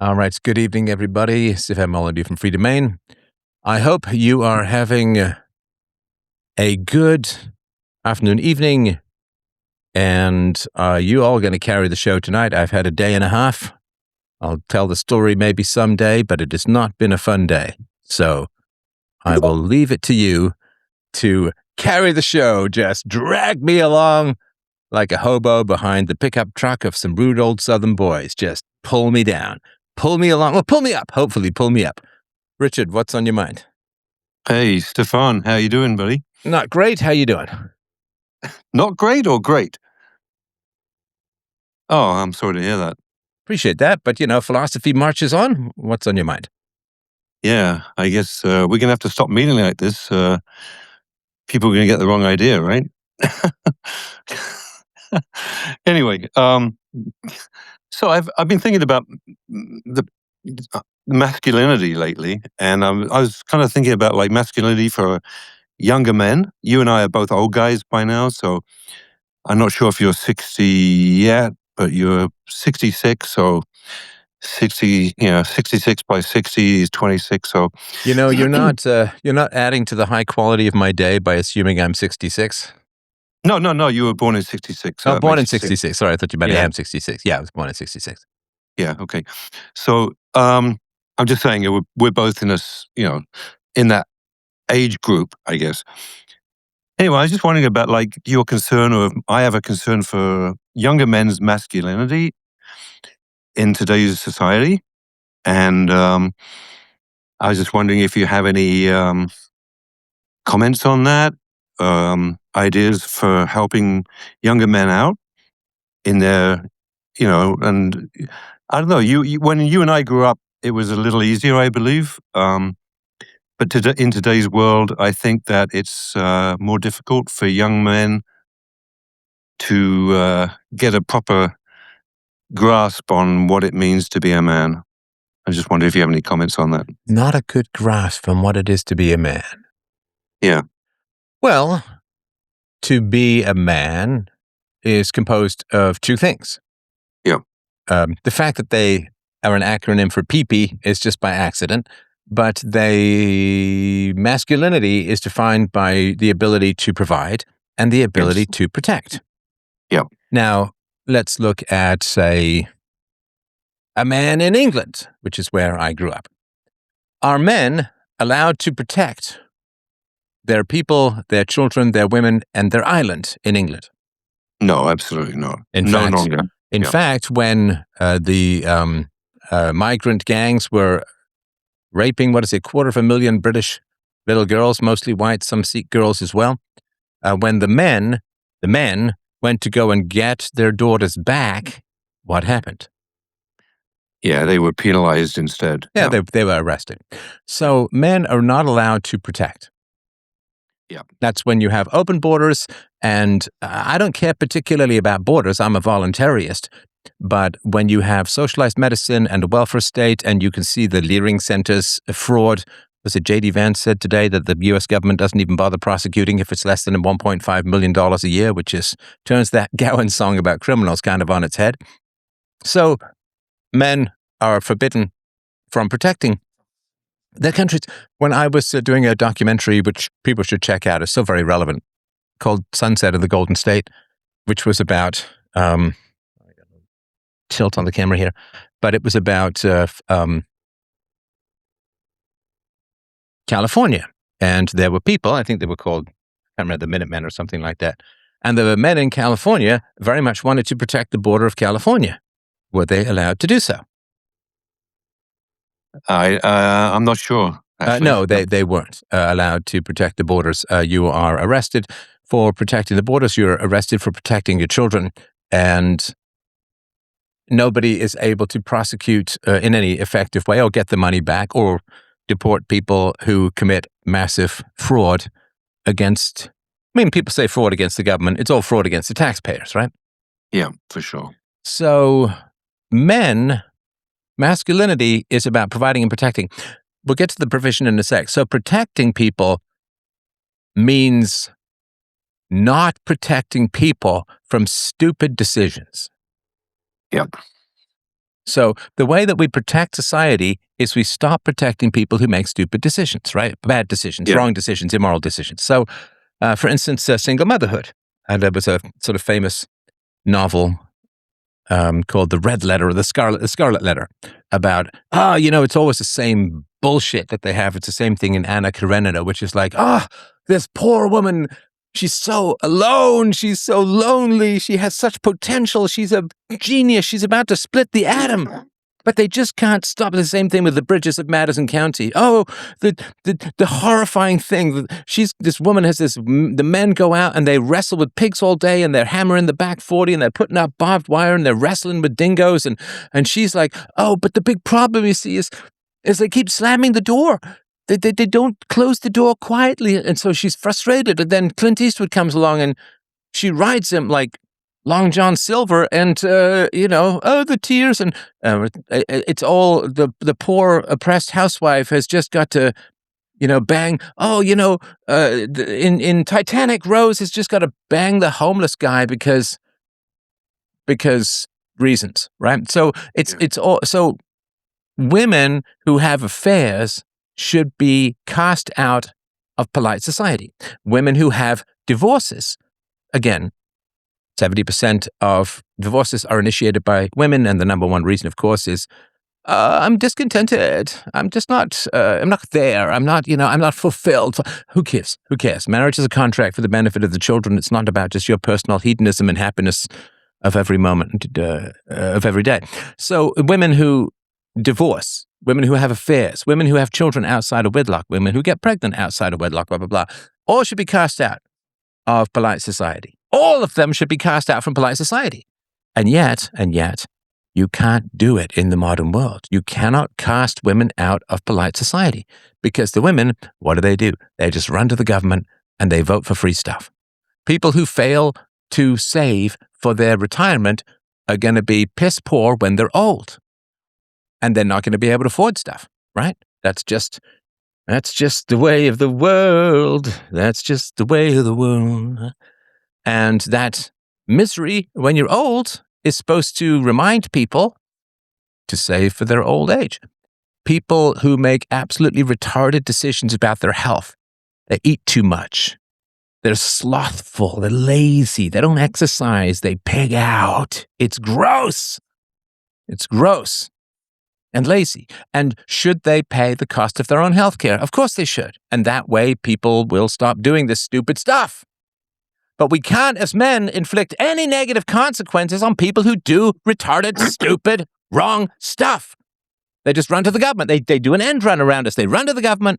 All right. Good evening, everybody. Stefan Molyneux from Free Domain. I hope you are having a good afternoon, evening, and you all going to carry the show tonight. I've had a day and a half. I'll tell the story maybe someday, but it has not been a fun day. So I will leave it to you to carry the show. Just drag me along like a hobo behind the pickup truck of some rude old Southern boys. Just pull me down. Pull me along. Well, pull me up. Hopefully, pull me up. Richard, what's on your mind? Hey, Stefan, how you doing, buddy? Not great. How you doing? Not great or great? Oh, I'm sorry to hear that. Appreciate that. But, philosophy marches on. What's on your mind? Yeah, I guess we're going to have to stop meeting like this. People are going to get the wrong idea, right? Anyway, so I've been thinking about the masculinity lately, and I was kind of thinking about like masculinity for younger men. You and I are both old guys by now, so I'm not sure if you're 60 yet, but you're 66, so 66 by 60 is 26. So You're not adding to the high quality of my day by assuming I'm 66. No, you were born in 66. So Oh, that born makes in it six. 66. Sorry, I thought you meant I Yeah. am 66. Yeah, I was born in 66. Yeah, okay. So I'm just saying we're both in in that age group, I guess. Anyway, I was just wondering about like your concern, or I have a concern for younger men's masculinity in today's society. And I was just wondering if you have any comments on that, ideas for helping younger men out in their, and I don't know, when you and I grew up, it was a little easier, I believe. But in today's world, I think that it's more difficult for young men to get a proper grasp on what it means to be a man. I just wonder if you have any comments on that. Not a good grasp on what it is to be a man. Yeah. Well, to be a man is composed of two things. Yeah. The fact that they are an acronym for PP is just by accident, but masculinity is defined by the ability to provide and the ability to protect. Yeah. Now, let's look at, say, a man in England, which is where I grew up. Are men allowed to protect their people, their children, their women, and their island in England? No, absolutely not. In fact, when the migrant gangs were raping, 250,000 British little girls, mostly white, some Sikh girls as well, when the men went to go and get their daughters back, what happened? Yeah, they were penalized instead. Yeah, they were arrested. So men are not allowed to protect. Yeah. That's when you have open borders, and I don't care particularly about borders. I'm a voluntarist. But when you have socialized medicine and a welfare state, and you can see the Leering Center's fraud, was it J.D. Vance said today that the U.S. government doesn't even bother prosecuting if it's less than $1.5 million a year, which turns that Gowan song about criminals kind of on its head. So men are forbidden from protecting their countries. When I was doing a documentary, which people should check out, it's still very relevant, called Sunset of the Golden State, which was about, tilt on the camera here, but it was about California. And there were people, I think they were called, I can't remember, the Minutemen or something like that. And there were men in California very much wanted to protect the border of California. Were they allowed to do so? I'm not sure. No, they weren't allowed to protect the borders. You are arrested for protecting the borders. You're arrested for protecting your children. And nobody is able to prosecute in any effective way or get the money back or deport people who commit massive fraud against, people say fraud against the government. It's all fraud against the taxpayers, right? Yeah, for sure. So masculinity is about providing and protecting. We'll get to the provision in a sec. So protecting people means not protecting people from stupid decisions. Yep. So the way that we protect society is we stop protecting people who make stupid decisions, right? Bad decisions, wrong decisions, immoral decisions. So, for instance, single motherhood. There was a sort of famous novel called The Red Letter or the Scarlet Letter about, it's always the same bullshit that they have. It's the same thing in Anna Karenina, which is like, this poor woman, she's so alone. She's so lonely. She has such potential. She's a genius. She's about to split the atom. But they just can't stop. The same thing with the bridges of Madison County. Oh, the horrifying thing. This woman has this. The men go out and they wrestle with pigs all day, and they're hammering the back 40, and they're putting up barbed wire, and they're wrestling with dingoes, and she's like, oh, but the big problem you see is they keep slamming the door. They don't close the door quietly, and so she's frustrated. And then Clint Eastwood comes along and she rides him like Long John Silver, and the tears, and it's all the poor oppressed housewife has just got to, bang. Oh, in Titanic, Rose has just got to bang the homeless guy because reasons, right? So it's all so. Women who have affairs should be cast out of polite society. Women who have divorces, again, 70% of divorces are initiated by women, and the number one reason, of course, is I'm discontented. I'm just not. I'm not there. I'm not. I'm not fulfilled. Who cares? Who cares? Marriage is a contract for the benefit of the children. It's not about just your personal hedonism and happiness of every moment of every day. So, women who divorce, women who have affairs, women who have children outside of wedlock, women who get pregnant outside of wedlock, blah blah blah, all should be cast out of polite society. All of them should be cast out from polite society. And yet, you can't do it in the modern world. You cannot cast women out of polite society because the women, what do? They just run to the government and they vote for free stuff. People who fail to save for their retirement are going to be piss poor when they're old. And they're not going to be able to afford stuff, right? That's just the way of the world. That's just the way of the world. And that misery when you're old is supposed to remind people to save for their old age. People who make absolutely retarded decisions about their health. They eat too much. They're slothful. They're lazy. They don't exercise. They pig out. It's gross. It's gross and lazy. And should they pay the cost of their own health care? Of course they should. And that way people will stop doing this stupid stuff. But we can't, as men, inflict any negative consequences on people who do retarded, stupid, wrong stuff. They just run to the government. They do an end run around us. They run to the government,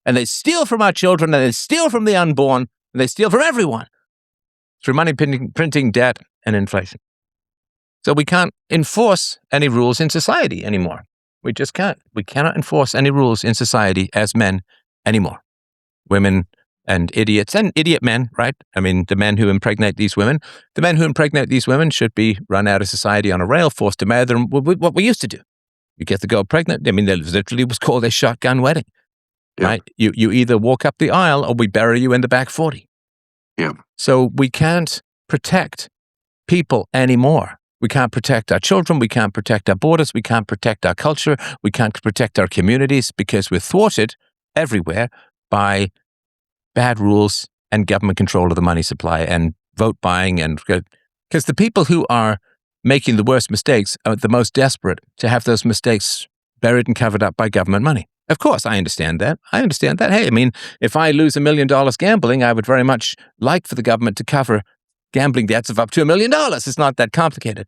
and they steal from our children, and they steal from the unborn, and they steal from everyone through money printing, debt, and inflation. So we can't enforce any rules in society anymore. We just can't. We cannot enforce any rules in society as men anymore. Women and idiots and idiot men, right? I mean, the men who impregnate these women, should be run out of society on a rail, forced to marry them. What we used to do. You get the girl pregnant. I mean, there literally was called a shotgun wedding, right? You either walk up the aisle or we bury you in the back 40. Yeah. So we can't protect people anymore. We can't protect our children. We can't protect our borders. We can't protect our culture. We can't protect our communities because we're thwarted everywhere by bad rules and government control of the money supply and vote buying. And because the people who are making the worst mistakes are the most desperate to have those mistakes buried and covered up by government money. Of course, I understand that. Hey, I mean, if I lose $1 million gambling, I would very much like for the government to cover gambling debts of up to $1 million. It's not that complicated.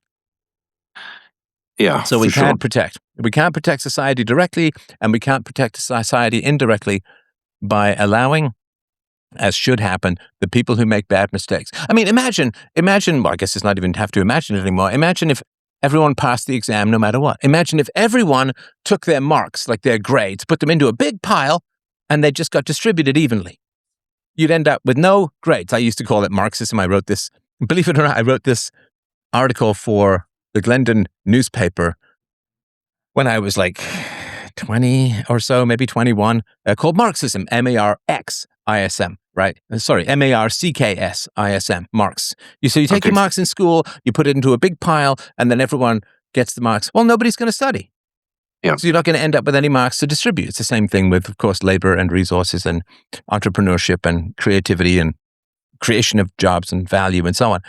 Yeah. So we can't protect. We can't protect society directly, and we can't protect society indirectly by allowing, as should happen, the people who make bad mistakes. I mean, imagine, well, I guess it's not even have to imagine it anymore. Imagine if everyone passed the exam no matter what. Imagine if everyone took their marks, like their grades, put them into a big pile, and they just got distributed evenly. You'd end up with no grades. I used to call it Marxism. I wrote this, believe it or not, I wrote this article for the Glendon newspaper when I was like 20 or so, maybe 21, called Marxism, M-A-R-X-I-S-M, right? Sorry, M-A-R-C-K-S-I-S-M, Marx. So you take your marks in school, you put it into a big pile, and then everyone gets the marks. Well, nobody's going to study. Yeah. So you're not going to end up with any marks to distribute. It's the same thing with, of course, labor and resources and entrepreneurship and creativity and creation of jobs and value and so on.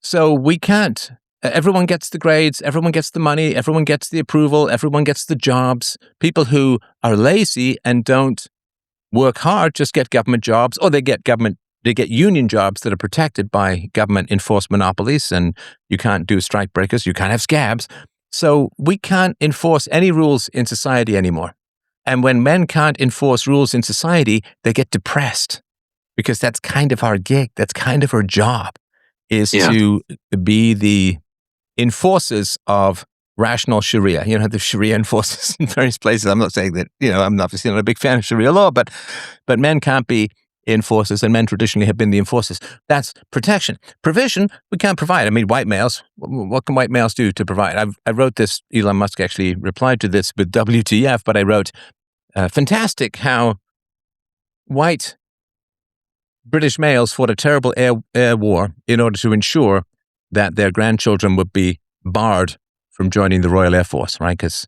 So we can't. Everyone gets the grades, everyone gets the money, everyone gets the approval, everyone gets the jobs. People who are lazy and don't work hard just get government jobs, or they get union jobs that are protected by government enforced monopolies, and you can't do strike breakers, you can't have scabs. So we can't enforce any rules in society anymore. And when men can't enforce rules in society, they get depressed, because that's kind of our gig, that's kind of our job, is to be the enforcers of rational Sharia. The Sharia enforcers in various places. I'm not saying that, I'm obviously not a big fan of Sharia law, but men can't be enforcers, and men traditionally have been the enforcers. That's protection. Provision, we can't provide. I mean, white males, what can white males do to provide? I wrote this, Elon Musk actually replied to this with WTF, but I wrote, fantastic how white British males fought a terrible air war in order to ensure that their grandchildren would be barred from joining the Royal Air Force, right? Because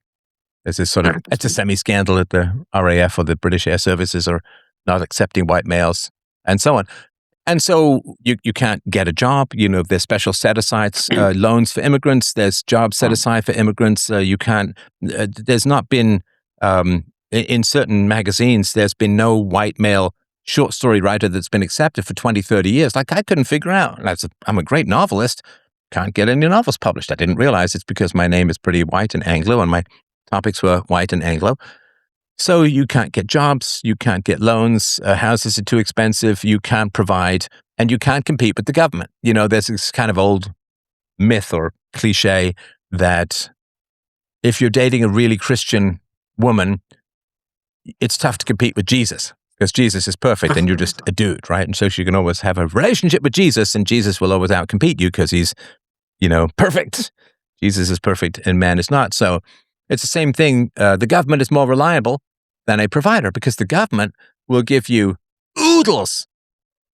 there's this sort of, it's a semi-scandal that the RAF or the British Air Services are not accepting white males and so on. And so you can't get a job. There's special set-asides, loans for immigrants. There's jobs set aside for immigrants. You can't, there's not been, in certain magazines, there's been no white male short story writer that's been accepted for 20, 30 years. Like, I couldn't figure out. I'm a great novelist. Can't get any novels published. I didn't realize it's because my name is pretty white and Anglo, and my topics were white and Anglo. So you can't get jobs, you can't get loans, houses are too expensive, you can't provide, and you can't compete with the government. There's this kind of old myth or cliche that if you're dating a really Christian woman, it's tough to compete with Jesus, because Jesus is perfect and you're just a dude, right? And so you can always have a relationship with Jesus, and Jesus will always outcompete you because he's, perfect. Jesus is perfect and man is not. So it's the same thing. The government is more reliable than a provider, because the government will give you oodles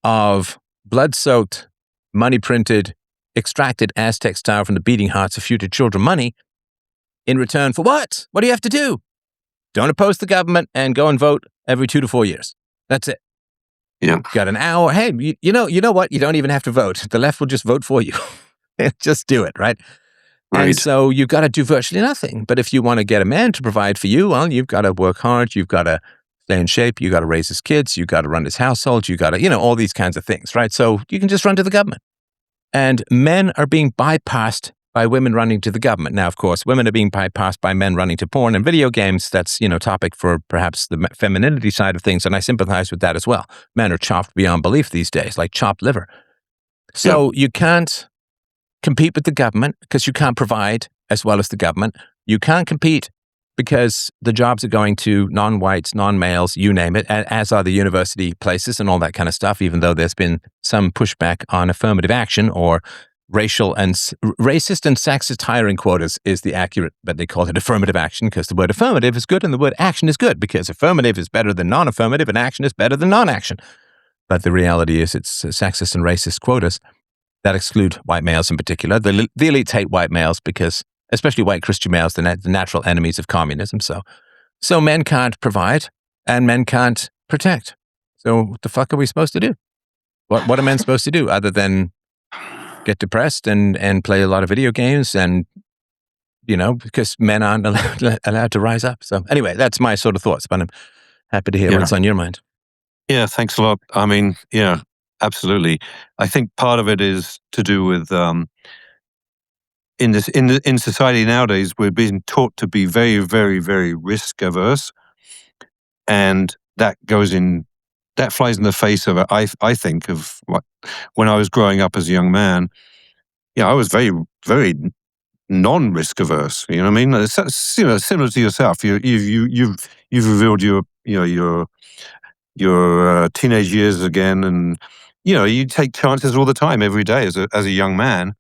of blood-soaked, money-printed, extracted Aztec style from the beating hearts of future children money in return for what? What do you have to do? Don't oppose the government and go and vote every 2 to 4 years. That's it. Yeah. Got an hour. Hey, you know what? You don't even have to vote. The left will just vote for you. Just do it, right? Right. And so you've got to do virtually nothing. But if you want to get a man to provide for you, well, you've got to work hard. You've got to stay in shape. You've got to raise his kids. You've got to run his household. You've got to, all these kinds of things, right? So you can just run to the government. And men are being bypassed by women running to the government. Now, of course, women are being bypassed by men running to porn and video games. That's, topic for perhaps the femininity side of things. And I sympathize with that as well. Men are chopped beyond belief these days, like chopped liver. So you can't compete with the government because you can't provide as well as the government. You can't compete because the jobs are going to non-whites, non-males, you name it, as are the university places and all that kind of stuff, even though there's been some pushback on affirmative action or racist and sexist hiring quotas is the accurate, but they call it affirmative action because the word affirmative is good and the word action is good, because affirmative is better than non-affirmative and action is better than non-action. But the reality is it's sexist and racist quotas that exclude white males in particular. The elites hate white males because, especially white Christian males, the natural enemies of communism. So men can't provide and men can't protect. So what the fuck are we supposed to do? What are men supposed to do other than get depressed and play a lot of video games and, because men aren't allowed to rise up. So anyway, that's my sort of thoughts, but I'm happy to hear what's on your mind. Yeah, thanks a lot. I mean, yeah, absolutely. I think part of it is to do with in society nowadays, we're being taught to be very, very, very risk averse, and that flies in the face of I think of when I was growing up as a young man. Yeah, I was very, very non-risk averse. You know what I mean? It's similar to yourself. You've revealed your teenage years again, and you take chances all the time, every day as a young man.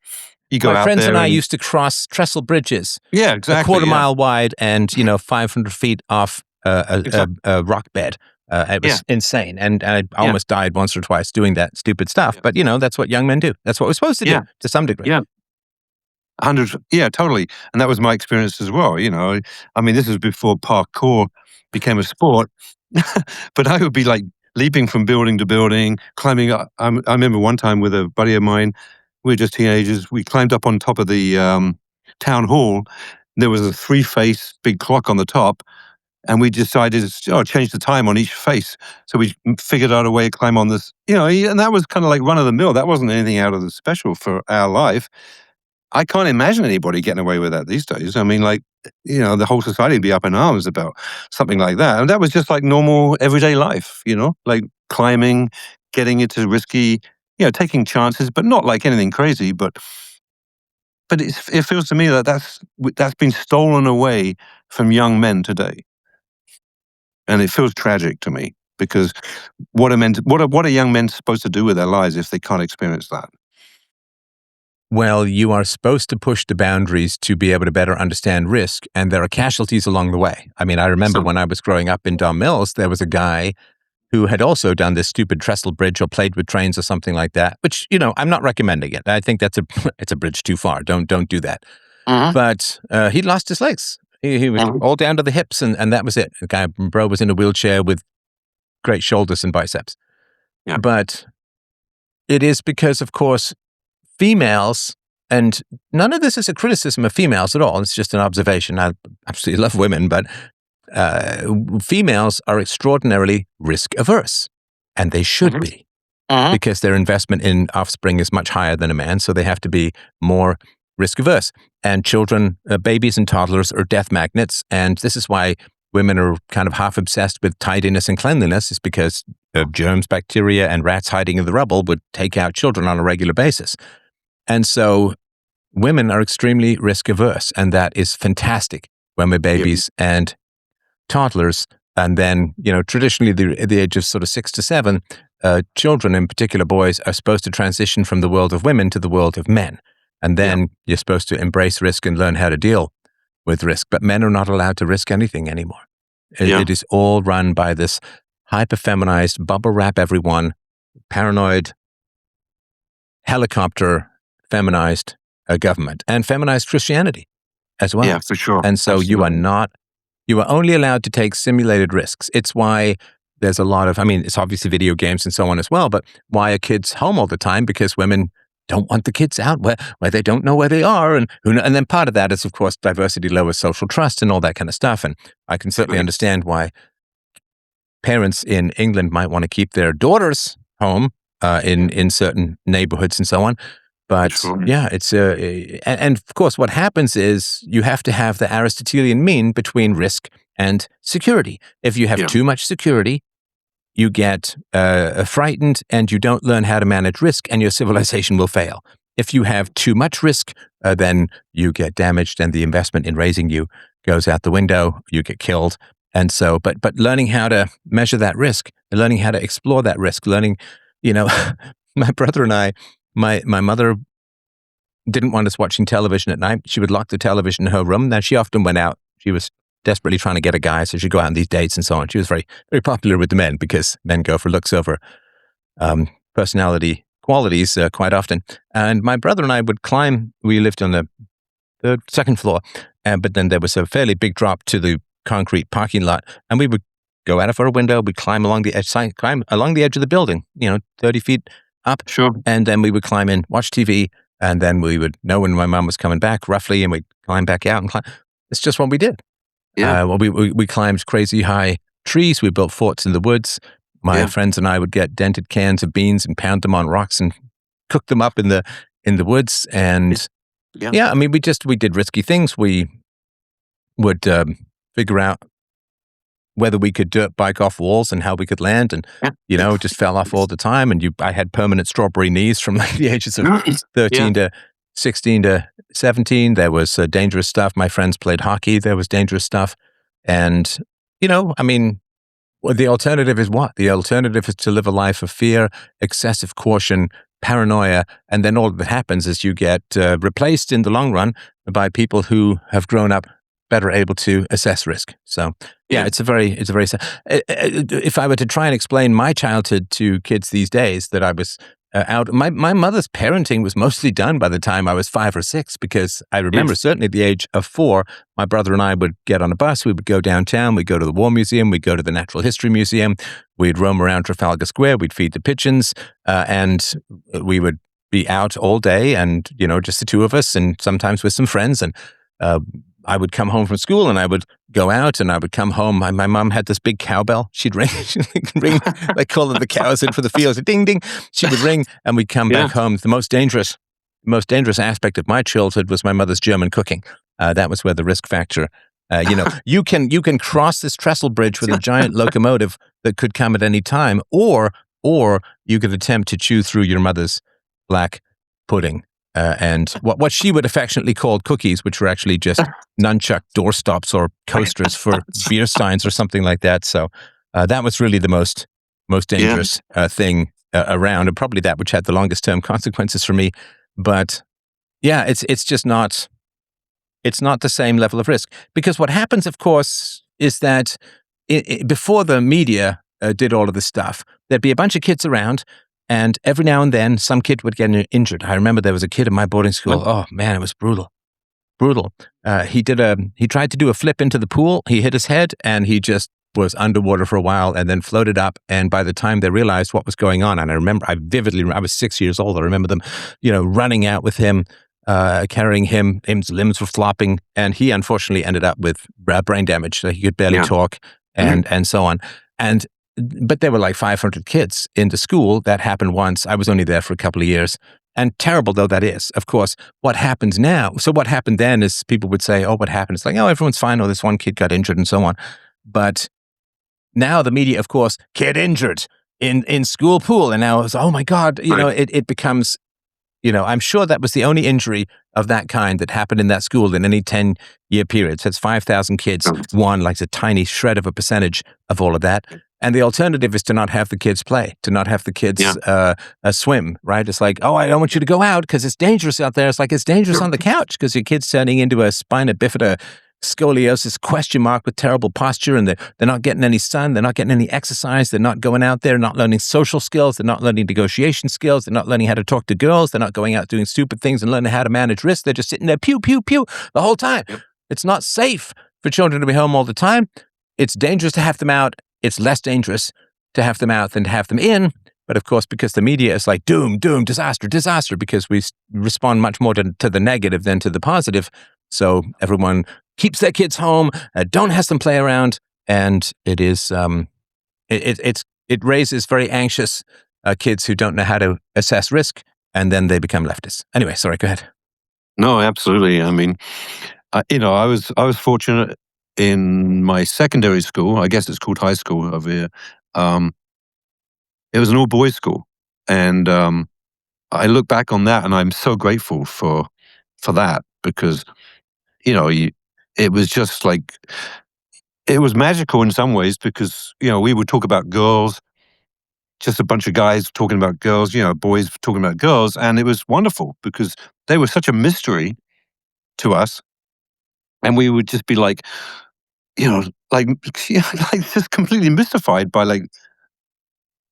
You go out there. My friends and I used to cross trestle bridges. Yeah, exactly. A quarter mile wide and 500 feet off a rock bed. It was insane, and I almost died once or twice doing that stupid stuff. But that's what young men do. That's what we're supposed to do to some degree. Yeah. Yeah, totally. And that was my experience as well. I mean, this was before parkour became a sport, but I would be like leaping from building to building, climbing up. I remember one time with a buddy of mine, we were just teenagers. We climbed up on top of the town hall. There was a 3-face big clock on the top, and we decided to change the time on each face. So we figured out a way to climb on this, and that was kind of like run of the mill. That wasn't anything out of the special for our life. I can't imagine anybody getting away with that these days. I mean, like, the whole society would be up in arms about something like that. And that was just like normal everyday life, like climbing, getting into risky, taking chances, but not like anything crazy. But it feels to me that that's been stolen away from young men today. And it feels tragic to me because what are young men supposed to do with their lives if they can't experience that? Well, you are supposed to push the boundaries to be able to better understand risk, and there are casualties along the way. I mean, I remember when I was growing up in Don Mills, there was a guy who had also done this stupid trestle bridge or played with trains or something like that, which, I'm not recommending it. I think it's a bridge too far. Don't do that. But he lost his legs. He was all down to the hips, and that was it. The guy, bro, was in a wheelchair with great shoulders and biceps. Yeah. But it is because, of course, females, and none of this is a criticism of females at all. It's just an observation. I absolutely love women, but females are extraordinarily risk averse, and they should be, because their investment in offspring is much higher than a man, so they have to be more risk averse. And children, babies and toddlers are death magnets, and this is why women are kind of half obsessed with tidiness and cleanliness, is because germs, bacteria, and rats hiding in the rubble would take out children on a regular basis. And so women are extremely risk averse, and that is fantastic when we're babies and toddlers. And then, traditionally the age of sort of 6 to 7, children, in particular boys, are supposed to transition from the world of women to the world of men. And then you're supposed to embrace risk and learn how to deal with risk. But men are not allowed to risk anything anymore. It is all run by this hyper-feminized, bubble wrap everyone, paranoid, helicopter feminized government, and feminized Christianity as well. Yeah, for sure. And so you are only allowed to take simulated risks. It's why there's a lot of, it's obviously video games and so on as well, but why are kids home all the time? Because women don't want the kids out where they don't know where they are. And then part of that is, of course, diversity lowers social trust and all that kind of stuff. And I can certainly understand why parents in England might want to keep their daughters home in certain neighborhoods and so on. But it's and of course what happens is you have to have the Aristotelian mean between risk and security. If you have too much security, you get frightened and you don't learn how to manage risk, and your civilization will fail. If you have too much risk, then you get damaged and the investment in raising you goes out the window, you get killed. And so, but learning how to measure that risk, learning how to explore that risk, learning, my brother and I, my mother didn't want us watching television at night. She would lock the television in her room. Now, she often went out. She was desperately trying to get a guy, so she'd go out on these dates and so on. She was very, very popular with the men because men go for looks over personality qualities quite often. And my brother and I would climb. We lived on the second floor, but then there was a fairly big drop to the concrete parking lot, and we would go out of our window. We'd climb along the edge of the building, 30 feet up. Sure. And then we would climb in, watch TV, and then we would know when my mom was coming back, roughly, and we'd climb back out and climb. It's just what we did. Yeah. We climbed crazy high trees. We built forts in the woods. My friends and I would get dented cans of beans and pound them on rocks and cook them up in the woods. And we did risky things. We would figure out whether we could dirt bike off walls and how we could land, and just fell off all the time. And I had permanent strawberry knees from like the ages of 13 to 16 to 17. There was dangerous stuff. My friends played hockey. There was dangerous stuff. And, the alternative is what? The alternative is to live a life of fear, excessive caution, paranoia, and then all that happens is you get replaced in the long run by people who have grown up better able to assess risk. So it's a very if I were to try and explain my childhood to kids these days that I was out. My mother's parenting was mostly done by the time I was 5 or 6, because I remember Yes. certainly at the age of 4, my brother and I would get on a bus. We would go downtown. We'd go to the War Museum. We'd go to the Natural History Museum. We'd roam around Trafalgar Square. We'd feed the pigeons, and we would be out all day, and just the two of us, and sometimes with some friends. And I would come home from school, and I would go out, and I would come home. My mom had this big cowbell. She'd ring, like calling the cows in for the fields. Ding, ding. She would ring, and we'd come back home. The most dangerous aspect of my childhood was my mother's German cooking. That was where the risk factor. You can cross this trestle bridge with a giant locomotive that could come at any time, or you could attempt to chew through your mother's black pudding. And what she would affectionately call cookies, which were actually just nunchuck doorstops or coasters for beer steins or something like that. So that was really the most dangerous thing around, and probably that which had the longest term consequences for me. But yeah, it's just not. It's not the same level of risk, because what happens, of course, is that before the media did all of this stuff, there'd be a bunch of kids around. And every now and then, some kid would get injured. I remember there was a kid in my boarding school. Oh man, it was brutal. He tried to do a flip into the pool. He hit his head, and he just was underwater for a while, and then floated up. And by the time they realized what was going on, and I vividly, I was 6 years old. I remember them, running out with him, carrying him. His limbs were flopping, and he unfortunately ended up with brain damage. So he could barely talk, and so on. But there were like 500 kids in the school. That happened once. I was only there for a couple of years. And terrible though that is, of course, what happens now? So what happened then is people would say, oh, what happened? It's like, oh, everyone's fine. Oh, this one kid got injured and so on. But now the media, of course, kid injured in school pool. And now it's, oh my God, it becomes, I'm sure that was the only injury of that kind that happened in that school in any 10-year period. So it's 5,000 kids, one, like a tiny shred of a percentage of all of that. And the alternative is to not have the kids play, to not have the kids swim, right? It's like, oh, I don't want you to go out because it's dangerous out there. It's like it's dangerous on the couch because your kid's turning into a spina bifida scoliosis question mark with terrible posture, and they're not getting any sun, they're not getting any exercise, they're not going out there, not learning social skills, they're not learning negotiation skills, they're not learning how to talk to girls, they're not going out doing stupid things and learning how to manage risk. They're just sitting there, pew, pew, pew, the whole time. It's not safe for children to be home all the time. It's dangerous to have them out. It's less dangerous to have them out than to have them in. But of course, because the media is like doom, doom, disaster, disaster, because we respond much more to the negative than to the positive. So everyone keeps their kids home, don't have them play around, and it is it raises very anxious kids who don't know how to assess risk, and then they become leftists. Anyway, sorry, go ahead. No, absolutely. I mean, I was fortunate in my secondary school. I guess it's called high school over here. It was an all-boys school, and I look back on that, and I'm so grateful for that, because it was just like, it was magical in some ways, because we would talk about girls, just a bunch of guys talking about girls, boys talking about girls, and it was wonderful because they were such a mystery to us, and we would just be like, like just completely mystified by like,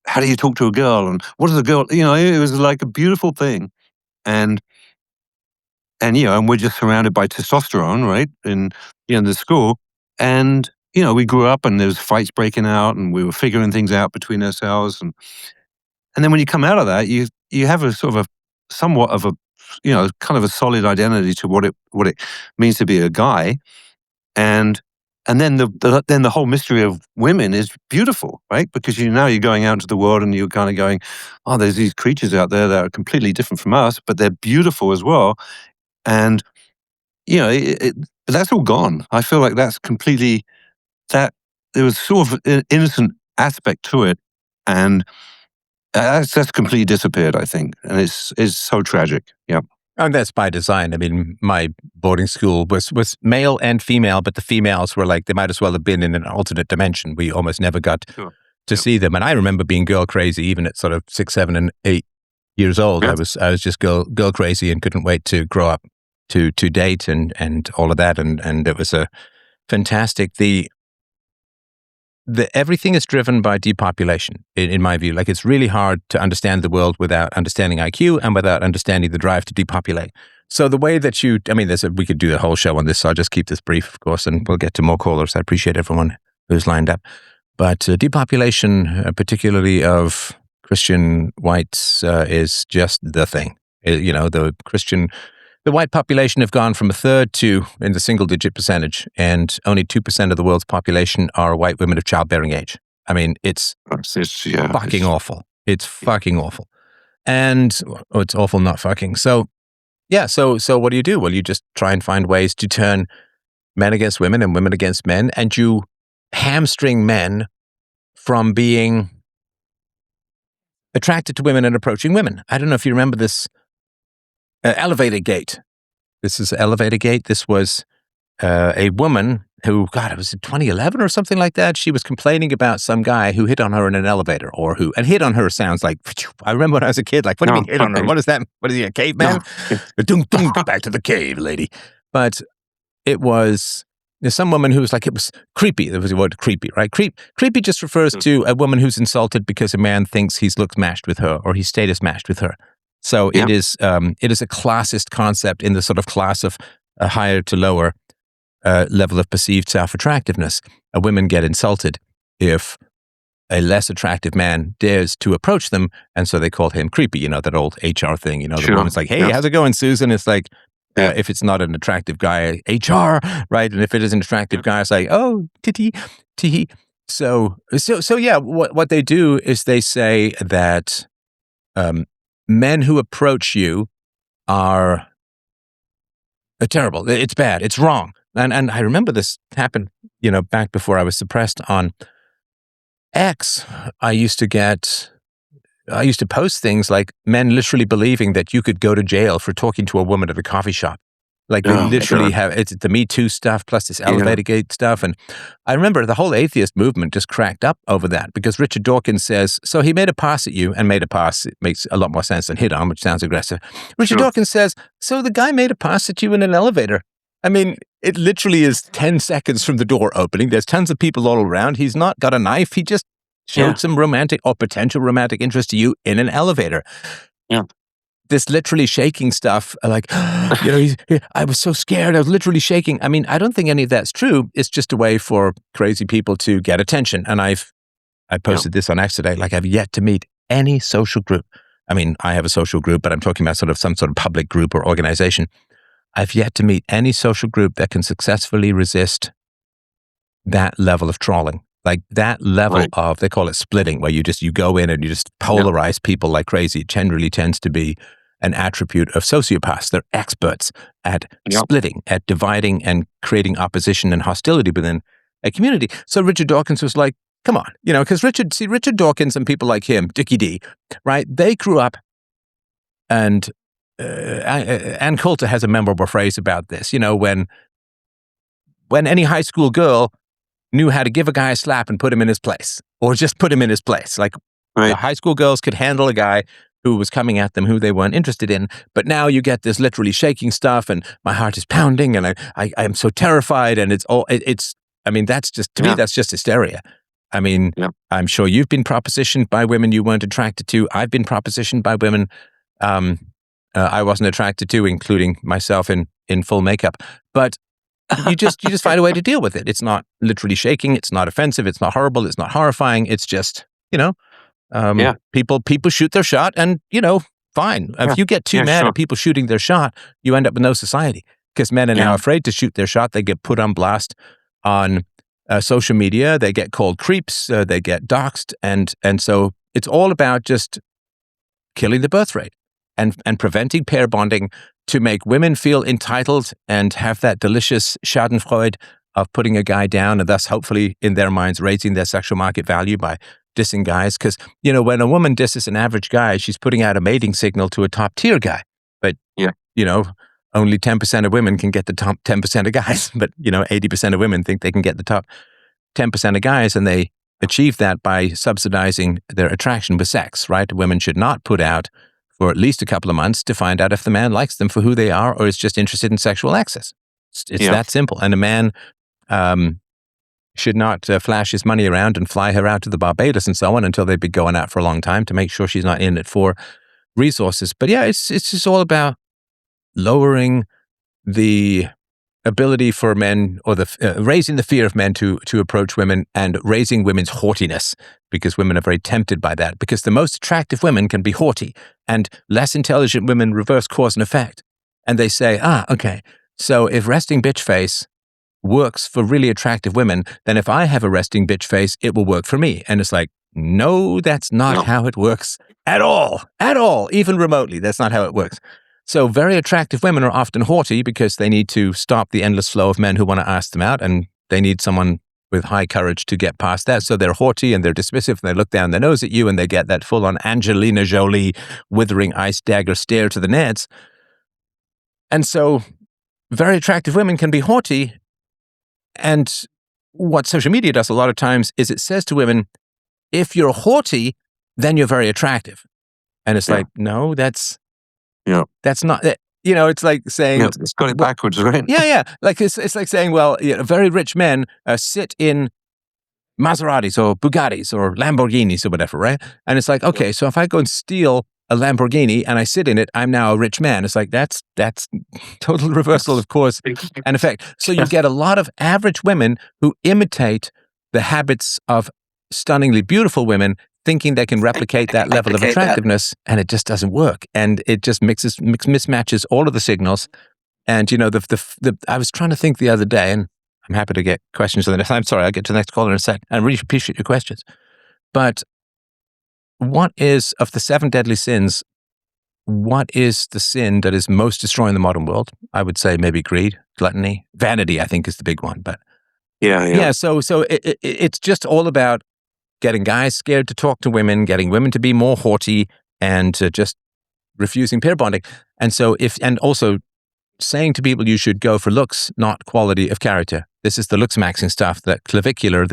how do you talk to a girl, and what is a girl? It was like a beautiful thing, and and we're just surrounded by testosterone, right? In the school, and we grew up, and there was fights breaking out, and we were figuring things out between ourselves, and then when you come out of that, you have a sort of a somewhat of a kind of a solid identity to what it means to be a guy, and then the whole mystery of women is beautiful, right? Because now you're going out into the world, and you're kind of going, oh, there's these creatures out there that are completely different from us, but they're beautiful as well. And but that's all gone. I feel like that's completely, that there was sort of an innocent aspect to it, and that's completely disappeared, I think, and it's so tragic. Yeah. And that's by design. I mean, my boarding school was male and female, but the females were like, they might as well have been in an alternate dimension. We almost never got to see them. And I remember being girl crazy, even at sort of 6, 7, and 8 years old. I was just girl crazy and couldn't wait to grow up to date and all of that. And it was a fantastic, everything is driven by depopulation, in my view. Like, it's really hard to understand the world without understanding IQ and without understanding the drive to depopulate. So the way that we could do a whole show on this, so I'll just keep this brief, of course, and we'll get to more callers. I appreciate everyone who's lined up. But depopulation, particularly of Christian whites, is just the thing. The white population have gone from a third to in the single-digit percentage, and only 2% of the world's population are white women of childbearing age. I mean, it's fucking awful. It's fucking awful. And it's awful not fucking. So, yeah, so what do you do? Well, you just try and find ways to turn men against women and women against men, and you hamstring men from being attracted to women and approaching women. I don't know if you remember this elevator gate. This is elevator gate. This was a woman who, God, it was in 2011 or something like that. She was complaining about some guy who hit on her in an elevator, and hit on her sounds like, I remember when I was a kid, like, what do you mean hit on her? What is that? What is he, a caveman? Dunk, back to the cave, lady. But it was some woman who was like, it was creepy. There was the word creepy, right? Creepy just refers to a woman who's insulted because a man thinks he's looked matched with her or he's status matched with her. So it is a classist concept in the sort of class of a higher to lower level of perceived self-attractiveness. Women get insulted if a less attractive man dares to approach them, and so they call him creepy, that old HR thing. The woman's like, hey, how's it going, Susan? It's like, if it's not an attractive guy, HR, right? And if it is an attractive guy, it's like, oh, tee. So yeah, what they do is they say that men who approach you are terrible. It's bad. It's wrong. And I remember this happened, back before I was suppressed on X. I used to post things like men literally believing that you could go to jail for talking to a woman at a coffee shop. Like, they literally have, it's the Me Too stuff plus this elevator gate stuff. And I remember the whole atheist movement just cracked up over that, because Richard Dawkins says, so he made a pass at you, and made a pass, it makes a lot more sense than hit on, which sounds aggressive. Richard Dawkins says, so the guy made a pass at you in an elevator. I mean, it literally is 10 seconds from the door opening. There's tons of people all around. He's not got a knife. He just showed some romantic or potential romantic interest to you in an elevator. Yeah. This literally shaking stuff, like, I was so scared. I was literally shaking. I mean, I don't think any of that's true. It's just a way for crazy people to get attention. And I posted this on X today. Like, I've yet to meet any social group. I mean, I have a social group, but I'm talking about sort of some sort of public group or organization. I've yet to meet any social group that can successfully resist that level of trolling. Like, that level of, they call it splitting, where you go in and you just polarize people like crazy. It generally tends to be an attribute of sociopaths. They're experts at splitting, at dividing and creating opposition and hostility within a community. So Richard Dawkins was like, come on, because Richard Dawkins and people like him, Dickie D, right? They grew up, and Ann Coulter has a memorable phrase about this, when any high school girl knew how to give a guy a slap and put him in his place, or just put him in his place. Like, the high school girls could handle a guy who was coming at them, who they weren't interested in. But now you get this literally shaking stuff, and my heart is pounding, and I am so terrified, and that's just, to me, that's just hysteria. I mean, I'm sure you've been propositioned by women you weren't attracted to. I've been propositioned by women I wasn't attracted to, including myself in full makeup. But you just find a way to deal with it. It's not literally shaking. It's not offensive. It's not horrible. It's not horrifying. It's just, people shoot their shot, and, fine. If you get too mad at people shooting their shot, you end up with no society, because men are now afraid to shoot their shot. They get put on blast on social media. They get called creeps. They get doxxed. And so it's all about just killing the birth rate and preventing pair bonding, to make women feel entitled and have that delicious schadenfreude of putting a guy down, and thus hopefully in their minds raising their sexual market value by dissing guys. Because, when a woman disses an average guy, she's putting out a mating signal to a top tier guy. But, only 10% of women can get the top 10% of guys. But, 80% of women think they can get the top 10% of guys, and they achieve that by subsidizing their attraction with sex, right? Women should not put out for at least a couple of months to find out if the man likes them for who they are, or is just interested in sexual access. It's that simple. And a man should not flash his money around and fly her out to the Barbados and so on until they've been going out for a long time to make sure she's not in it for resources. But yeah, it's just all about lowering the ability for men, or raising the fear of men to approach women, and raising women's haughtiness, because women are very tempted by that, because the most attractive women can be haughty, and less intelligent women reverse cause and effect. And they say, okay, so if resting bitch face works for really attractive women, then if I have a resting bitch face, it will work for me. And it's like, no, that's not how it works at all, even remotely. That's not how it works. So very attractive women are often haughty because they need to stop the endless flow of men who want to ask them out, and they need someone with high courage to get past that. So they're haughty and they're dismissive, and they look down their nose at you, and they get that full-on Angelina Jolie withering ice dagger stare to the nets. And so very attractive women can be haughty. And what social media does a lot of times is it says to women, if you're haughty, then you're very attractive. And it's like, no, that's not it. It's like saying, it's got it backwards, right? Yeah. Like it's like saying, well, very rich men sit in Maseratis or Bugattis or Lamborghinis or whatever, right? And it's like, okay, so if I go and steal a Lamborghini and I sit in it, I'm now a rich man. It's like, that's total reversal of cause and effect. So you get a lot of average women who imitate the habits of stunningly beautiful women, thinking they can replicate that level of attractiveness, and it just doesn't work. And it just mismatches all of the signals. And, I was trying to think the other day, and I'm happy to get questions on this. I'm sorry, I'll get to the next caller in a sec. I really appreciate your questions. But what is, of the 7 deadly sins, what is the sin that is most destroying the modern world? I would say maybe greed, gluttony, vanity, I think is the big one. But yeah. So it's just all about getting guys scared to talk to women, getting women to be more haughty, and just refusing pair bonding. And so and also saying to people you should go for looks, not quality of character. This is the looks maxing stuff. That clavicular,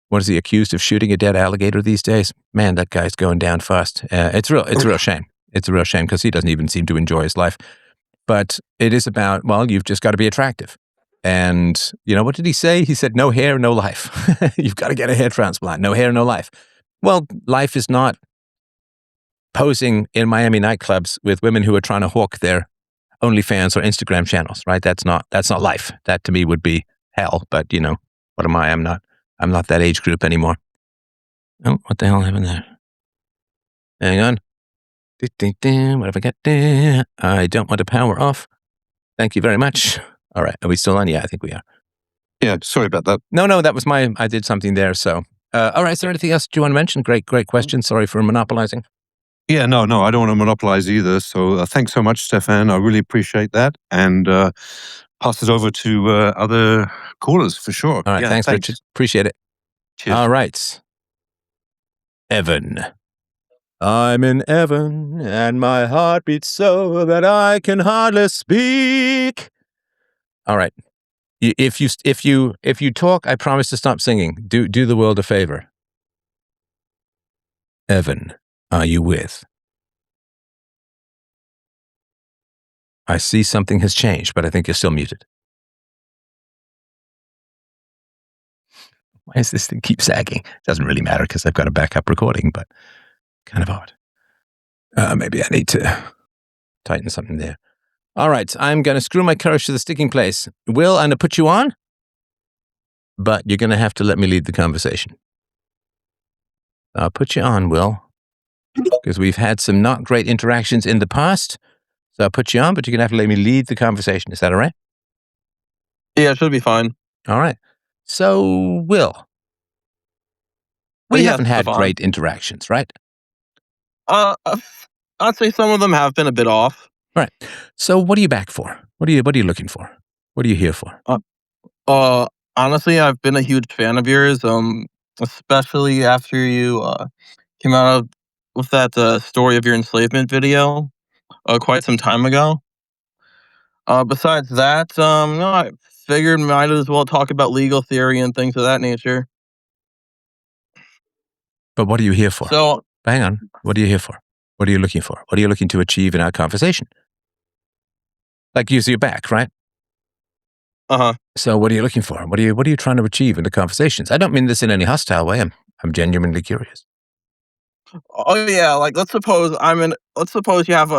what is he accused of shooting a dead alligator these days? Man, that guy's going down fast. It's a real shame. It's a real shame because he doesn't even seem to enjoy his life. But it is about, well, you've just got to be attractive. And, what did he say? He said, no hair, no life. You've got to get a hair transplant. No hair, no life. Well, life is not posing in Miami nightclubs with women who are trying to hawk their OnlyFans or Instagram channels, right? That's not life. That to me would be hell. But what am I? I'm not that age group anymore. Oh, what the hell happened there? Hang on. What have I got there? I don't want to power off. Thank you very much. All right. Are we still on? Yeah, I think we are. Yeah, sorry about that. No, that was I did something there. So, all right. Is there anything else you want to mention? Great question. Sorry for monopolizing. Yeah, no, I don't want to monopolize either. So thanks so much, Stefan. I really appreciate that. And pass it over to other callers for sure. All right. Thanks, Richard. Appreciate it. Cheers. All right. Evan. I'm in heaven, and my heart beats so that I can hardly speak. All right. If you talk, I promise to stop singing. Do the world a favor. Evan, are you with? I see something has changed, but I think you're still muted. Why does this thing keep sagging? It doesn't really matter because I've got a backup recording, but kind of odd. Maybe I need to tighten something there. All right, I'm going to screw my courage to the sticking place. Will, I'm going to put you on, but you're going to have to let me lead the conversation. I'll put you on, Will, because we've had some not great interactions in the past. So I'll put you on, but you're going to have to let me lead the conversation. Is that all right? Yeah, it should be fine. All right. So, Will, we haven't had great interactions, right? I'd say some of them have been a bit off. Right. So what are you back for? What are you looking for? What are you here for? Honestly, I've been a huge fan of yours, especially after you came out with that story of your enslavement video quite some time ago. Besides that, no, I figured might as well talk about legal theory and things of that nature. But what are you here for? So, hang on. What are you here for? What are you looking for? What are you looking to achieve in our conversation? Like, use your back, right? Uh-huh. So what are you looking for? What are you trying to achieve in the conversations? I don't mean this in any hostile way. I'm genuinely curious. Oh yeah, like let's suppose you have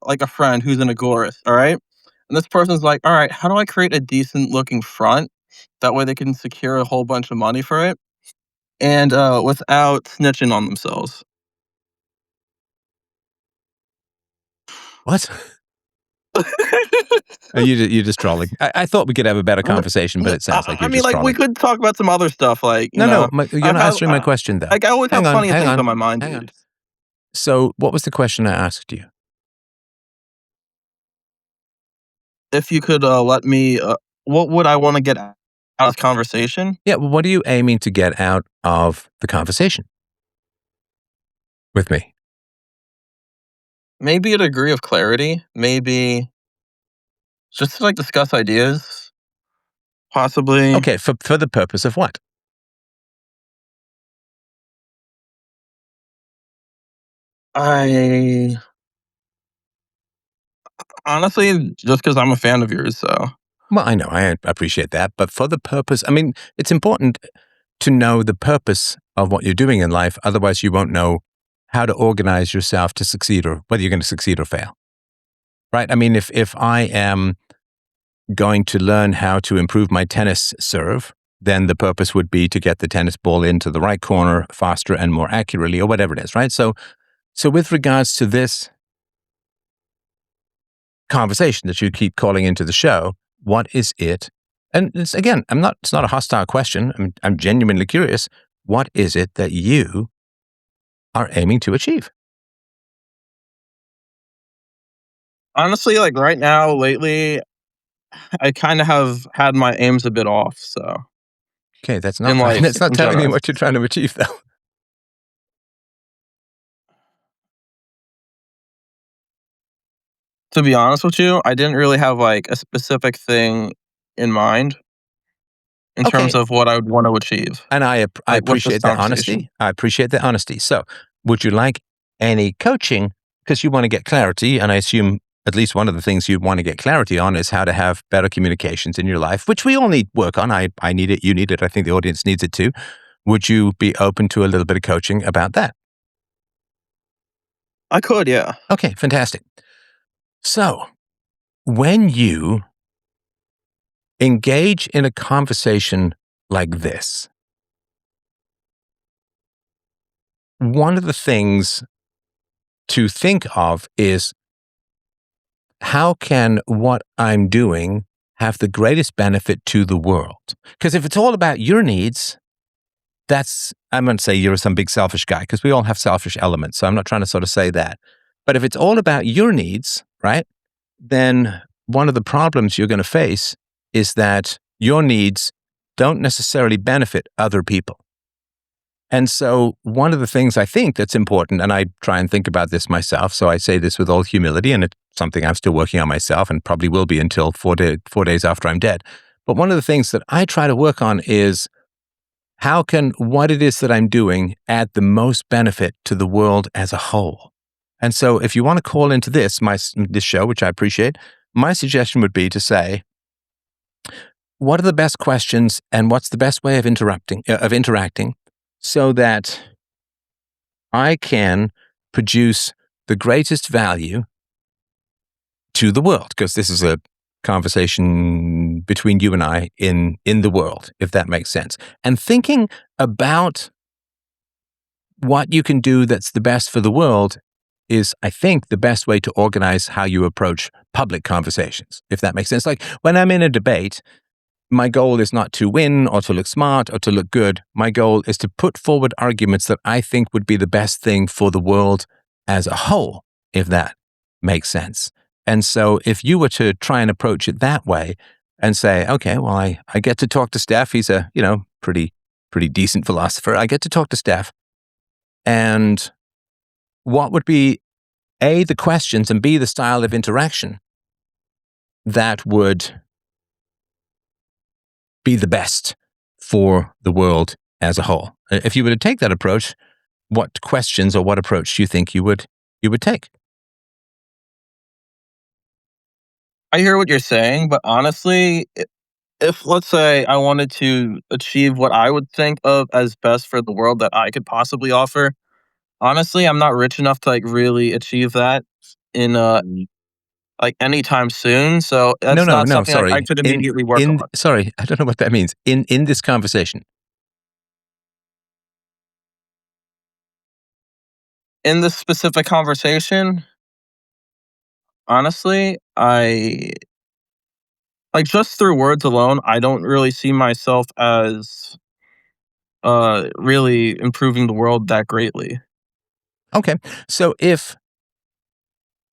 like a friend who's an agorist, all right? And this person's like, "All right, how do I create a decent looking front? That way they can secure a whole bunch of money for it and without snitching on themselves." What? Are you just trolling? I thought we could have a better conversation, but it sounds like I you're mean, just like we trolling. could talk about some other stuff, like No, you're I've not had answering my question though. like I always have plenty of things on my mind, hang on. dude. So what was the question I asked you? If you could let me, what would I want to get out of this conversation? Yeah, well, what are you aiming to get out of the conversation with me? Maybe a degree of clarity, maybe just to like discuss ideas, possibly. Okay, for the purpose of what? I honestly just because I'm a fan of yours, so Well, I know, I appreciate that, but for the purpose, I mean, it's important to know the purpose of what you're doing in life. Otherwise, you won't know how to organize yourself to succeed or whether you're going to succeed or fail. Right? I mean, if I am going to learn how to improve my tennis serve, then the purpose would be to get the tennis ball into the right corner faster and more accurately or whatever it is, right? So with regards to this conversation that you keep calling into the show, what is it? And it's again, it's not a hostile question. I'm genuinely curious. What is it that you are aiming to achieve? honestly, like right now, lately, I kind of have had my aims a bit off. So Okay, that's in not life that's not in telling me general, what you're trying to achieve, though. to be honest with you, I didn't really have like a specific thing in mind in terms Okay, of what I would want to achieve, and I like with this appreciate that conversation. honesty. I appreciate that honesty. So, would you like any coaching because you want to get clarity? And I assume at least one of the things you want to get clarity on is how to have better communications in your life, which we all need work on. I need it. You need it. I think the audience needs it too. Would you be open to a little bit of coaching about that? I could, yeah. Okay, fantastic. So, when you engage in a conversation like this, one of the things to think of is how can what I'm doing have the greatest benefit to the world? Because if it's all about your needs, I'm going to say you're some big selfish guy because we all have selfish elements. So I'm not trying to sort of say that. But if it's all about your needs, right, then one of the problems you're going to face is that your needs don't necessarily benefit other people. And so one of the things I think that's important, and I try and think about this myself, so I say this with all humility, and it's something I'm still working on myself and probably will be until 4 days after I'm dead. But one of the things that I try to work on is how can what it is that I'm doing add the most benefit to the world as a whole? And so if you want to call into this show, which I appreciate, my suggestion would be to say, what are the best questions and what's the best way of interacting so that I can produce the greatest value to the world? Because this is a conversation between you and I in the world, if that makes sense. And thinking about what you can do that's the best for the world is, I think, the best way to organize how you approach public conversations, if that makes sense. Like when I'm in a debate, my goal is not to win or to look smart or to look good. My goal is to put forward arguments that I think would be the best thing for the world as a whole, if that makes sense. And so if you were to try and approach it that way and say, okay, well, I get to talk to Steph. He's a, pretty decent philosopher. I get to talk to Steph. And what would be A, the questions, and B, the style of interaction that would be the best for the world as a whole? If you were to take that approach, what questions or what approach do you think you would take? I hear what you're saying, but honestly, if let's say I wanted to achieve what I would think of as best for the world that I could possibly offer, honestly, I'm not rich enough to like really achieve that in like anytime soon. So No, that's no, not no. something like I Sorry. could immediately work on. Sorry, I don't know what that means. In this conversation. In this specific conversation, honestly, I like just through words alone, I don't really see myself as really improving the world that greatly. Okay. So if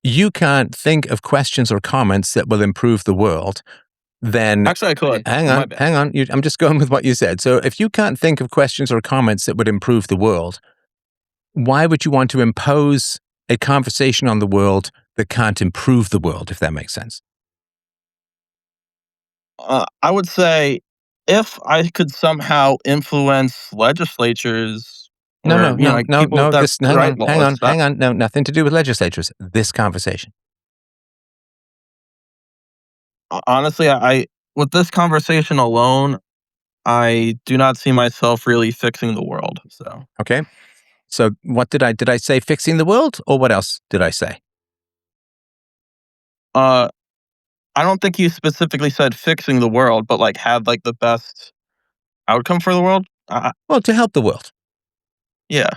you can't think of questions or comments that will improve the world, then Actually, I could. hang My on, bad. hang on. I'm just going with what you said. So if you can't think of questions or comments that would improve the world, why would you want to impose a conversation on the world that can't improve the world, if that makes sense? I would say if I could somehow influence legislatures No, or no, no, like no, people no. that This, write laws, that hang on. No, nothing to do with legislatures. This conversation. honestly, I with this conversation alone, I do not see myself really fixing the world. So, Okay. So what did I say? Fixing the world, or what else did I say? uh, I don't think you specifically said fixing the world, but like have like the best outcome for the world. Well, to help the world. Yeah,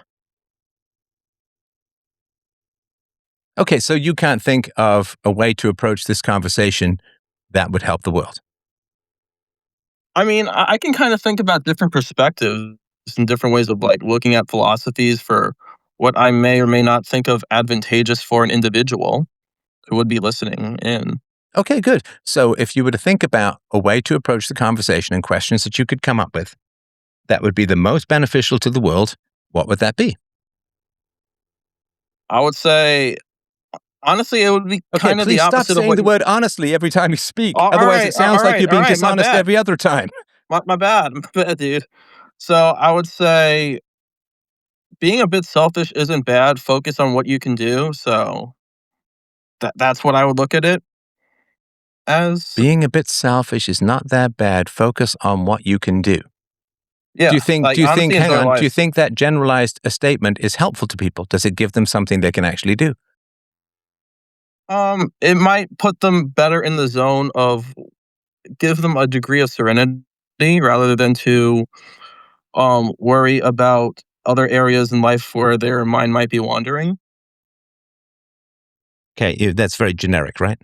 Okay, so you can't think of a way to approach this conversation that would help the world. I mean, I can kind of think about different perspectives and different ways of like looking at philosophies for what I may or may not think of advantageous for an individual who would be listening in. Okay, good. So if you were to think about a way to approach the conversation and questions that you could come up with that would be the most beneficial to the world, what would that be? I would say, honestly, it would be Okay, kind of the please stop opposite of saying what the you. word honestly every time you speak. All Otherwise, right, it sounds like you're all being right. My dishonest bad. every other time. My bad. My bad, dude. So I would say being a bit selfish isn't bad. Focus on what you can do. So that's what I would look at it as. Being a bit selfish is not that bad. Focus on what you can do. Yeah, like honestly, Hang enjoy on, do you life. think that generalized a statement is helpful to people? Does it give them something they can actually do? It might put them better in the zone of give them a degree of serenity rather than to worry about other areas in life where their mind might be wandering. Okay, that's very generic, right?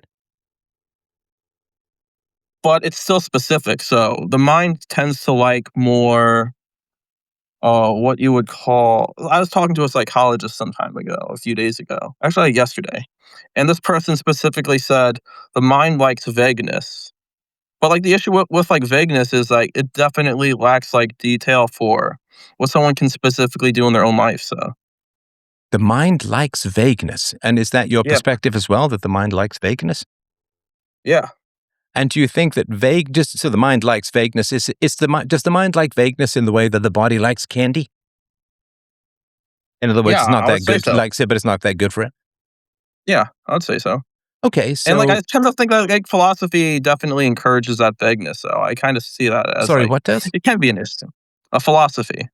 But it's still specific. So the mind tends to like more what you would call. I was talking to a psychologist some time ago, a few days ago, actually like yesterday, and this person specifically said the mind likes vagueness. But like the issue with like vagueness is like it definitely lacks like detail for what someone can specifically do in their own life. So The mind likes vagueness. And is that your yeah, perspective as well, that the mind likes vagueness? yeah, And do you think that just so the mind likes vagueness, does the mind like vagueness in the way that the body likes candy? In other words, yeah. it's not I would that say good, so. likes it, but it's not that good for it. Yeah, I would say so. Okay, And like so I tend to think that like philosophy definitely encourages that vagueness. So I kind of see that as sorry, like what does? it can be interesting. A philosophy.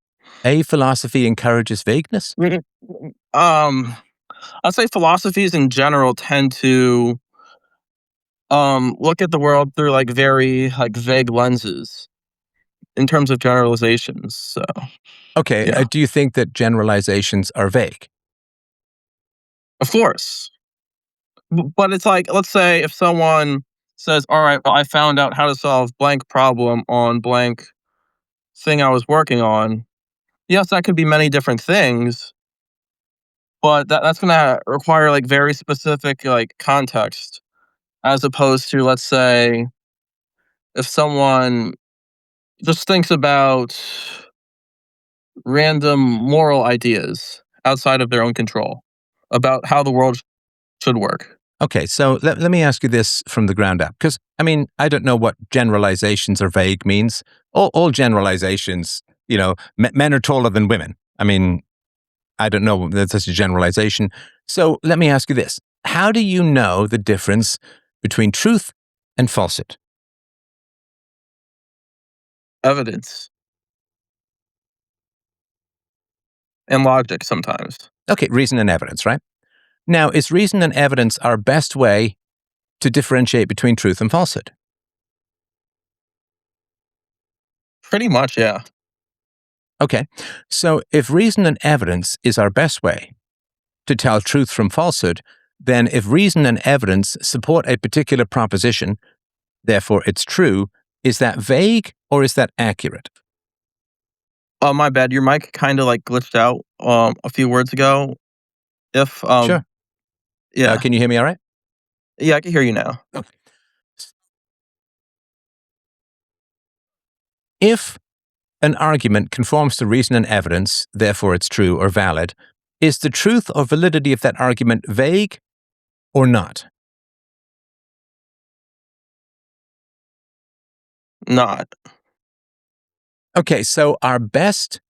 A philosophy encourages vagueness? Mhm. Um, I'd say philosophies in general tend to look at the world through like very like vague lenses in terms of generalizations. So Okay, yeah, do you think that generalizations are vague? of course. But it's like let's say if someone says, "All right, well, I found out how to solve blank problem on blank thing I was working on." Yes, that could be many different things, but that's gonna require like very specific like context as opposed to let's say if someone just thinks about random moral ideas outside of their own control about how the world should work. Okay, so let me ask you this from the ground up, because I mean, I don't know what generalizations or vague means. All generalizations, men are taller than women. I mean, I don't know, that's just a generalization. So let me ask you this. How do you know the difference between truth and falsehood? Evidence and logic sometimes. Okay, reason and evidence, right? Now, is reason and evidence our best way to differentiate between truth and falsehood? Pretty much, yeah. Okay, so if reason and evidence is our best way to tell truth from falsehood, then if reason and evidence support a particular proposition, therefore it's true, is that vague or is that accurate? Oh, my bad. Your mic kind of like glitched out a few words ago. If Sure. yeah, Can you hear me all right? yeah, I can hear you now. Okay. If an argument conforms to reason and evidence, therefore it's true or valid, is the truth or validity of that argument vague or not? Not. Okay, so our best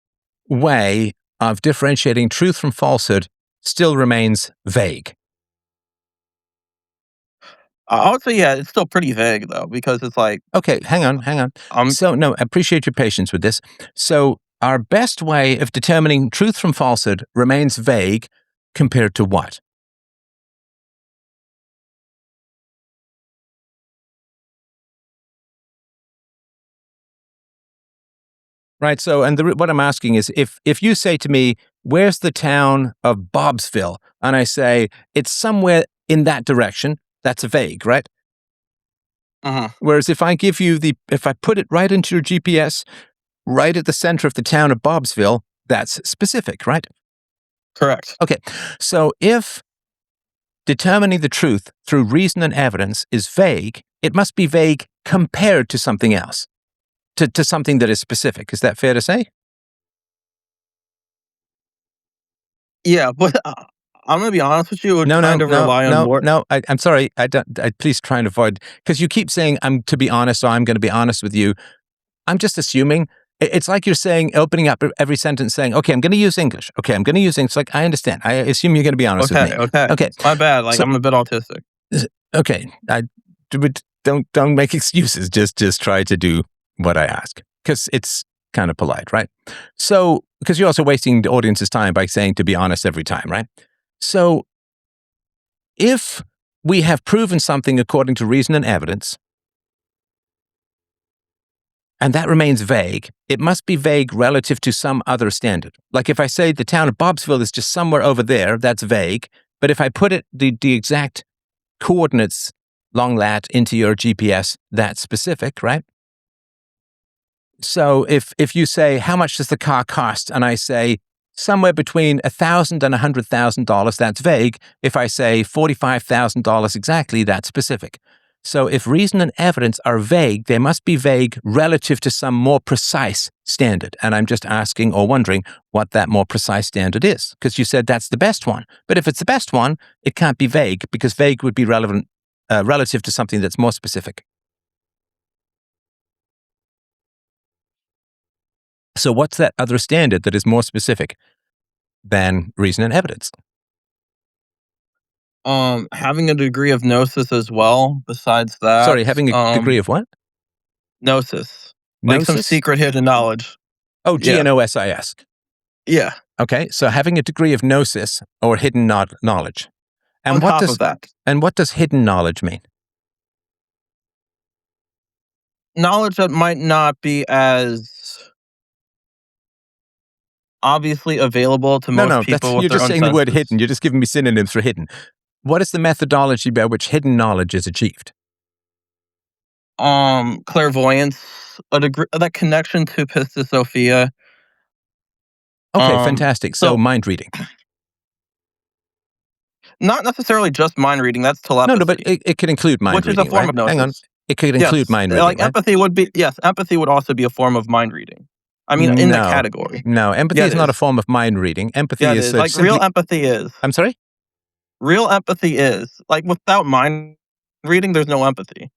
way of differentiating truth from falsehood still remains vague. I would say yeah, it's still pretty vague though because it's like Okay, hang on. So, no, I appreciate your patience with this. So, our best way of determining truth from falsehood remains vague compared to what? Right. So, and what I'm asking is, if you say to me, "Where's the town of Bobsville?" and I say it's somewhere in that direction, that's vague, right? mhm, Whereas if if I put it right into your GPS, right at the center of the town of Bobsville, that's specific, right? correct. Okay. So, if determining the truth through reason and evidence is vague, it must be vague compared to something else, to something that is specific. Is that fair to say? Yeah, but I'm gonna be honest with you. It would No, no, kind of no, rely on no, more. no. I'm sorry. Please try and avoid, because you keep saying I'm to be honest, so I'm going to be honest with you. I'm just assuming. It's like you're saying, opening up every sentence, saying, "Okay, I'm going to use English. Okay, I'm going to use English." Like, I understand. I assume you're going to be honest with Okay, me. okay, Okay, my bad. Like so I'm a bit autistic. okay, don't make excuses. Just try to do what I ask, because it's kind of polite, right? So, because you're also wasting the audience's time by saying to be honest every time, right? So, if we have proven something according to reason and evidence, and that remains vague, it must be vague relative to some other standard. Like if I say the town of Bobsville is just somewhere over there, that's vague. But if I put the exact coordinates, long lat, into your GPS, that's specific, right? So if you say, how much does the car cost? And I say somewhere between $1,000 and $100,000, that's vague. If I say $45,000 exactly, that's specific. So if reason and evidence are vague, they must be vague relative to some more precise standard. And I'm just asking or wondering what that more precise standard is, because you said that's the best one. But if it's the best one, it can't be vague, because vague would be relevant relative to something that's more specific. So what's that other standard that is more specific than reason and evidence? Having a degree of gnosis as well. Besides that, Sorry, having a degree of what? gnosis, like some Gnosis? secret hidden knowledge. Oh, Yeah, GNOSIS. yeah. Okay, so having a degree of gnosis or hidden knowledge. On And what top does of that, hidden knowledge mean? knowledge that might not be as obviously available to most No, people with you're their just own saying the word senses. hidden. You're just giving me synonyms for hidden. What is the methodology by which hidden knowledge is achieved? Clairvoyance, a degree that connection to Pistis Sophia. Okay, fantastic. So So mind reading. not necessarily just mind reading. That's No, but telepathy, it could include mind which is a reading, form right? of Hang on. gnosis. It could include Yes, mind reading, like right? empathy would be. Yes, empathy would also be a form of mind reading. I mean, in that No, category. no. Empathy Yeah, is it not a is. form of mind reading. Yeah, Empathy it is is. Like real simply. empathy is. I'm sorry? Real empathy is like without mind reading. There's no empathy.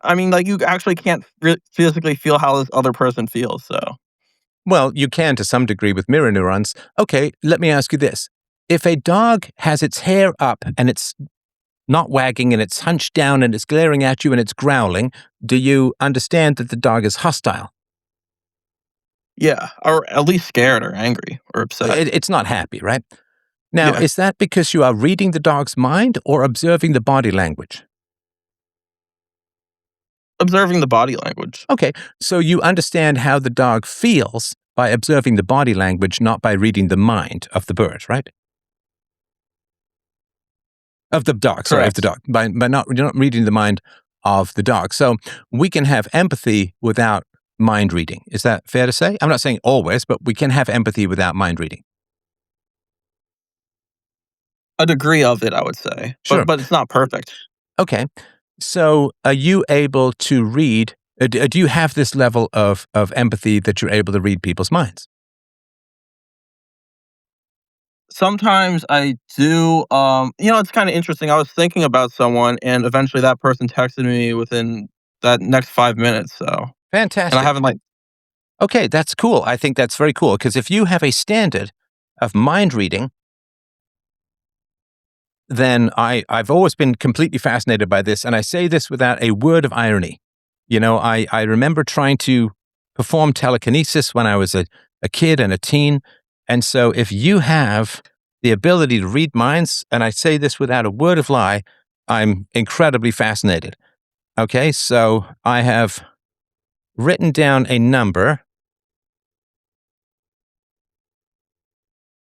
I mean, like you actually can't physically feel how this other person feels. So Well, you can to some degree with mirror neurons. Okay, let me ask you this. If a dog has its hair up and it's not wagging and it's hunched down and it's glaring at you and it's growling, do you understand that the dog is hostile? Yeah, or at least scared or angry or upset. It's not happy, right? Now, Yeah, is that because you are reading the dog's mind or observing the body language? observing the body language. Okay, so you understand how the dog feels by observing the body language, not by reading the mind of the bird, right? Of the dog, sorry, of the Correct. dog, by not, you're not reading the mind of the dog. So we can have empathy without mind reading. Is that fair to say? I'm not saying always, but we can have empathy without mind reading. A degree of it, I would say, Sure. but it's not perfect. Okay. So are you able to read, do you have this level of empathy that you're able to read people's minds? Sometimes I do. It's kind of interesting. I was thinking about someone, and eventually that person texted me within that next 5 minutes. And I Fantastic. haven't like Okay, that's cool. I think that's very cool because if you have a standard of mind reading, then I've always been completely fascinated by this. And I say this without a word of irony. I remember trying to perform telekinesis when I was a kid and a teen. And so if you have the ability to read minds, and I say this without a word of lie, I'm incredibly fascinated. Okay, so I have written down a number.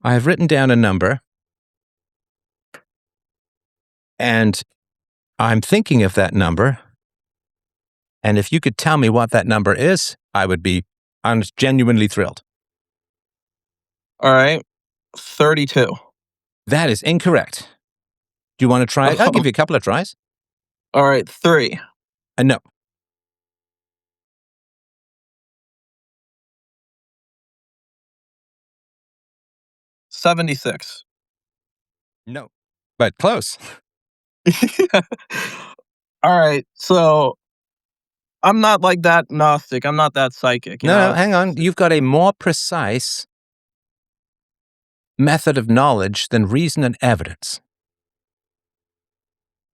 I have written down a number, and I'm thinking of that number. And if you could tell me what that number is, I would be genuinely thrilled. all right, 32. That is incorrect. Do you want to try? I'll give you a couple of tries. All right, 3. No, 76. no, but close. All right, so I'm not like that Gnostic. I'm not that psychic. No, hang on. You've got a more precise method of knowledge than reason and evidence.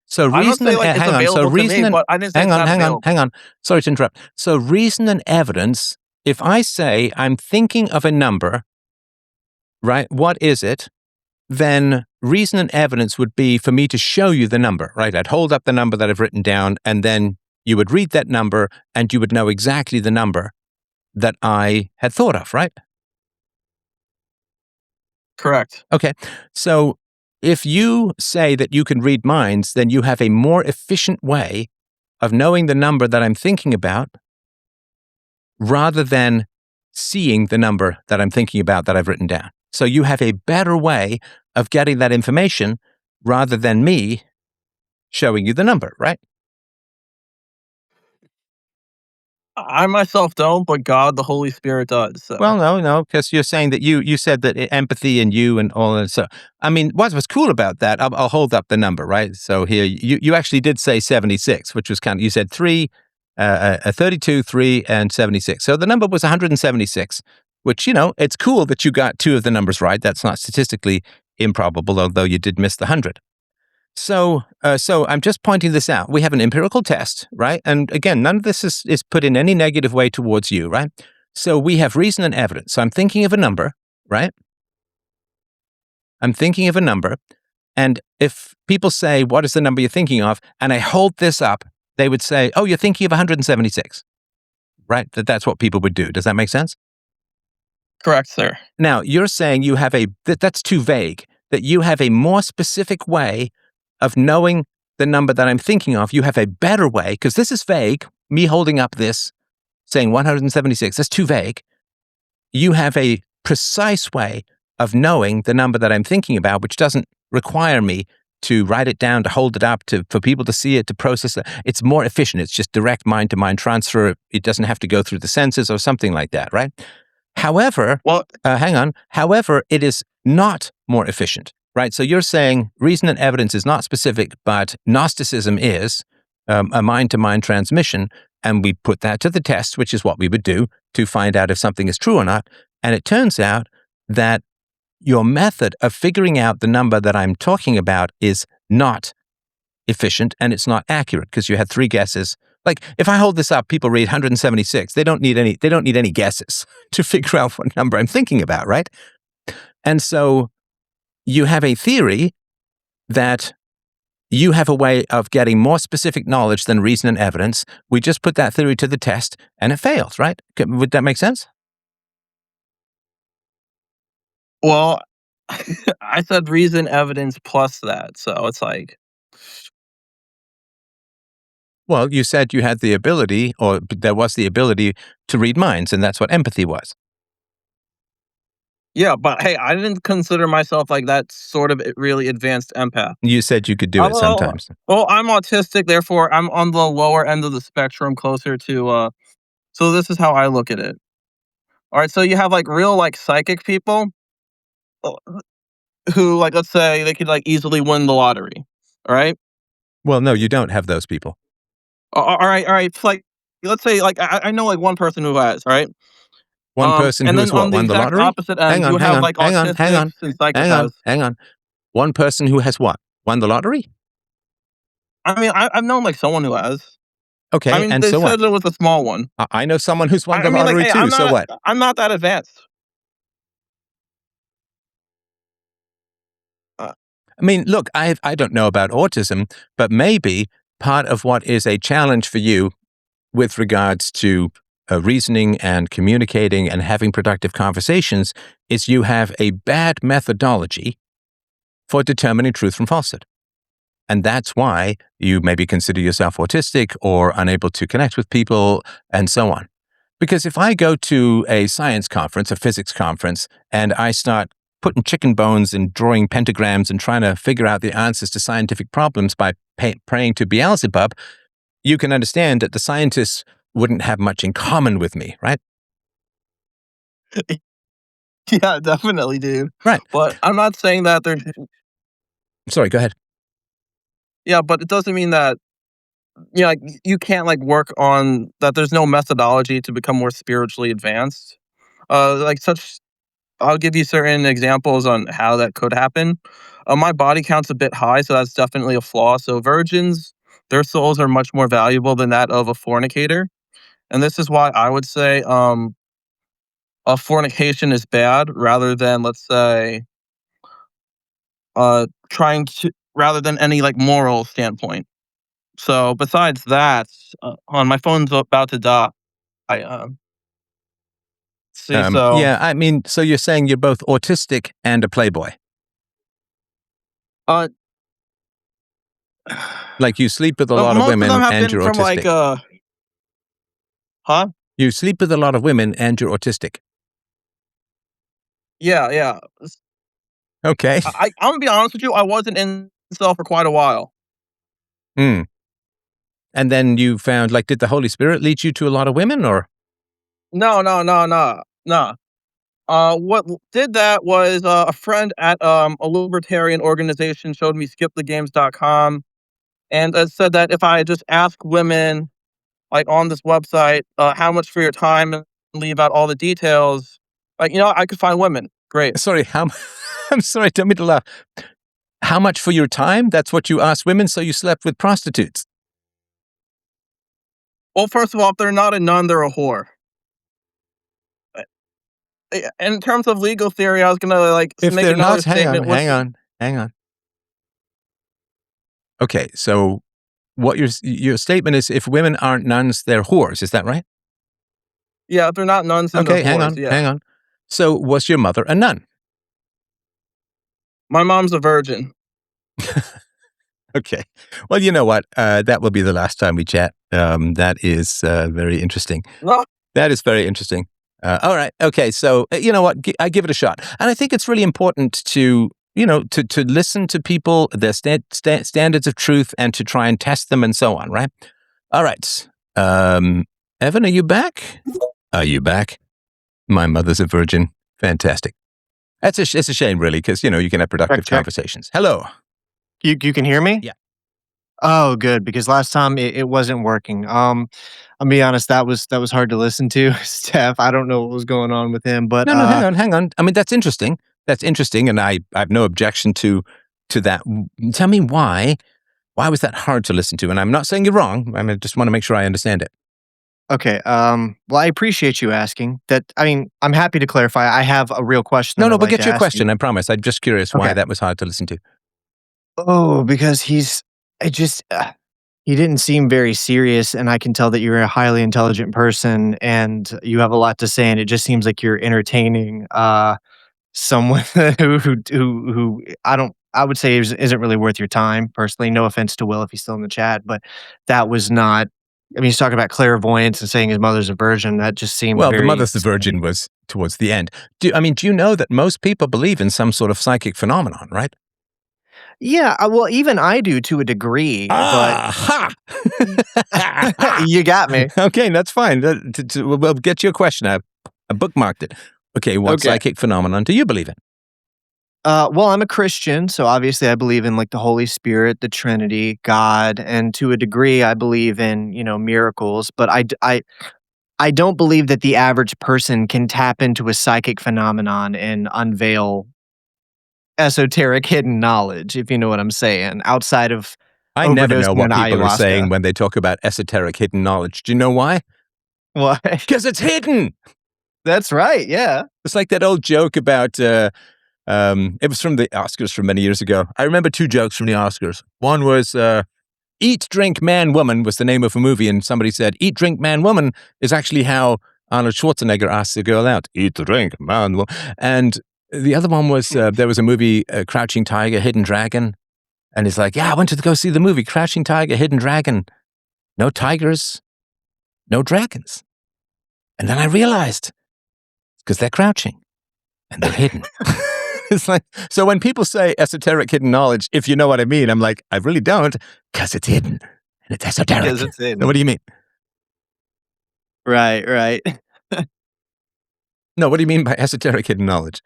So I'm not reason saying and like it's hang on. So available to reason me, and but I didn't say it's not available. hang on. Sorry to interrupt. So reason and evidence. If I say I'm thinking of a number, right? What is it? Then reason and evidence would be for me to show you the number, right? I'd hold up the number that I've written down, and then you would read that number, and you would know exactly the number that I had thought of, right? Correct. Okay. So if you say that you can read minds, then you have a more efficient way of knowing the number that I'm thinking about rather than seeing the number that I'm thinking about that I've written down. So you have a better way of getting that information rather than me showing you the number, right? I myself don't, but God, the Holy Spirit does. Well, no, because you're saying that you said that empathy and you and all that. So, I mean, what's cool about that? I'll hold up the number, right? So here, you actually did say 76, which was you said 3, 32, 3, and 76. So the number was 176, which it's cool that you got 2 of the numbers right. That's not statistically improbable, although you did miss the 100. So I'm just pointing this out. We have an empirical test, right? And again, none of this is put in any negative way towards you, right? So we have reason and evidence. So I'm thinking of a number, right? I'm thinking of a number. And if people say, what is the number you're thinking of? And I hold this up, they would say, oh, you're thinking of 176, right? That's what people would do. Does that make sense? Correct, sir. Now, you're saying you have that's too vague, that you have a more specific way of knowing the number that I'm thinking of. You have a better way, because this is vague. Me holding up this, saying 176, that's too vague. You have a precise way of knowing the number that I'm thinking about, which doesn't require me to write it down, to hold it up, for people to see it, to process it. It's more efficient. It's just direct mind-to-mind transfer. It doesn't have to go through the senses or something like that, right? However, Well, hang on. However, it is not more efficient, right? So you're saying reason and evidence is not specific, but Gnosticism is a mind-to-mind transmission, and we put that to the test, which is what we would do to find out if something is true or not. And it turns out that your method of figuring out the number that I'm talking about is not efficient, and it's not accurate because you had 3 guesses Like if I hold this up, people read 176. They don't need any guesses to figure out what number I'm thinking about, right? And so you have a theory that you have a way of getting more specific knowledge than reason and evidence. We just put that theory to the test and it fails, right? Would that make sense? Well, I said reason, evidence plus that. So it's like, Well, you said you had the ability, or there was the ability to read minds, and that's what empathy was. yeah, but hey, I didn't consider myself like that sort of really advanced empath. You said you could do it Well, sometimes. well, I'm autistic, therefore I'm on the lower end of the spectrum, closer to. So this is how I look at it. All right, so you have like real like psychic people uh, who, like, let's say they could like easily win the lottery. All right. Well, no, you don't have those people. All right. It's like, let's say like I know like one person who has. All right. One person And who then has what, on the won the exact lottery? opposite Hang end, on, you hang have on, like hang on, hang autistics on, and hang on, psychopaths. hang on. One person who has what? Won the lottery? I mean, I've known like someone who has. I Okay, mean, and they so what? said it was a small one. I know someone who's won the I mean, like, lottery hey, too, so what? I'm not that advanced. Uh, I mean, look, I don't know about autism, but maybe part of what is a challenge for you with regards to reasoning and communicating and having productive conversations is you have a bad methodology for determining truth from falsehood. And that's why you maybe consider yourself autistic or unable to connect with people and so on. Because if I go to a science conference, a physics conference, and I start putting chicken bones and drawing pentagrams and trying to figure out the answers to scientific problems by praying to Beelzebub, you can understand that the scientists wouldn't have much in common with me, right? yeah, definitely, dude. Right. But I'm not saying that they're. Sorry, go ahead. Yeah, but it doesn't mean that like you can't like work on that. There's no methodology to become more spiritually advanced. Like such. I'll give you certain examples on how that could happen. My body count's a bit high, so that's definitely a flaw. So virgins, their souls are much more valuable than that of a fornicator, and this is why I would say a fornication is bad rather than, let's say, trying to rather than any like moral standpoint. So besides that, on my phone's about to die. I see. So Yeah, I mean, so you're saying you're both autistic and a playboy. uh, Like you sleep with a lot of most of them women have and been you're from like autistic. huh? You sleep with a lot of women and you're autistic. Yeah, yeah. Okay. I'm gonna be honest with you. I wasn't in incel for quite a while. Hmm. And then you found, like, did the Holy Spirit lead you to a lot of women or? No, no, no, no, no. What did that was a friend at a libertarian organization showed me skipthegames.com and said that if I just ask women like on this website, how much for your time and leave out all the details, like I could find women. Great. Sorry, I'm sorry, don't mean to laugh. How much for your time? That's what you asked women, so you slept with prostitutes. Well, first of all, if they're not a nun, they're a whore. In terms of legal theory, I was gonna like If make they're another not, hang on, statement. With hang on. Okay, so what your statement is, if women aren't nuns, they're whores. Is that right? yeah, if they're not nuns, then they're Okay, whores. Yeah, hang on. So was your mother a nun? my mom's a virgin. Okay. Well, you know what? That will be the last time we chat. That is very interesting. No, That is very interesting. All right. Okay. So, you know what? I give it a shot. And I think it's really important to, to listen to people, their standards of truth, and to try and test them and so on, right? All right. Evan, are you back? Are you back? My mother's a virgin. Fantastic. It's a shame, really, because, you can have productive Check. conversations. Hello. You can hear me? Yeah. Oh, good, because last time it wasn't working. I'll be honest, that was hard to listen to. Steph, I don't know what was going on with him, but No, hang on. I mean, that's interesting. That's interesting, and I have no objection to that. Tell me why Why was that hard to listen to? And I'm not saying you're wrong. I just want to make sure I understand it. Okay. Well, I appreciate you asking that. I mean, I'm happy to clarify. I have a real question No, that no, I'd but like get to your ask you. question. I promise. I'm just curious why Okay. that was hard to listen to. Oh, because it just, he didn't seem very serious, and I can tell that you're a highly intelligent person and you have a lot to say, and it just seems like you're entertaining someone who I would say isn't really worth your time personally. No offense to Will if he's still in the chat, but that was not. I mean, he's talking about clairvoyance and saying his mother's a virgin. That just seemed Well, the very mother's the virgin was towards the end. Do you know that most people believe in some sort of psychic phenomenon, right? Yeah, well, even I do to a degree, but Ah, ha! you got me. Okay, that's fine. We'll get your question. I bookmarked it. Okay, what Okay. psychic phenomenon do you believe in? Well, I'm a Christian, so obviously I believe in like the Holy Spirit, the Trinity, God, and to a degree I believe in, miracles, but I don't believe that the average person can tap into a psychic phenomenon and unveil esoteric hidden knowledge, if you know what I'm saying, outside of I never know overdosing on what people are saying ayahuasca. when they talk about esoteric hidden knowledge. Do you know why? Why? Because it's hidden. That's right, yeah. It's like that old joke about, it was from the Oscars from many years ago. I remember two jokes from the Oscars. One was, Eat, Drink, Man, Woman was the name of a movie, and somebody said, Eat, Drink, Man, Woman is actually how Arnold Schwarzenegger asked the girl out. Eat, drink, man, woman. And the other one was, there was a movie, Crouching Tiger, Hidden Dragon, and he's like, yeah, I went to go see the movie, Crouching Tiger, Hidden Dragon. No tigers, no dragons. And then I realized, because they're crouching and they're hidden. It's like, so when people say esoteric hidden knowledge, if you know what I mean, I'm like, I really don't, because it's hidden and it's esoteric. Because it's So hidden. what do you mean? Right, right. No, what do you mean by esoteric hidden knowledge?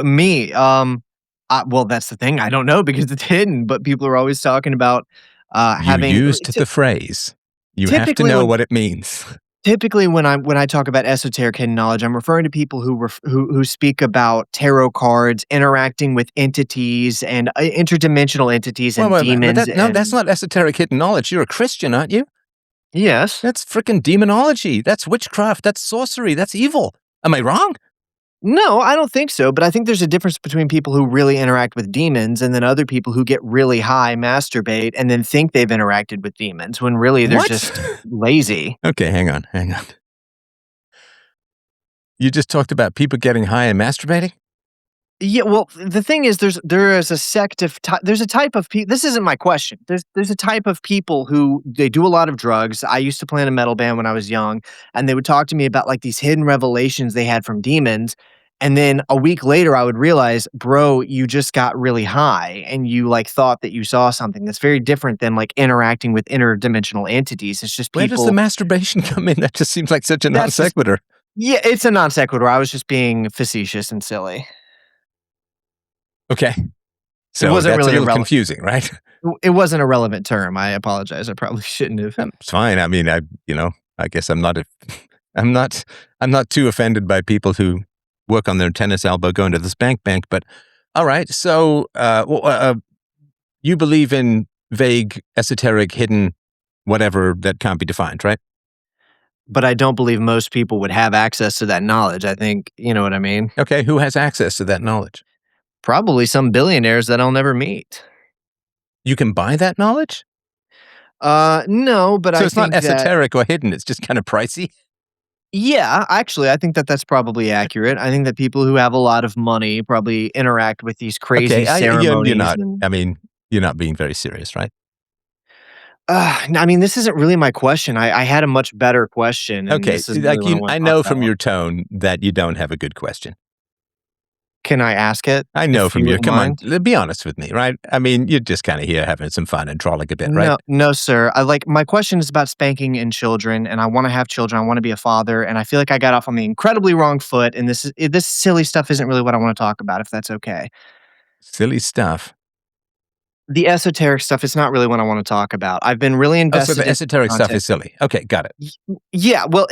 Me. Well, that's the thing. I don't know because it's hidden, but people are always talking about You having. used the phrase. You have to Typically, know when what it means. typically when I talk about esoteric hidden knowledge, I'm referring to people who speak about tarot cards interacting with entities and interdimensional entities Well, and but demons no, that's and not esoteric hidden knowledge. You're a Christian, aren't you? yes. That's freaking demonology. That's witchcraft. That's sorcery. That's evil. Am I wrong? No, I don't think so, but I think there's a difference between people who really interact with demons and then other people who get really high, masturbate, and then think they've interacted with demons when really they're What? just lazy. Okay, hang on. You just talked about people getting high and masturbating? Yeah, well, the thing is, there is a sect of there's a type of people. This isn't my question. There's a type of people who they do a lot of drugs. I used to play in a metal band when I was young, and they would talk to me about like these hidden revelations they had from demons. And then a week later, I would realize, bro, you just got really high, and you like thought that you saw something. That's very different than like interacting with interdimensional entities. It's just Where does the people. masturbation come in? That just seems like such a non That's just sequitur. yeah, it's a non sequitur. I was just being facetious and silly. Okay. It So wasn't that's a really little confusing, right? it wasn't a relevant term. I apologize. I probably shouldn't have. It's fine. I mean, I guess I'm not, I'm not, I'm not too offended by people who work on their tennis elbow going to the spank bank, but all right. So, you believe in vague, esoteric, hidden, whatever that can't be defined, right? But I don't believe most people would have access to that knowledge. I think, you know what I mean? Okay. Who has access to that knowledge? Probably some billionaires that I'll never meet. You can buy that knowledge? No, but So I it's not think that esoteric or hidden. It's just kind of pricey. yeah, actually, I think that that's probably accurate. I think that people who have a lot of money probably interact with these crazy Okay. You're ceremonies not, and I mean, you're not being very serious, right? I mean, this isn't really my question. I had a much better question, and Okay. this isn't really Like what I want I to talk know from about. your tone that you don't have a good question. Can I ask it I know if you from your, wouldn't come on, mind? be honest with me, right? I mean, you're just kind of here having some fun and trolling a bit, right? No, no, sir. I like my question is about spanking in children, and I want to have children. I want to be a father, and I feel like I got off on the incredibly wrong foot. And this silly stuff isn't really what I want to talk about. If that's okay. Silly stuff. The esoteric stuff is not really what I want to talk about. I've been really Oh, so invested the in esoteric stuff is context. silly. Okay, got it. Yeah, well,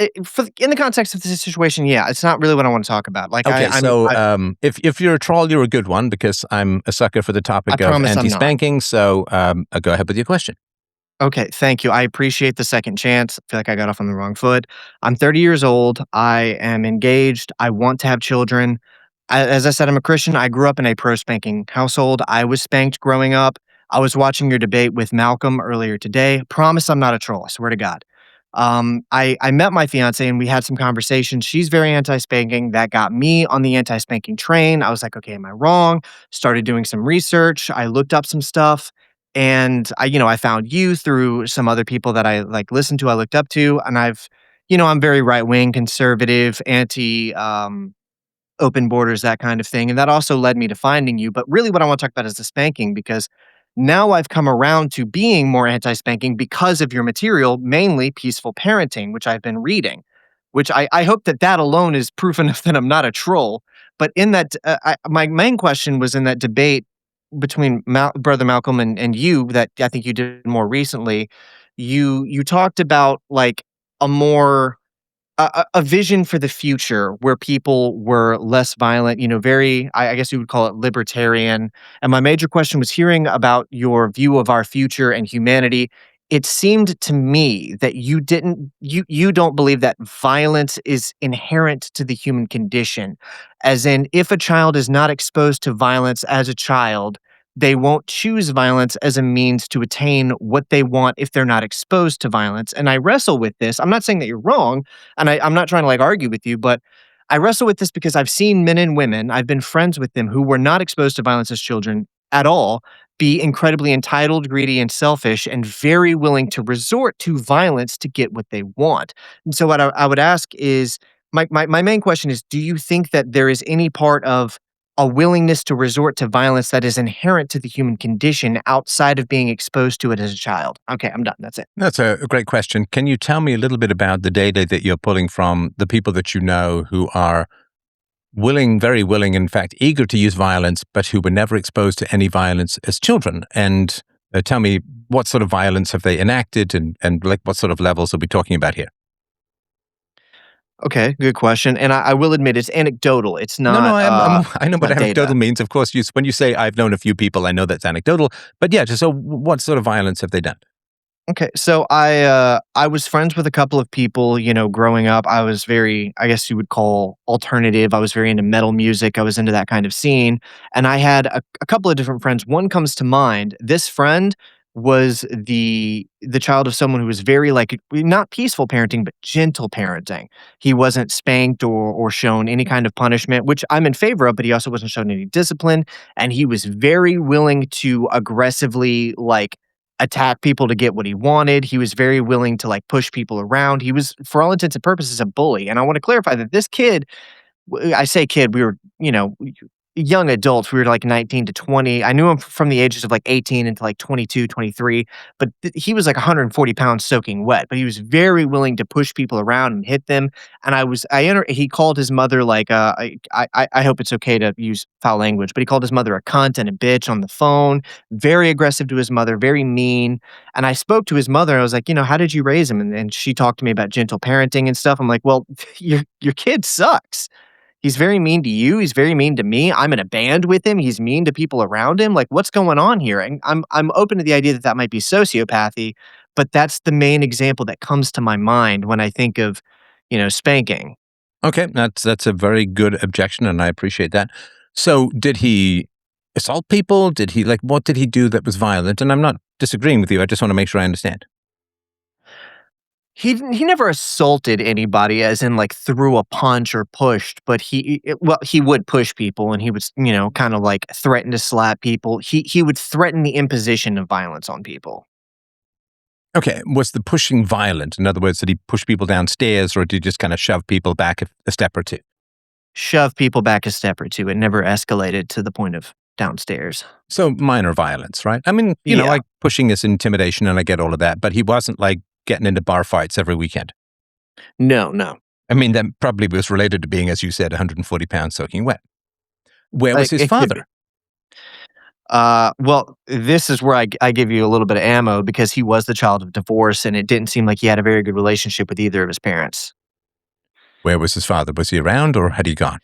in the context of this situation, yeah, it's not really what I want to talk about. Like Okay, so if you're a troll, you're a good one because I'm a sucker for the I topic of promise I'm not. anti-spanking. So go ahead with your question. Okay, thank you. I appreciate the second chance. I feel like I got off on the wrong foot. I'm 30 years old. I am engaged. I want to have children. As I said, I'm a Christian. I grew up in a pro spanking household. I was spanked growing up. I was watching your debate with Malcolm earlier today. Promise I'm not a troll. I swear to God. I met my fiance and we had some conversations. She's very anti spanking. That got me on the anti spanking train. I was like, okay, am I wrong? Started doing some research. I looked up some stuff. And I found you through some other people that I like listened to, I looked up to, and I'm very right wing, conservative, anti open borders, that kind of thing. And that also led me to finding you. But really, what I want to talk about is the spanking because now I've come around to being more anti spanking because of your material, mainly Peaceful Parenting, which I've been reading, which I hope that alone is proof enough that I'm not a troll. But in that, my main question was in that debate between Brother Malcolm and you that I think you did more recently. You talked about like a more a vision for the future where people were less violent, very, I guess you would call it libertarian. And my major question was hearing about your view of our future and humanity. It seemed to me that you don't believe that violence is inherent to the human condition. As in, if a child is not exposed to violence as a child, they won't choose violence as a means to attain what they want if they're not exposed to violence. And I wrestle with this. I'm not saying that you're wrong, and I'm not trying to like argue with you, but I wrestle with this because I've seen men and women, I've been friends with them who were not exposed to violence as children at all, be incredibly entitled, greedy, and selfish, and very willing to resort to violence to get what they want. And so, what I would ask is my main question is do you think that there is any part of a willingness to resort to violence that is inherent to the human condition outside of being exposed to it as a child? Okay, I'm done. That's it. That's a great question. Can you tell me a little bit about the data that you're pulling from the people that you know who are willing, very willing, in fact, eager to use violence, but who were never exposed to any violence as children? And tell me what sort of violence have they enacted and like what sort of levels are we talking about here? Okay, good question. And I will admit it's anecdotal. It's No, no, not I know it's what not anecdotal data. means. Of course, when you say I've known a few people, I know that's anecdotal. But yeah, just so what sort of violence have they done? Okay, so I was friends with a couple of people, growing up. I was very, I guess you would call alternative. I was very into metal music. I was into that kind of scene. And I had a couple of different friends. One comes to mind. This friend was the child of someone who was very like not peaceful parenting, but gentle parenting. He wasn't spanked or shown any kind of punishment, which I'm in favor of, but he also wasn't shown any discipline. And he was very willing to aggressively like attack people to get what he wanted. He was very willing to like push people around. He was, for all intents and purposes, a bully. And I want to clarify that this kid, I say kid, we were, young adults. We were like 19 to 20. I knew him from the ages of like 18 into like 22, 23. But he was like 140 pounds soaking wet. But he was very willing to push people around and hit them. And he called his mother like, I hope it's okay to use foul language, but he called his mother a cunt and a bitch on the phone, very aggressive to his mother, very mean. And I spoke to his mother. And I was like, how did you raise him? And she talked to me about gentle parenting and stuff. I'm like, well, your kid sucks. He's very mean to you. He's very mean to me. I'm in a band with him. He's mean to people around him. Like, what's going on here? And I'm open to the idea that that might be sociopathy, but that's the main example that comes to my mind when I think of, spanking. Okay, that's a very good objection, and I appreciate that. So, did he assault people? Did he what did he do that was violent? And I'm not disagreeing with you. I just want to make sure I understand. He never assaulted anybody, as in like threw a punch or pushed, but he would push people, and he would kind of like threaten to slap people. He would threaten the imposition of violence on people. Okay, was the pushing violent? In other words, did he push people downstairs, or did he just kind of shove people back a step or two? Shove people back a step or two. It never escalated to the point of downstairs. So minor violence, right? I mean, Yeah. like pushing is intimidation, and I get all of that, but he wasn't like getting into bar fights every weekend. No, no. I mean, that probably was related to being, as you said, 140 pounds soaking wet. Where was Like, his it could be. father? Well, this is where I give you a little bit of ammo because he was the child of divorce, and it didn't seem like he had a very good relationship with either of his parents. Where was his father? Was he around or had he gone?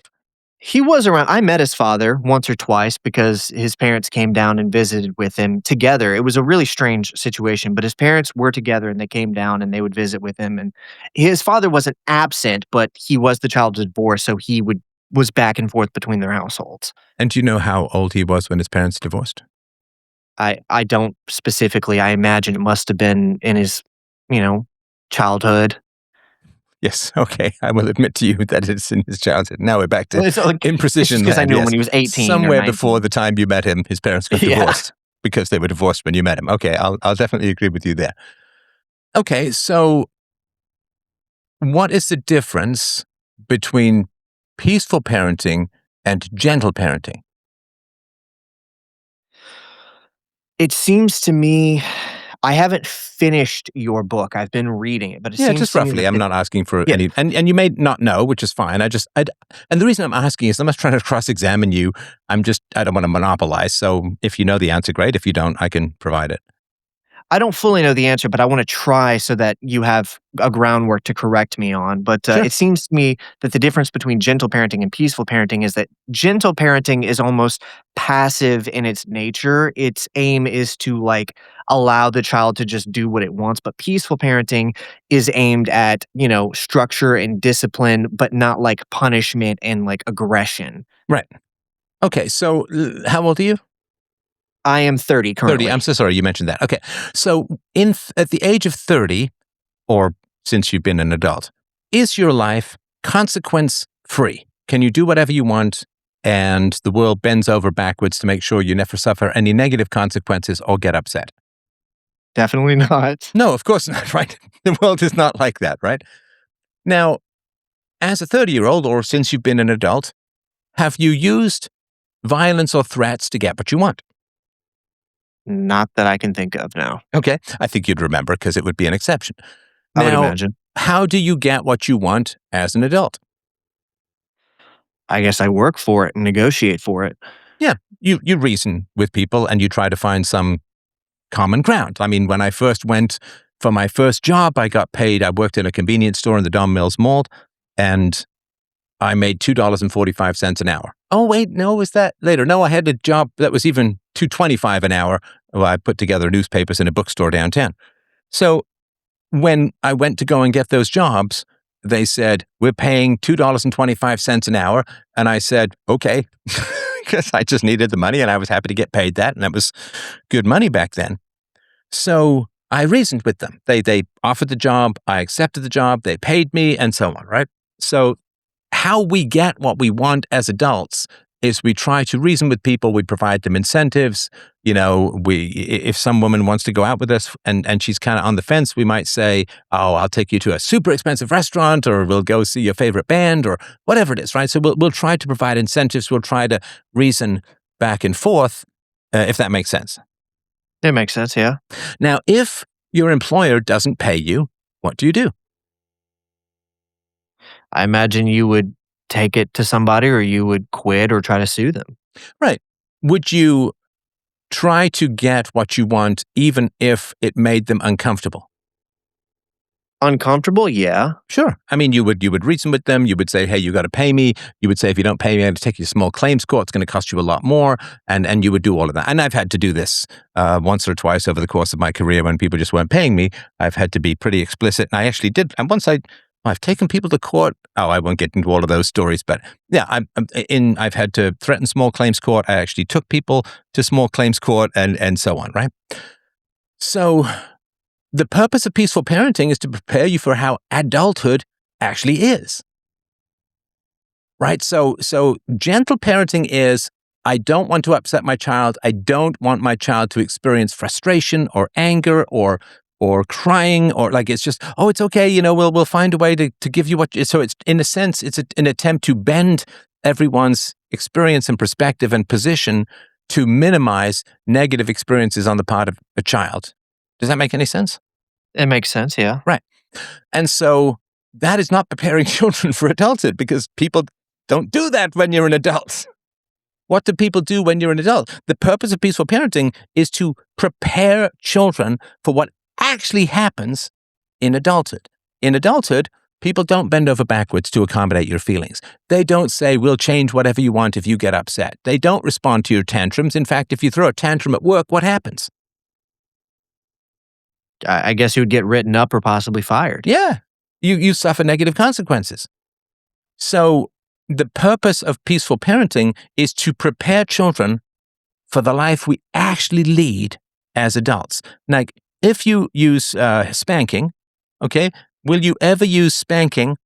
He was around. I met his father once or twice because his parents came down and visited with him together. It was a really strange situation, but his parents were together and they came down and they would visit with him. And his father wasn't absent, but he was the child of divorce, so he was back and forth between their households. And do you know how old he was when his parents divorced? I don't specifically. I imagine it must have been in his, childhood. Yes, okay. I will admit to you that it's in his childhood. Now we're back to Well, it's like, imprecision because I land, knew him yes. when he was 18 or Somewhere 19. before the time you met him, his parents got Yeah. divorced because they were divorced when you met him. Okay, I'll definitely agree with you there. Okay, so what is the difference between peaceful parenting and gentle parenting? It seems to me, I haven't finished your book. I've been reading it, but it Yeah, seems just to me roughly. that I'm not asking for yeah. any, and you may not know, which is fine. And the reason I'm asking is I'm not trying to cross-examine you. I don't want to monopolize. So if you know the answer, great. If you don't, I can provide it. I don't fully know the answer, but I want to try so that you have a groundwork to correct me on. But Sure. it seems to me that the difference between gentle parenting and peaceful parenting is that gentle parenting is almost passive in its nature. Its aim is to allow the child to just do what it wants. But peaceful parenting is aimed at, structure and discipline, but not like punishment and like aggression. Right. Okay. So how old are you? I am 30 currently. 30. I'm so sorry you mentioned that. Okay. So at the age of 30, or since you've been an adult, is your life consequence free? Can you do whatever you want and the world bends over backwards to make sure you never suffer any negative consequences or get upset? Definitely not. No, of course not, right? The world is not like that, right? Now, as a 30-year-old or since you've been an adult, have you used violence or threats to get what you want? Not that I can think of now. Okay. I think you'd remember because it would be an exception. I would Now, imagine. how do you get what you want as an adult? I guess I work for it and negotiate for it. Yeah, you reason with people and you try to find some common ground. I mean, when I first went for my first job, I got paid. I worked in a convenience store in the Don Mills Mall, and I made $2.45 an hour. Oh, wait, no, was that later? No, I had a job that was even $2.25 an hour. Well, I put together newspapers in a bookstore downtown. So when I went to go and get those jobs, they said, we're paying $2.25 an hour. And I said, okay, because I just needed the money and I was happy to get paid that. And that was good money back then. So I reasoned with them. They offered the job. I accepted the job. They paid me and so on, right? So how we get what we want as adults is we try to reason with people. We provide them incentives. If some woman wants to go out with us and she's kind of on the fence, we might say, oh, I'll take you to a super expensive restaurant, or we'll go see your favorite band, or whatever it is, right? So we'll try to provide incentives. We'll try to reason back and forth, if that makes sense. That makes sense, yeah. Now, if your employer doesn't pay you, what do you do? I imagine you would take it to somebody or you would quit or try to sue them. Right. Would you try to get what you want even if it made them uncomfortable? Uncomfortable? Yeah. Sure. I mean, you would reason with them. You would say, hey, you got to pay me. You would say, if you don't pay me, I have to take you to small claims court. It's going to cost you a lot more. And you would do all of that. And I've had to do this once or twice over the course of my career when people just weren't paying me. I've had to be pretty explicit. And I actually did. And once I've taken people to court. Oh, I won't get into all of those stories, but yeah, I've had to threaten small claims court. I actually took people to small claims court and so on, right? So the purpose of peaceful parenting is to prepare you for how adulthood actually is, right? So gentle parenting is, I don't want to upset my child. I don't want my child to experience frustration or anger or crying, or it's just, oh, it's okay. We'll find a way to give you so it's, in a sense, it's an attempt to bend everyone's experience and perspective and position to minimize negative experiences on the part of a child. Does that make any sense? It makes sense, yeah. Right. And so that is not preparing children for adulthood, because people don't do that when you're an adult. What do people do when you're an adult? The purpose of peaceful parenting is to prepare children for what actually happens in adulthood. In adulthood, people don't bend over backwards to accommodate your feelings. They don't say, we'll change whatever you want if you get upset. They don't respond to your tantrums. In fact, if you throw a tantrum at work, what happens? I guess you would get written up or possibly fired. Yeah, you suffer negative consequences. So the purpose of peaceful parenting is to prepare children for the life we actually lead as adults. Like, if you use spanking, okay, will you ever use spanking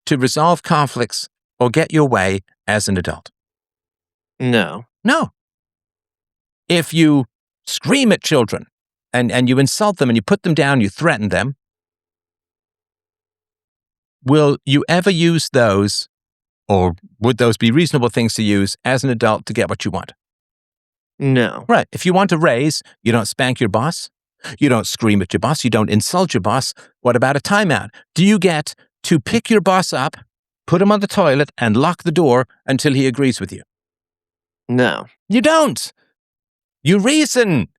to resolve conflicts or get your way as an adult? No. No. If you scream at children and you insult them and you put them down, you threaten them, will you ever use those, or would those be reasonable things to use as an adult to get what you want? No. Right. If you want a raise, you don't spank your boss. You don't scream at your boss. You don't insult your boss. What about a timeout? Do you get to pick your boss up, put him on the toilet, and lock the door until he agrees with you? No. You don't. You reason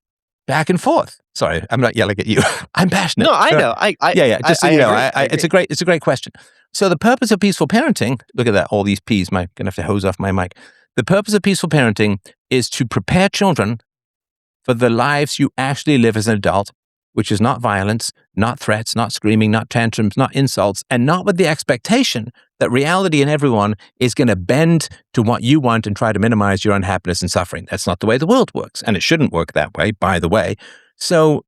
back and forth. Sorry, I'm not yelling at you. I'm passionate. No, I Sure. know. Yeah. Just so you know, agree. it's a great question. So the purpose of peaceful parenting, look at that, all these P's, I'm going to have to hose off my mic. The purpose of peaceful parenting is to prepare children for the lives you actually live as an adult, which is not violence, not threats, not screaming, not tantrums, not insults, and not with the expectation that reality and everyone is going to bend to what you want and try to minimize your unhappiness and suffering. That's not the way the world works, and it shouldn't work that way, by the way. So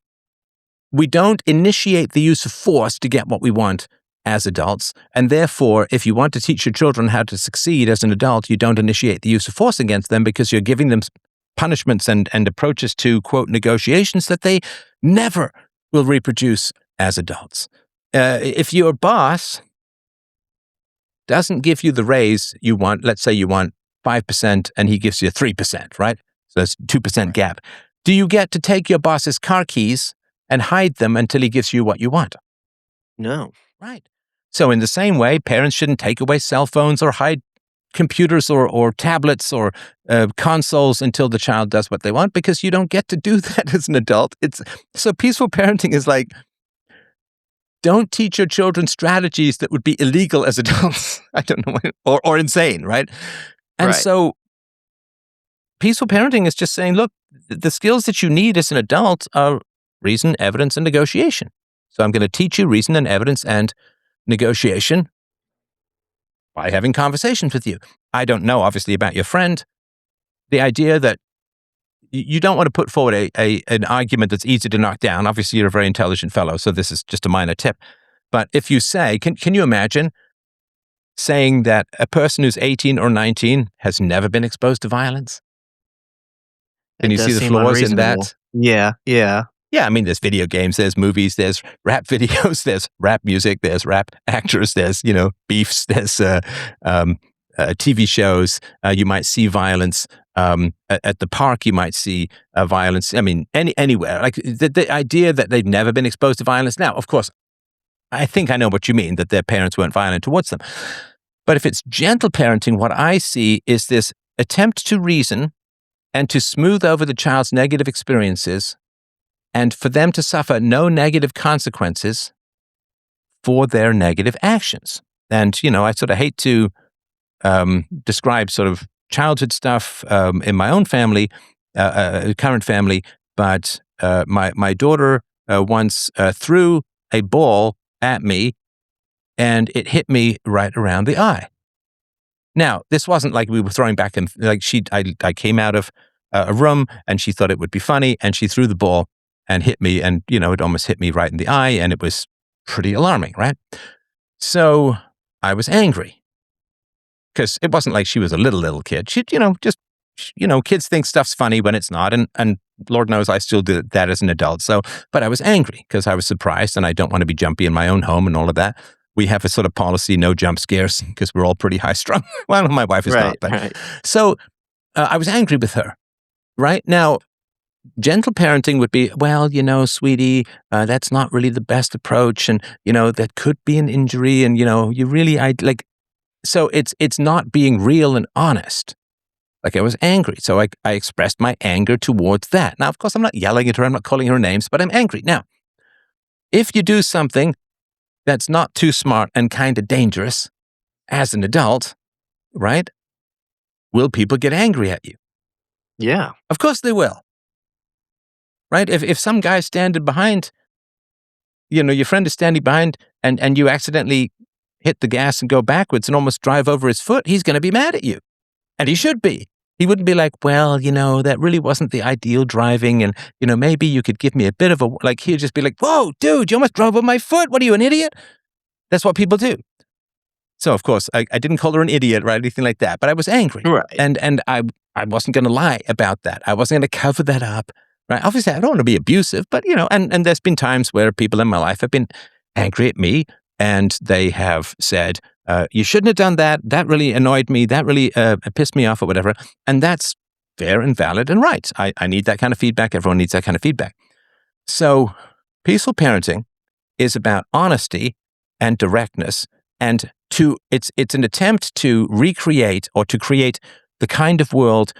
we don't initiate the use of force to get what we want as adults, and therefore, if you want to teach your children how to succeed as an adult, you don't initiate the use of force against them because you're giving them punishments and approaches to, quote, negotiations that they never will reproduce as adults. If your boss doesn't give you the raise you want, let's say you want 5% and he gives you 3%, right? So that's 2% gap. Do you get to take your boss's car keys and hide them until he gives you what you want? No. Right. So in the same way, parents shouldn't take away cell phones or hide computers or tablets or consoles until the child does what they want, because you don't get to do that as an adult. So peaceful parenting is like, don't teach your children strategies that would be illegal as adults. I don't know, or insane, right? And Right. so peaceful parenting is just saying, look, the skills that you need as an adult are reason, evidence, and negotiation. So I'm going to teach you reason and evidence and negotiation by having conversations with you. I don't know, obviously, about your friend. The idea that you don't want to put forward an argument that's easy to knock down. Obviously, you're a very intelligent fellow, so this is just a minor tip. But if you say, can you imagine saying that a person who's 18 or 19 has never been exposed to violence? Can It you does see the seem flaws in unreasonable. that? Yeah. Yeah, I mean, there's video games, there's movies, there's rap videos, there's rap music, there's rap actors, there's, beefs, there's TV shows. You might see violence. At the park, you might see violence. I mean, anywhere. Like the idea that they've never been exposed to violence. Now, of course, I think I know what you mean, that their parents weren't violent towards them. But if it's gentle parenting, what I see is this attempt to reason and to smooth over the child's negative experiences, and for them to suffer no negative consequences for their negative actions. And, I sort of hate to describe sort of childhood stuff in my own family, current family, but my daughter once threw a ball at me, and it hit me right around the eye. Now, this wasn't like we were throwing back, and like I came out of a room, and she thought it would be funny, and she threw the ball and hit me, and it almost hit me right in the eye, and it was pretty alarming, right? So I was angry, because it wasn't like she was a little kid. She, kids think stuff's funny when it's not, and Lord knows I still do that as an adult. So, but I was angry because I was surprised, and I don't want to be jumpy in my own home and all of that. We have a sort of policy, no jump scares, because we're all pretty high strung. Well, my wife is not, but Right. so I was angry with her. Right now, gentle parenting would be, well, sweetie, that's not really the best approach, and that could be an injury, and you really, so it's not being real and honest. Like I was angry. So I expressed my anger towards that. Now, of course, I'm not yelling at her. I'm not calling her names, but I'm angry. Now, if you do something that's not too smart and kind of dangerous as an adult, right? Will people get angry at you? Yeah. Of course they will. Right? If some guy's standing behind, your friend is standing behind and you accidentally hit the gas and go backwards and almost drive over his foot, he's going to be mad at you. And he should be. He wouldn't be like, well, that really wasn't the ideal driving. And, maybe you could give me a bit of he'd just be like, whoa, dude, you almost drove over my foot. What are you, an idiot? That's what people do. So, of course, I didn't call her an idiot or anything like that, but I was angry. Right. And I wasn't going to lie about that. I wasn't going to cover that up. Right? Obviously, I don't want to be abusive, but, and there's been times where people in my life have been angry at me and they have said, you shouldn't have done that. That really annoyed me. That really pissed me off or whatever. And that's fair and valid and right. I need that kind of feedback. Everyone needs that kind of feedback. So peaceful parenting is about honesty and directness. And it's an attempt to recreate or to create the kind of world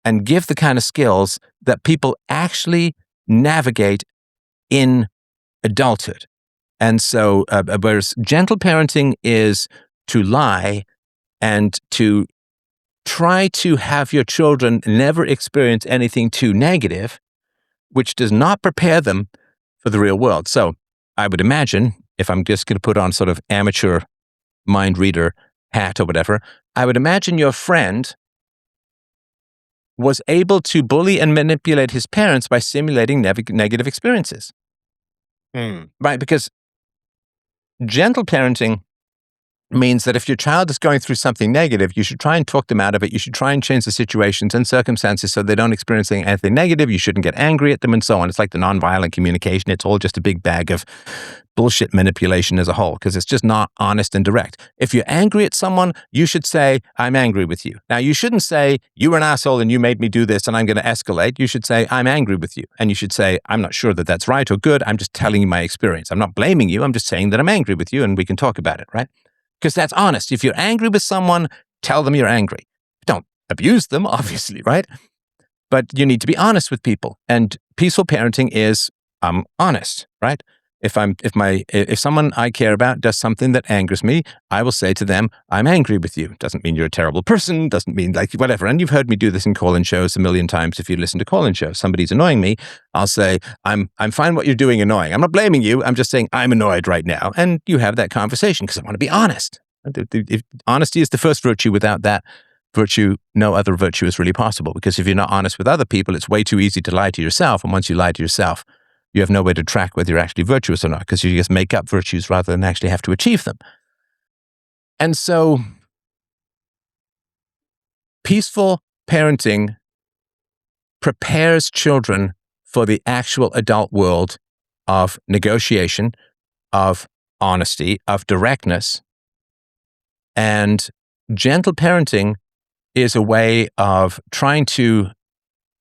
and give the kind of skills that people actually navigate in adulthood. And so, whereas gentle parenting is to lie and to try to have your children never experience anything too negative, which does not prepare them for the real world. So I would imagine, if I'm just going to put on sort of amateur mind reader hat or whatever, I would imagine your friend was able to bully and manipulate his parents by simulating negative experiences. Right? Because gentle parenting means that if your child is going through something negative, you should try and talk them out of it. You should try and change the situations and circumstances so they don't experience anything negative. You shouldn't get angry at them and so on. It's like the nonviolent communication. It's all just a big bag of bullshit manipulation as a whole because it's just not honest and direct. If you're angry at someone, you should say, I'm angry with you. Now, you shouldn't say, you were an asshole and you made me do this and I'm going to escalate. You should say, I'm angry with you. And you should say, I'm not sure that that's right or good. I'm just telling you my experience. I'm not blaming you. I'm just saying that I'm angry with you and we can talk about it, right? Because that's honest. If you're angry with someone, tell them you're angry. Don't abuse them, obviously, right? But you need to be honest with people. And peaceful parenting is, I'm honest, right? If someone I care about does something that angers me, I will say to them, I'm angry with you. Doesn't mean you're a terrible person. Doesn't mean like whatever. And you've heard me do this in call-in shows a million times. If you listen to call-in shows, somebody's annoying me, I'll say, I'm fine what you're doing annoying. I'm not blaming you. I'm just saying I'm annoyed right now. And you have that conversation because I want to be honest. If honesty is the first virtue. Without that virtue, no other virtue is really possible. Because if you're not honest with other people, it's way too easy to lie to yourself. And once you lie to yourself, you have no way to track whether you're actually virtuous or not because you just make up virtues rather than actually have to achieve them. And so, peaceful parenting prepares children for the actual adult world of negotiation, of honesty, of directness. And gentle parenting is a way of trying to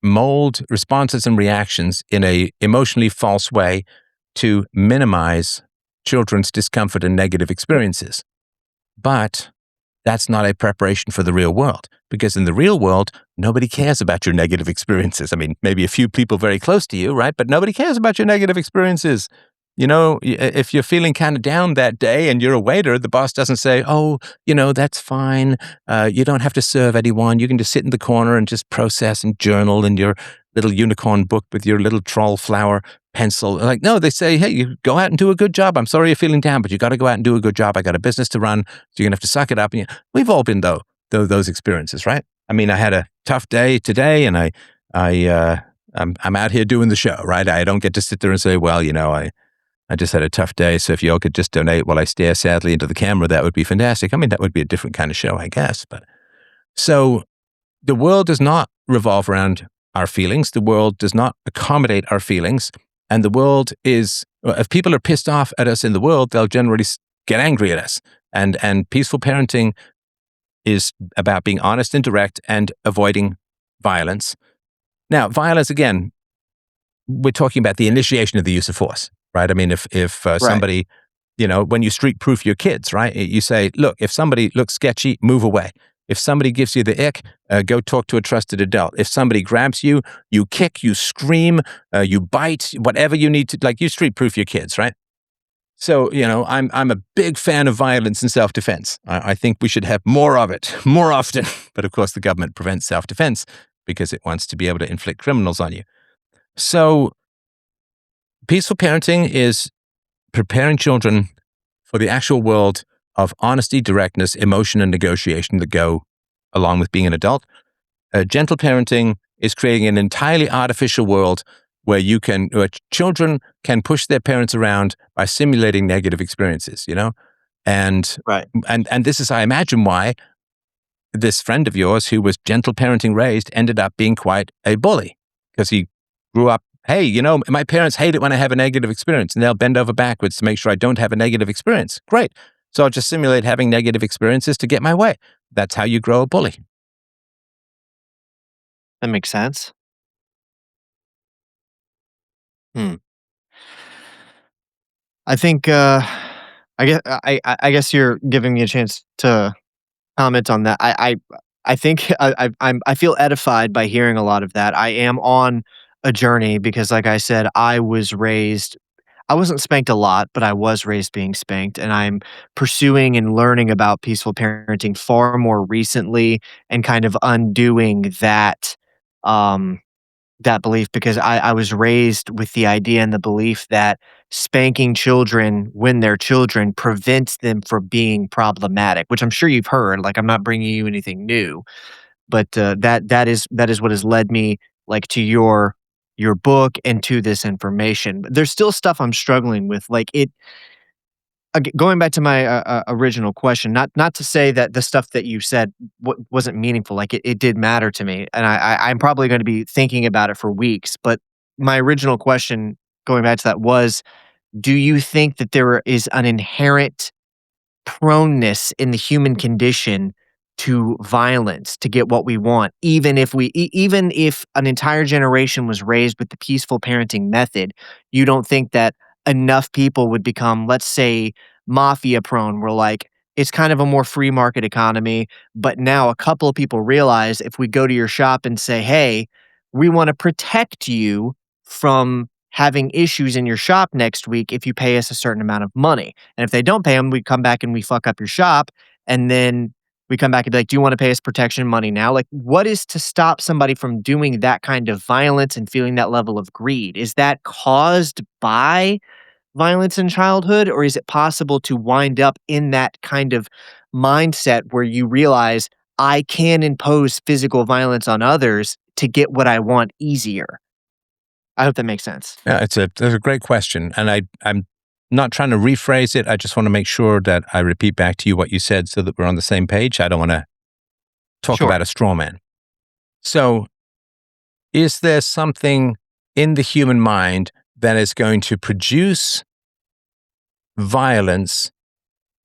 mold responses and reactions in a emotionally false way to minimize children's discomfort and negative experiences. But that's not a preparation for the real world, because in the real world, nobody cares about your negative experiences. I mean, maybe a few people very close to you, right? But nobody cares about your negative experiences. If you're feeling kind of down that day and you're a waiter, the boss doesn't say, oh, that's fine. You don't have to serve anyone. You can just sit in the corner and just process and journal in your little unicorn book with your little troll flower pencil. Like, no, they say, hey, you go out and do a good job. I'm sorry you're feeling down, but you got to go out and do a good job. I got a business to run, so you're going to have to suck it up. And we've all been those experiences, right? I mean, I had a tough day today and I'm out here doing the show, right? I don't get to sit there and say, well, I just had a tough day, so if y'all could just donate while I stare sadly into the camera, that would be fantastic. I mean, that would be a different kind of show, I guess. But so the world does not revolve around our feelings. The world does not accommodate our feelings. And the world is, if people are pissed off at us in the world, they'll generally get angry at us. And peaceful parenting is about being honest and direct and avoiding violence. Now, violence, again, we're talking about the initiation of the use of force. Right. I mean, if somebody, when you street proof your kids, right, you say, look, if somebody looks sketchy, move away. If somebody gives you the ick, go talk to a trusted adult. If somebody grabs you, you kick, you scream, you bite, whatever you need to, like you street-proof your kids, right? So, I'm a big fan of violence and self-defense. I think we should have more of it, more often. But of course, the government prevents self-defense because it wants to be able to inflict criminals on you. So, peaceful parenting is preparing children for the actual world of honesty, directness, emotion, and negotiation that go along with being an adult. Gentle parenting is creating an entirely artificial world where children can push their parents around by simulating negative experiences, And, Right. and this is, I imagine, why this friend of yours who was gentle parenting raised ended up being quite a bully, because he grew up, hey, my parents hate it when I have a negative experience, and they'll bend over backwards to make sure I don't have a negative experience. Great. So I'll just simulate having negative experiences to get my way. That's how you grow a bully. That makes sense. I think I guess you're giving me a chance to comment on that. I think I feel edified by hearing a lot of that. I am on a journey because, like I said, I wasn't spanked a lot, but I was raised being spanked, and I'm pursuing and learning about peaceful parenting far more recently and kind of undoing um, that belief because I was raised with the idea and the belief that spanking children when they're children prevents them from being problematic, which I'm sure you've heard. Like, I'm not bringing you anything new, but that is what has led me like to your book and to this information. But there's still stuff I'm struggling with. Going back to my original question, not to say that the stuff that you said wasn't meaningful. Like it did matter to me, and I'm probably going to be thinking about it for weeks. But my original question, going back to that, was: do you think that there is an inherent proneness in the human condition to violence to get what we want, even if an entire generation was raised with the peaceful parenting method? You don't think that enough people would become, let's say, mafia prone, where like it's kind of a more free market economy, but now a couple of people realize if we go to your shop and say, hey, we want to protect you from having issues in your shop next week if you pay us a certain amount of money. And if they don't pay them, we come back and we fuck up your shop. And then we come back and be like, do you want to pay us protection money now? Like, what is to stop somebody from doing that kind of violence and feeling that level of greed? Is that caused by violence in childhood, or is it possible to wind up in that kind of mindset where you realize I can impose physical violence on others to get what I want easier? I hope that makes sense. Yeah, that's a great question. And I'm not trying to rephrase it. I just want to make sure that I repeat back to you what you said so that we're on the same page. I don't want to talk Sure. about a straw man. So, is there something in the human mind that is going to produce violence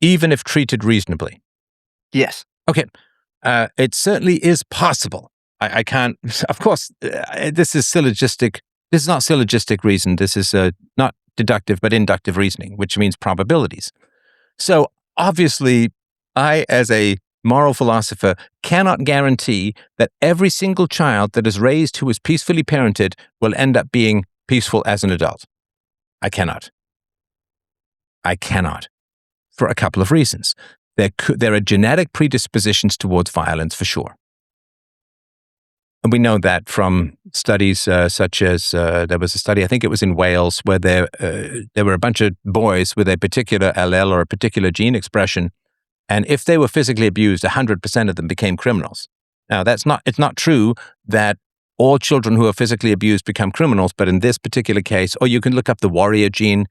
even if treated reasonably? Yes. Okay. It certainly is possible. I can't, of course, this is syllogistic. This is not syllogistic reason. This is not deductive, but inductive reasoning, which means probabilities. So obviously, I, as a moral philosopher, cannot guarantee that every single child that is raised who is peacefully parented will end up being peaceful as an adult. I cannot. For a couple of reasons. There are genetic predispositions towards violence for sure. And we know that from studies such as there was a study, I think it was in Wales, where there were a bunch of boys with a particular allele or a particular gene expression, and if they were physically abused, 100% of them became criminals. Now, it's not true that all children who are physically abused become criminals, but in this particular case, or you can look up the warrior gene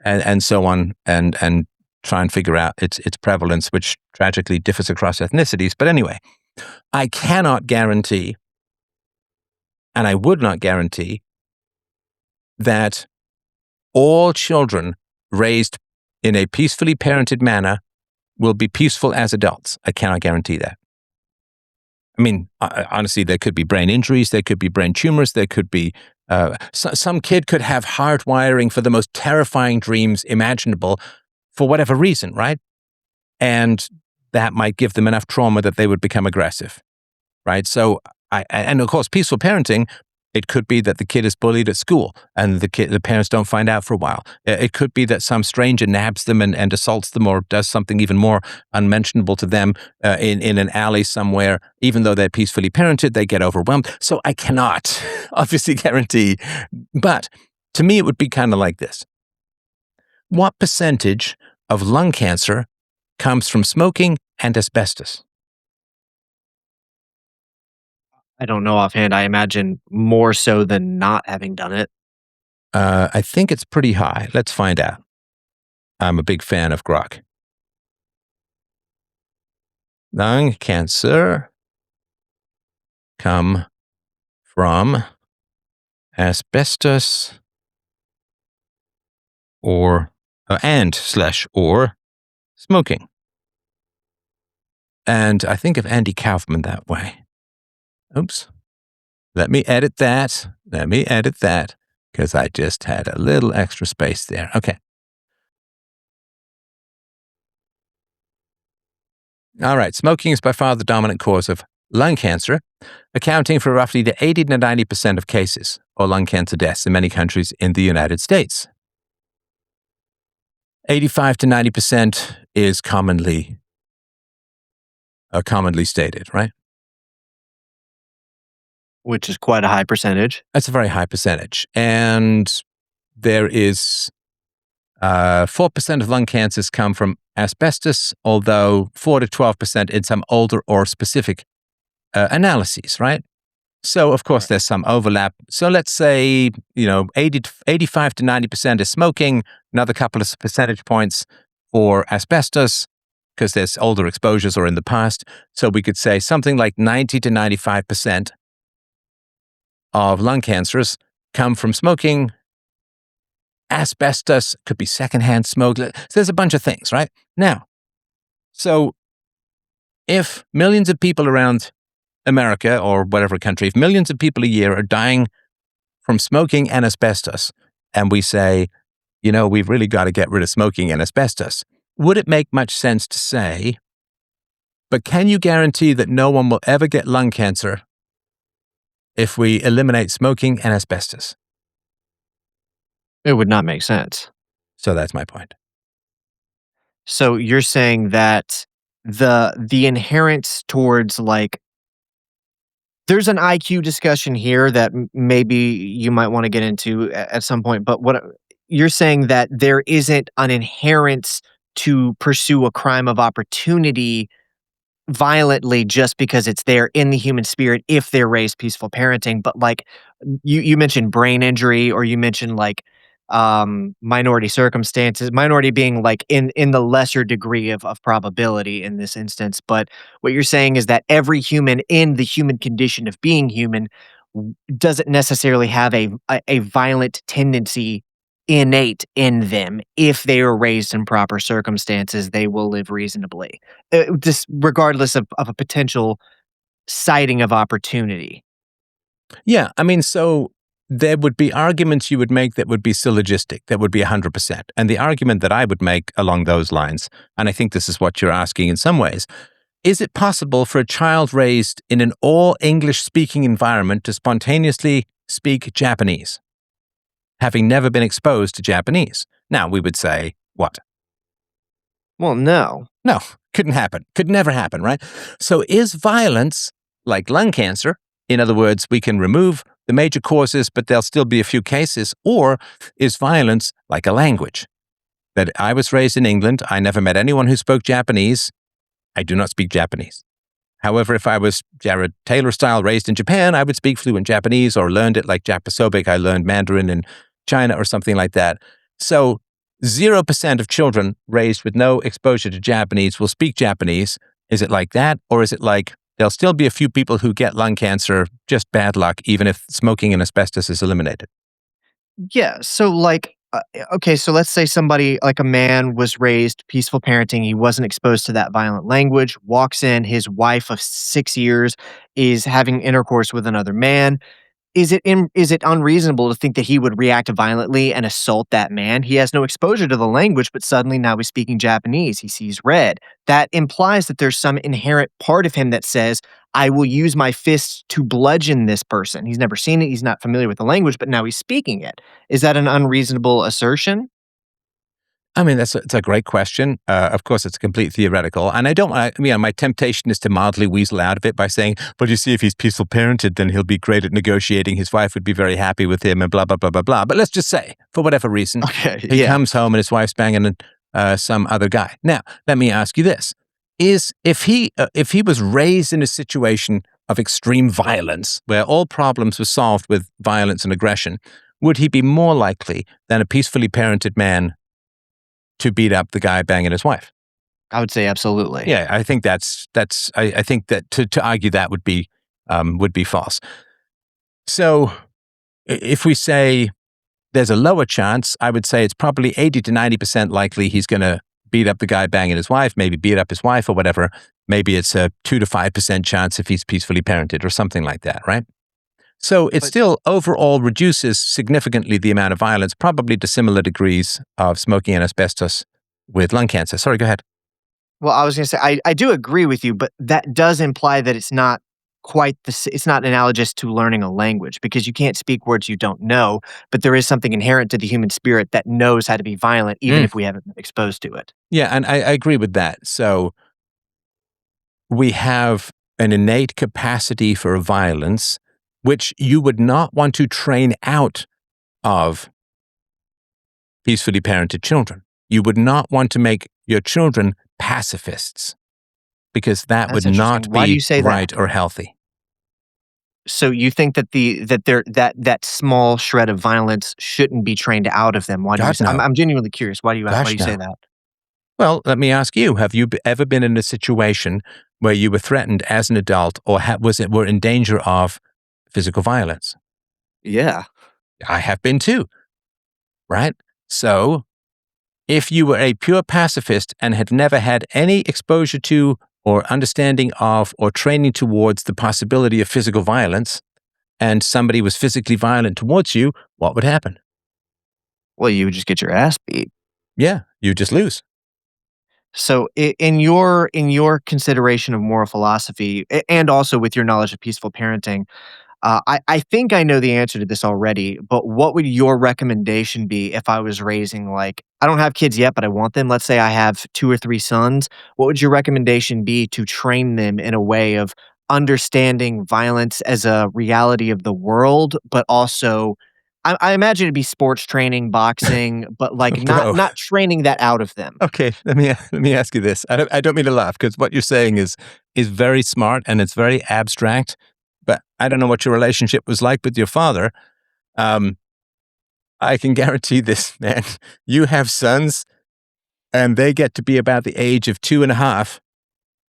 and so on, and try and figure out its prevalence, which tragically differs across ethnicities. But anyway, I cannot guarantee, and I would not guarantee, that all children raised in a peacefully parented manner will be peaceful as adults. I cannot guarantee that. I mean, honestly, there could be brain injuries, there could be brain tumors, there could be some kid could have heart wiring for the most terrifying dreams imaginable for whatever reason, right? And that might give them enough trauma that they would become aggressive, right? So, and of course, peaceful parenting, it could be that the kid is bullied at school and the parents don't find out for a while. It could be that some stranger nabs them and assaults them or does something even more unmentionable to them in an alley somewhere. Even though they're peacefully parented, they get overwhelmed. So I cannot obviously guarantee, but to me, it would be kind of like this. What percentage of lung cancer comes from smoking and asbestos? I don't know offhand. I imagine more so than not having done it. I think it's pretty high. Let's find out. I'm a big fan of grok. Lung cancer come from asbestos or smoking. And I think of Andy Kaufman that way. Oops. Let me edit that because I just had a little extra space there. Okay. All right. Smoking is by far the dominant cause of lung cancer, accounting for roughly the 80 to 90% of cases or lung cancer deaths in many countries in the United States. 85 to 90% is commonly stated, right? Which is quite a high percentage. That's a very high percentage. And there is 4% of lung cancers come from asbestos, although 4 to 12% in some older or specific analyses, right? So, of course, there's some overlap. So let's say, 85 to 90% is smoking, another couple of percentage points for asbestos, because there's older exposures or in the past. So we could say something like 90 to 95% of lung cancers come from smoking. Asbestos could be secondhand smoke. So there's a bunch of things, right? Now, so if millions of people around America or whatever country, if millions of people a year are dying from smoking and asbestos, and we say, we've really got to get rid of smoking and asbestos, would it make much sense to say, but can you guarantee that no one will ever get lung cancer if we eliminate smoking and asbestos? It would not make sense. So that's my point. So you're saying that the inherence towards there's an IQ discussion here that maybe you might want to get into at some point, but what you're saying that there isn't an inherence to pursue a crime of opportunity violently just because it's there in the human spirit if they're raised peaceful parenting. But you mentioned brain injury, or you mentioned minority circumstances, minority being in the lesser degree of probability in this instance. But what you're saying is that every human in the human condition of being human doesn't necessarily have a violent tendency innate in them. If they are raised in proper circumstances, they will live reasonably, just regardless of a potential sighting of opportunity. Yeah, I mean, so there would be arguments you would make that would be syllogistic, that would be 100%. And the argument that I would make along those lines, and I think this is what you're asking in some ways, is it possible for a child raised in an all-English-speaking environment to spontaneously speak Japanese, having never been exposed to Japanese? Now, we would say, what? Well, no. No, couldn't happen. Could never happen, right? So is violence like lung cancer? In other words, we can remove the major causes, but there'll still be a few cases. Or is violence like a language? That I was raised in England. I never met anyone who spoke Japanese. I do not speak Japanese. However, if I was Jared Taylor style raised in Japan, I would speak fluent Japanese or learned it like Japasobic. I learned Mandarin in China or something like that. So 0% of children raised with no exposure to Japanese will speak Japanese. Is it like that? Or is it like there'll still be a few people who get lung cancer, just bad luck, even if smoking and asbestos is eliminated? Yeah. So, okay, so let's say somebody, like a man, was raised peaceful parenting. He wasn't exposed to that violent language, walks in, his wife of 6 years is having intercourse with another man. is it unreasonable to think that he would react violently and assault that man? He has no exposure to the language, but suddenly now he's speaking Japanese. He sees red. That implies that there's some inherent part of him that says, I will use my fists to bludgeon this person. He's never seen it. He's not familiar with the language, but now he's speaking it. Is that an unreasonable assertion? I mean, it's a great question. Of course, it's complete theoretical. And I don't, my temptation is to mildly weasel out of it by saying, but you see, if he's peaceful parented, then he'll be great at negotiating. His wife would be very happy with him and blah, blah, blah, blah, blah. But let's just say, for whatever reason, he comes home and his wife's banging some other guy. Now, let me ask you this. If he was raised in a situation of extreme violence, where all problems were solved with violence and aggression, would he be more likely than a peacefully parented man to beat up the guy banging his wife? I would say absolutely. Yeah, I think I think that to argue that would be false. So if we say there's a lower chance, I would say it's probably 80 to 90% likely he's going to beat up the guy banging his wife, maybe beat up his wife or whatever. Maybe it's a 2 to 5% chance if he's peacefully parented or something like that, right? So it still overall reduces significantly the amount of violence, probably to similar degrees of smoking and asbestos with lung cancer. Sorry, go ahead. Well, I was going to say, I do agree with you, but that does imply that it's not it's not analogous to learning a language, because you can't speak words you don't know, but there is something inherent to the human spirit that knows how to be violent, even if we haven't been exposed to it. Yeah, and I agree with that. So we have an innate capacity for violence, which you would not want to train out of peacefully parented children. You would not want to make your children pacifists, because that would not Why do be you say right that? or healthy. So you think that that small shred of violence shouldn't be trained out of them? Why do you God, say? no. I'm genuinely curious. Why do you Gosh, say no. that? Well, let me ask you, have you ever been in a situation where you were threatened as an adult or were in danger of physical violence? Yeah. I have been too, right? So if you were a pure pacifist and had never had any exposure to or understanding of or training towards the possibility of physical violence, and somebody was physically violent towards you, what would happen? Well, you would just get your ass beat. Yeah, you just lose. So in your consideration of moral philosophy, and also with your knowledge of peaceful parenting, I think I know the answer to this already, but what would your recommendation be if I was raising, like, I don't have kids yet, but I want them. Let's say I have 2 or 3 sons. What would your recommendation be to train them in a way of understanding violence as a reality of the world, but also I imagine it'd be sports training, boxing, but like Bro. not training that out of them. Okay, let me ask you this. I don't mean to laugh, because what you're saying is very smart and it's very abstract. But I don't know what your relationship was like with your father. I can guarantee this, man. You have sons, and they get to be about the age of 2.5.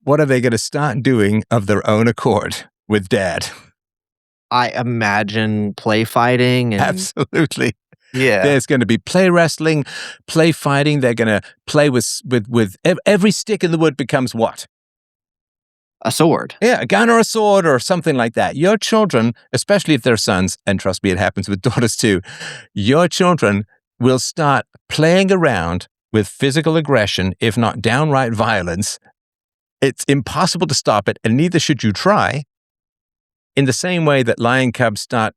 What are they going to start doing of their own accord with dad? I imagine play fighting and Absolutely. yeah. There's going to be play wrestling, play fighting. They're going to play with every stick in the wood becomes what? A sword. Yeah, a gun or a sword or something like that. Your children, especially if they're sons, and trust me, it happens with daughters too, your children will start playing around with physical aggression, if not downright violence. It's impossible to stop it, and neither should you try. In the same way that lion cubs start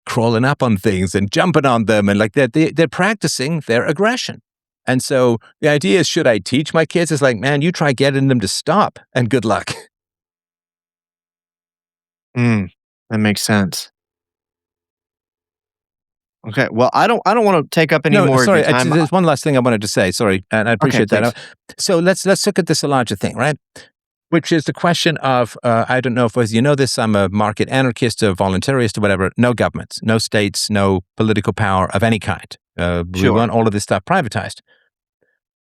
crawling up on things and jumping on them, and like they're practicing their aggression. And so the idea is, should I teach my kids? It's like, man, you try getting them to stop, and good luck. That makes sense. Okay, well, I don't want to take up any more of your time. There's one last thing I wanted to say. Sorry, and I appreciate that. So let's look at this a larger thing, right? Which is the question of, I don't know if you know this, I'm a market anarchist, a voluntarist, or whatever. No governments, no states, no political power of any kind. We want all of this stuff privatized.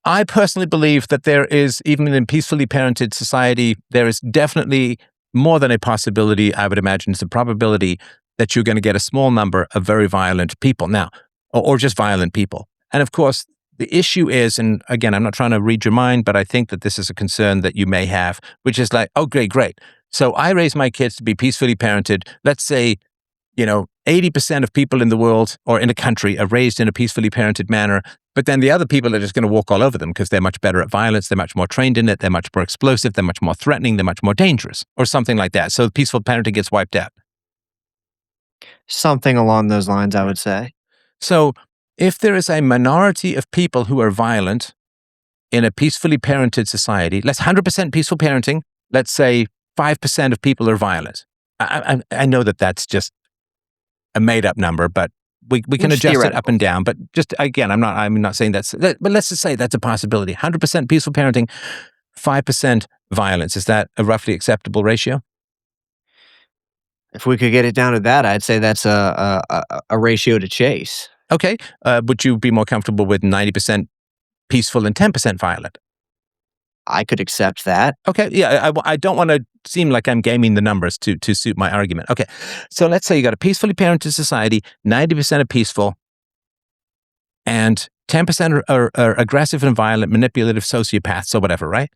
I personally believe that there is, even in a peacefully parented society, there is definitely more than a possibility, I would imagine it's a probability, that you're going to get a small number of very violent people now, or just violent people. And of course, the issue is, and again, I'm not trying to read your mind, but I think that this is a concern that you may have, which is like, oh, great. So I raise my kids to be peacefully parented. Let's say, 80% of people in the world or in a country are raised in a peacefully parented manner, but then the other people are just going to walk all over them because they're much better at violence, they're much more trained in it, they're much more explosive, they're much more threatening, they're much more dangerous, or something like that. So peaceful parenting gets wiped out. Something along those lines, I would say. So if there is a minority of people who are violent in a peacefully parented society, let's 100% peaceful parenting, let's say 5% of people are violent. I know that that's just a made-up number, but we can Which is adjust it up theoretical. and down. But just again, I'm not saying but let's just say that's a possibility. 100% peaceful parenting, 5% violence. Is that a roughly acceptable ratio? If we could get it down to that, I'd say that's a ratio to chase. Okay. Would you be more comfortable with 90% peaceful and 10% violent? I could accept that. Okay. Yeah. I don't want to seem like I'm gaming the numbers to suit my argument. Okay. So let's say you got a peacefully parented society, 90% are peaceful, and 10% are aggressive and violent, manipulative sociopaths or whatever, right?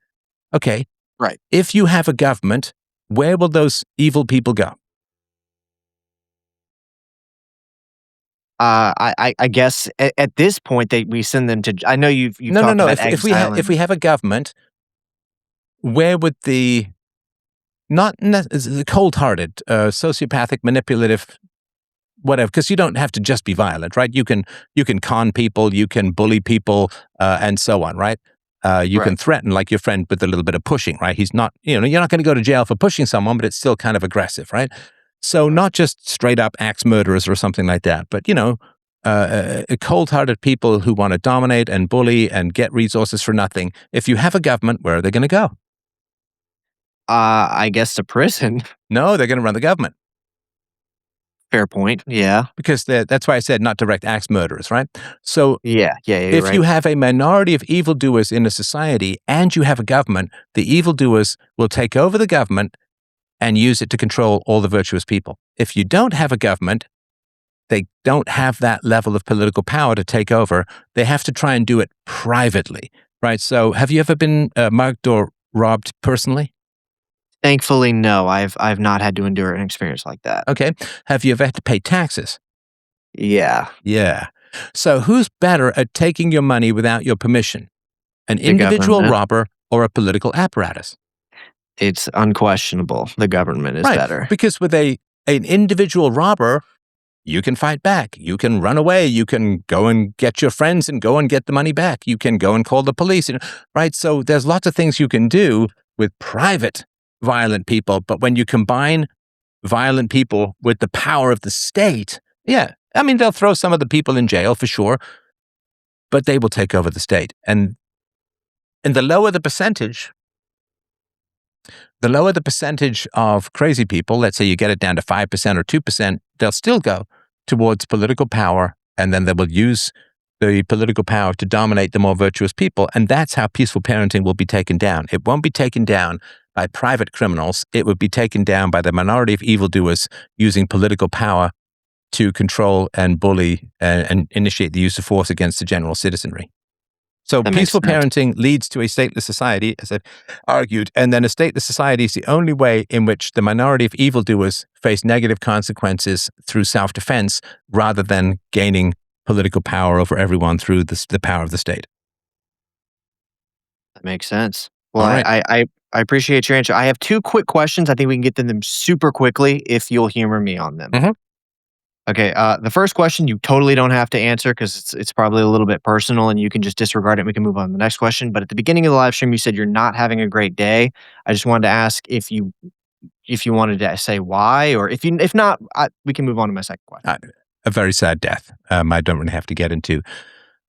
Okay. Right. If you have a government, where will those evil people go? I guess at this point we send them to. I know you've No. talked about If we have a government, where would the cold-hearted, sociopathic, manipulative, whatever? Because you don't have to just be violent, right? You can con people, you can bully people, and so on, right? You can Right. threaten, like your friend with a little bit of pushing, right? He's not, you're not going to go to jail for pushing someone, but it's still kind of aggressive, right? So not just straight up axe murderers or something like that, but cold-hearted people who want to dominate and bully and get resources for nothing. If you have a government, where are they going to go? I guess to prison. No, they're going to run the government. Fair point. Yeah. Because that's why I said not direct axe murderers, right? So Yeah. You're if right. you have a minority of evildoers in a society and you have a government, the evildoers will take over the government and use it to control all the virtuous people. If you don't have a government, they don't have that level of political power to take over. They have to try and do it privately, right? So have you ever been mugged or robbed personally? Thankfully, no. I've not had to endure an experience like that. Okay. Have you ever had to pay taxes? Yeah. Yeah. So who's better at taking your money without your permission? An The individual government. robber or a political apparatus? It's unquestionable. The government is better. Because with an individual robber, you can fight back. You can run away. You can go and get your friends and go and get the money back. You can go and call the police, right? So there's lots of things you can do with private violent people. But when you combine violent people with the power of the state, they'll throw some of the people in jail for sure, but they will take over the state. And the lower the percentage of crazy people, let's say you get it down to 5% or 2%, they'll still go towards political power, and then they will use the political power to dominate the more virtuous people. And that's how peaceful parenting will be taken down. It won't be taken down by private criminals. It would be taken down by the minority of evildoers using political power to control and bully and initiate the use of force against the general citizenry. So That makes peaceful sense. parenting leads to a stateless society, as I've argued, and then a stateless society is the only way in which the minority of evildoers face negative consequences through self-defense rather than gaining political power over everyone through the power of the state. That makes sense. Well, All right. I appreciate your answer. I have two quick questions. I think we can get to them super quickly if you'll humor me on them. Mhm. Okay. The first question you totally don't have to answer because it's probably a little bit personal and you can just disregard it and we can move on to the next question. But at the beginning of the live stream, you said you're not having a great day. I just wanted to ask if you wanted to say why, or if not, we can move on to my second question. A very sad death. I don't really have to get into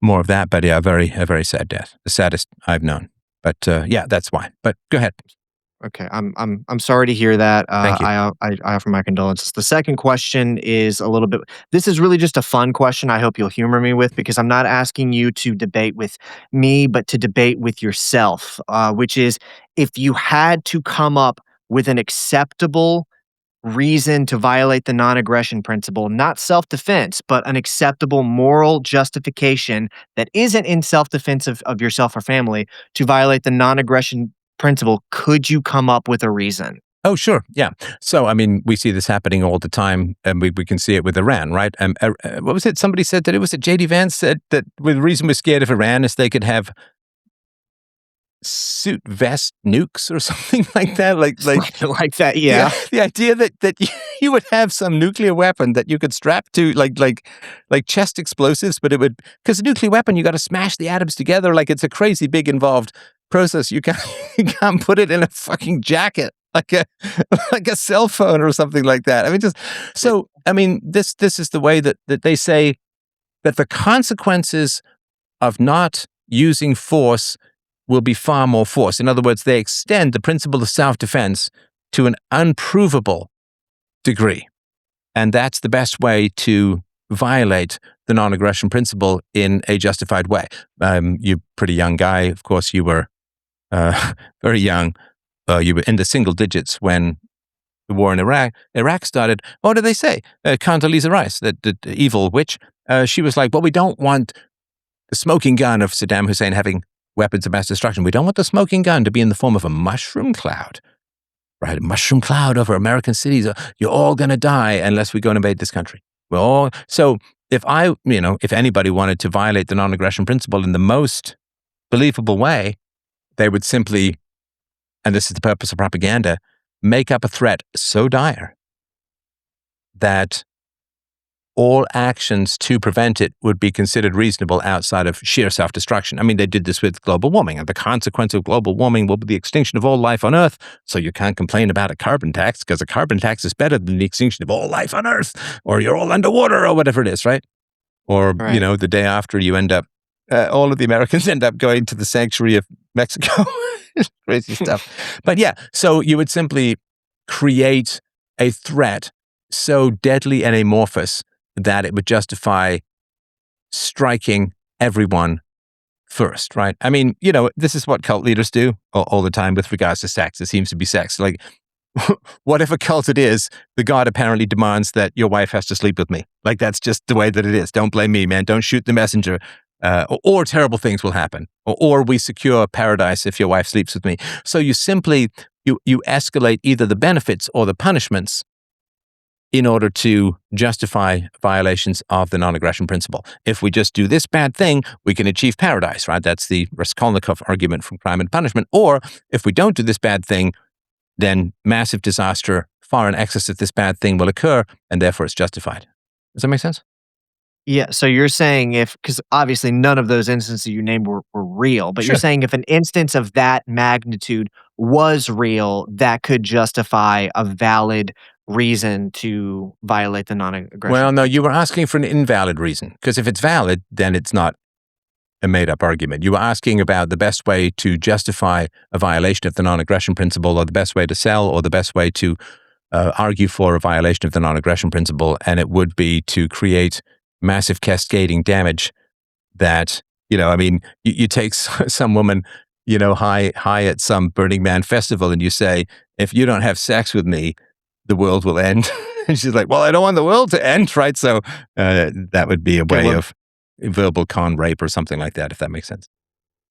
more of that, but yeah, a very sad death. The saddest I've known. But that's why. But go ahead. Okay, I'm sorry to hear that. Thank you. I offer my condolences. The second question is a little bit. This is really just a fun question. I hope you'll humor me with because I'm not asking you to debate with me, but to debate with yourself. Which is if you had to come up with an acceptable reason to violate the non-aggression principle, not self-defense, but an acceptable moral justification that isn't in self-defense of yourself or family to violate the non-aggression principle, could you come up with a reason? Oh, sure. Yeah. So, I mean, we see this happening all the time, and we can see it with Iran, right? What was it? Somebody said that it was J.D. Vance said that the reason we're scared of Iran is they could have suit vest nukes or something like that. Like like that. Yeah. the idea that you would have some nuclear weapon that you could strap to like chest explosives, but it would, because a nuclear weapon, you got to smash the atoms together. Like it's a crazy big involved process. You can't put it in a fucking jacket like a cell phone or something like that. I mean, this is the way that they say that the consequences of not using force will be far more force. In other words, they extend the principle of self-defense to an unprovable degree. And that's the best way to violate the non-aggression principle in a justified way. You're a pretty young guy. Of course, you were very young. You were in the single digits when the war in Iraq started. What did they say? Condoleezza Rice, the evil witch, she was like, well, we don't want the smoking gun of Saddam Hussein having weapons of mass destruction. We don't want the smoking gun to be in the form of a mushroom cloud, right? A mushroom cloud over American cities. You're all going to die unless we go and invade this country. So if anybody wanted to violate the non-aggression principle in the most believable way, they would simply, and this is the purpose of propaganda, make up a threat so dire that all actions to prevent it would be considered reasonable outside of sheer self-destruction. I mean, they did this with global warming, and the consequence of global warming will be the extinction of all life on Earth. So you can't complain about a carbon tax because a carbon tax is better than the extinction of all life on Earth, or you're all underwater, or whatever it is, right? Or, Right. the day after you end up, all of the Americans end up going to the sanctuary of Mexico. Crazy stuff. But yeah, so you would simply create a threat so deadly and amorphous that it would justify striking everyone first, right? I mean, this is what cult leaders do all the time with regards to sex. It seems to be sex. Like, whatever cult it is, the god apparently demands that your wife has to sleep with me. Like, that's just the way that it is. Don't blame me, man. Don't shoot the messenger. Or terrible things will happen. Or we secure paradise if your wife sleeps with me. So you simply, you escalate either the benefits or the punishments in order to justify violations of the non-aggression principle. If we just do this bad thing, we can achieve paradise, right? That's the Raskolnikov argument from Crime and Punishment. Or if we don't do this bad thing, then massive disaster far in excess of this bad thing will occur, and therefore it's justified. Does that make sense? Yeah. So you're saying because obviously none of those instances you named were real, but you're Sure. saying if an instance of that magnitude was real, that could justify a valid reason to violate the non-aggression. Well, no, you were asking for an invalid reason, because if it's valid, then it's not a made-up argument. You were asking about the best way to justify a violation of the non-aggression principle, or the best way to sell, or the best way to argue for a violation of the non-aggression principle, and it would be to create massive cascading damage that, you take some woman, high at some Burning Man festival, and you say, if you don't have sex with me, the world will end. And she's like, well, I don't want the world to end, right? So that would be a way of verbal con rape or something like that, if that makes sense.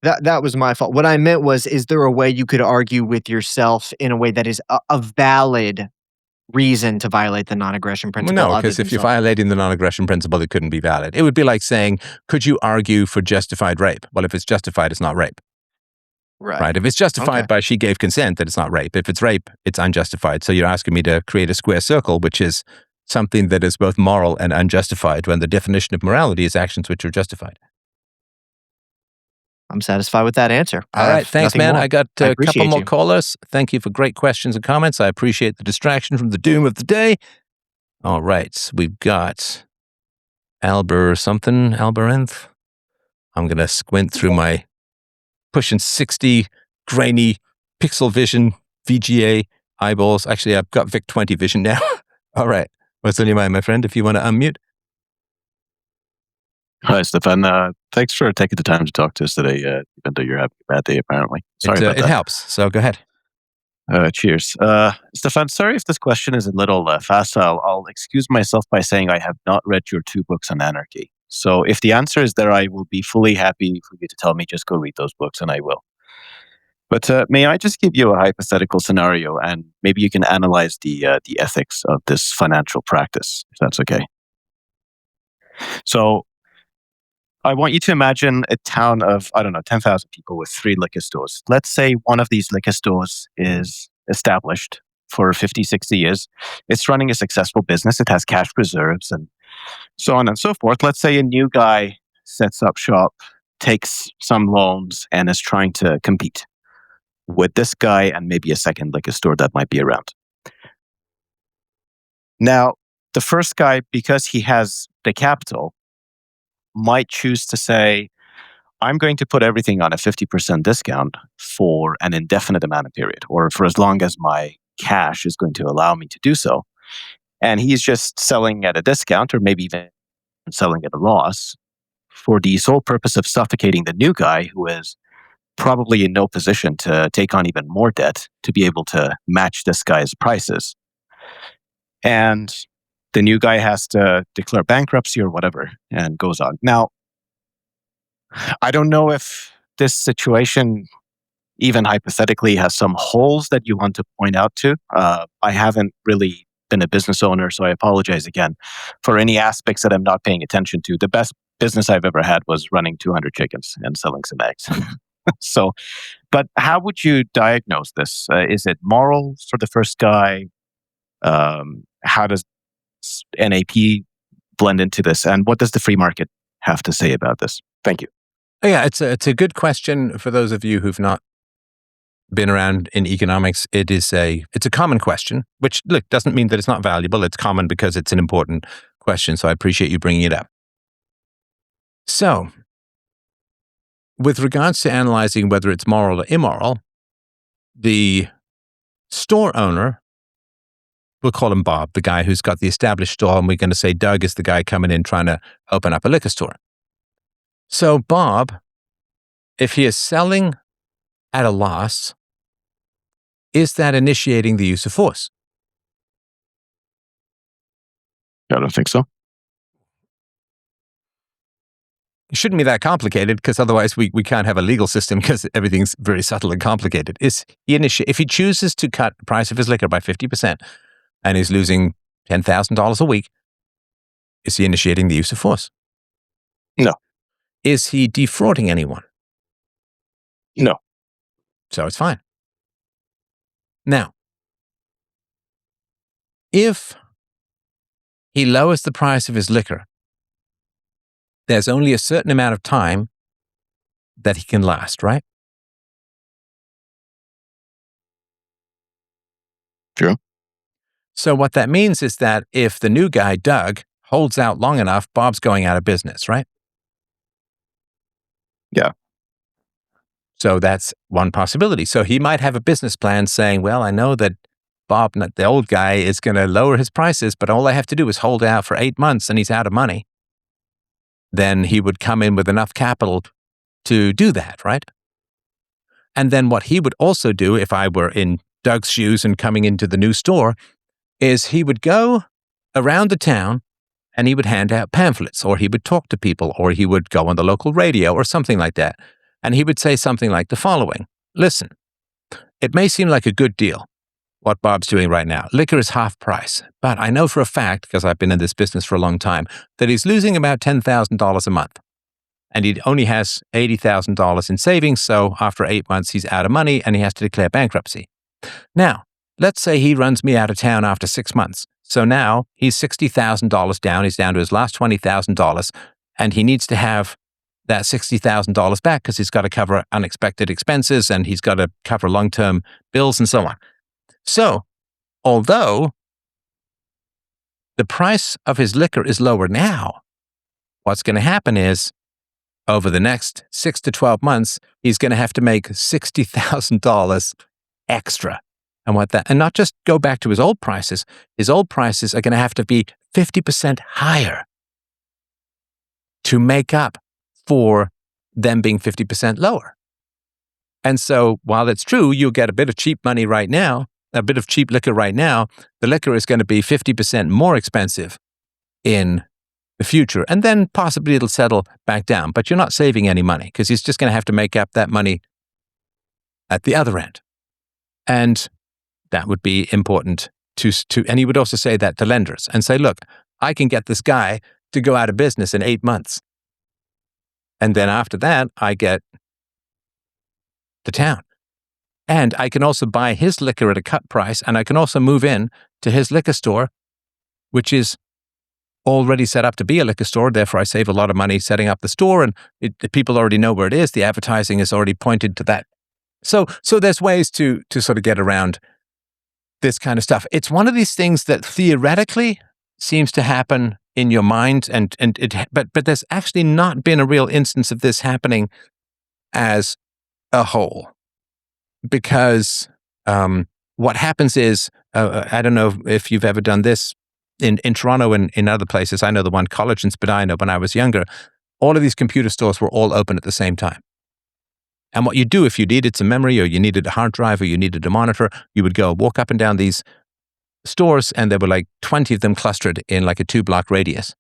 That was my fault. What I meant was, is there a way you could argue with yourself in a way that is a valid reason to violate the non-aggression principle? No, because if you're violating the non-aggression principle, it couldn't be valid. It would be like saying, could you argue for justified rape? Well, if it's justified, it's not rape. Right? If it's justified by she gave consent, that it's not rape. If it's rape, it's unjustified. So you're asking me to create a square circle, which is something that is both moral and unjustified, when the definition of morality is actions which are justified. I'm satisfied with that answer. All right. Thanks, man. More. I got a couple more you. callers. Thank you for great questions and comments. I appreciate the distraction from the doom of the day. All right. We've got Alberenth. I'm going to squint through my pushing 60 grainy pixel vision VGA eyeballs. Actually, I've got Vic 20 vision now. All right. What's on your mind, my friend, if you want to unmute? Hi, Stefan. Thanks for taking the time to talk to us today, even though you're having a bad day, apparently. Sorry about that. It helps, so go ahead. Cheers. Stefan, sorry if this question is a little facile. I'll excuse myself by saying I have not read your 2 books on anarchy. So if the answer is there, I will be fully happy for you to tell me just go read those books, and I will. But may I just give you a hypothetical scenario, and maybe you can analyze the ethics of this financial practice, if that's okay. So I want you to imagine a town of, I don't know, 10,000 people with 3 liquor stores. Let's say one of these liquor stores is established for 50, 60 years. It's running a successful business. It has cash reserves and so on and so forth. Let's say a new guy sets up shop, takes some loans, and is trying to compete with this guy and maybe a second liquor store that might be around. Now, the first guy, because he has the capital, might choose to say, I'm going to put everything on a 50% discount for an indefinite amount of period, or for as long as my cash is going to allow me to do so. And he's just selling at a discount, or maybe even selling at a loss, for the sole purpose of suffocating the new guy who is probably in no position to take on even more debt to be able to match this guy's prices. And the new guy has to declare bankruptcy or whatever and goes on. Now, I don't know if this situation, even hypothetically, has some holes that you want to point out to. I haven't really been a business owner, so I apologize again for any aspects that I'm not paying attention to. The best business I've ever had was running 200 chickens and selling some eggs. So, but how would you diagnose this? Is it moral for the first guy? How does NAP blend into this? And what does the free market have to say about this? Thank you. Yeah, it's a good question for those of you who've not been around in economics. It's a common question, which, look, doesn't mean that it's not valuable. It's common because it's an important question. So I appreciate you bringing it up. So, with regards to analyzing whether it's moral or immoral, the store owner, we'll call him Bob, the guy who's got the established store, and we're going to say Doug is the guy coming in trying to open up a liquor store. So Bob, if he is selling at a loss, is that initiating the use of force? I don't think so. It shouldn't be that complicated, because otherwise we can't have a legal system, because everything's very subtle and complicated. If he chooses to cut the price of his liquor by 50% and is losing $10,000 a week, is he initiating the use of force? No. Is he defrauding anyone? No. So it's fine. Now, if he lowers the price of his liquor, there's only a certain amount of time that he can last, right? True. So what that means is that if the new guy, Doug, holds out long enough, Bob's going out of business, right? Yeah. So that's one possibility. So he might have a business plan saying, well, I know that Bob, the old guy, is going to lower his prices, but all I have to do is hold out for 8 months and he's out of money. Then he would come in with enough capital to do that, right? And then what he would also do, if I were in Doug's shoes and coming into the new store, is he would go around the town and he would hand out pamphlets, or he would talk to people, or he would go on the local radio or something like that. And he would say something like the following: listen, it may seem like a good deal, what Bob's doing right now. Liquor is half price, but I know for a fact, because I've been in this business for a long time, that he's losing about $10,000 a month. And he only has $80,000 in savings, so after 8 months, he's out of money and he has to declare bankruptcy. Now, let's say he runs me out of town after 6 months. So now he's $60,000 down. He's down to his last $20,000, and he needs to have that $60,000 back because he's got to cover unexpected expenses and he's got to cover long-term bills and so on. So, although the price of his liquor is lower now, what's going to happen is, over the next 6 to 12 months, he's going to have to make $60,000 extra. And not just go back to his old prices are going to have to be 50% higher to make up for them being 50% lower. And so while it's true, you'll get a bit of cheap money right now, a bit of cheap liquor right now, the liquor is going to be 50% more expensive in the future. And then possibly it'll settle back down, but you're not saving any money because he's just going to have to make up that money at the other end. And that would be important and he would also say that to lenders and say, look, I can get this guy to go out of business in 8 months. And then after that, I get the town. And I can also buy his liquor at a cut price, and I can also move in to his liquor store, which is already set up to be a liquor store. Therefore, I save a lot of money setting up the store, and people already know where it is. The advertising is already pointed to that. So there's ways to sort of get around this kind of stuff. It's one of these things that theoretically seems to happen in your mind, but there's actually not been a real instance of this happening as a whole. Because what happens is, I don't know if you've ever done this in Toronto and in other places. I know the one college in Spadina when I was younger, all of these computer stores were all open at the same time. And what you do if you needed some memory or you needed a hard drive or you needed a monitor, you would go walk up and down these stores, and there were like 20 of them clustered in like a 2-block radius.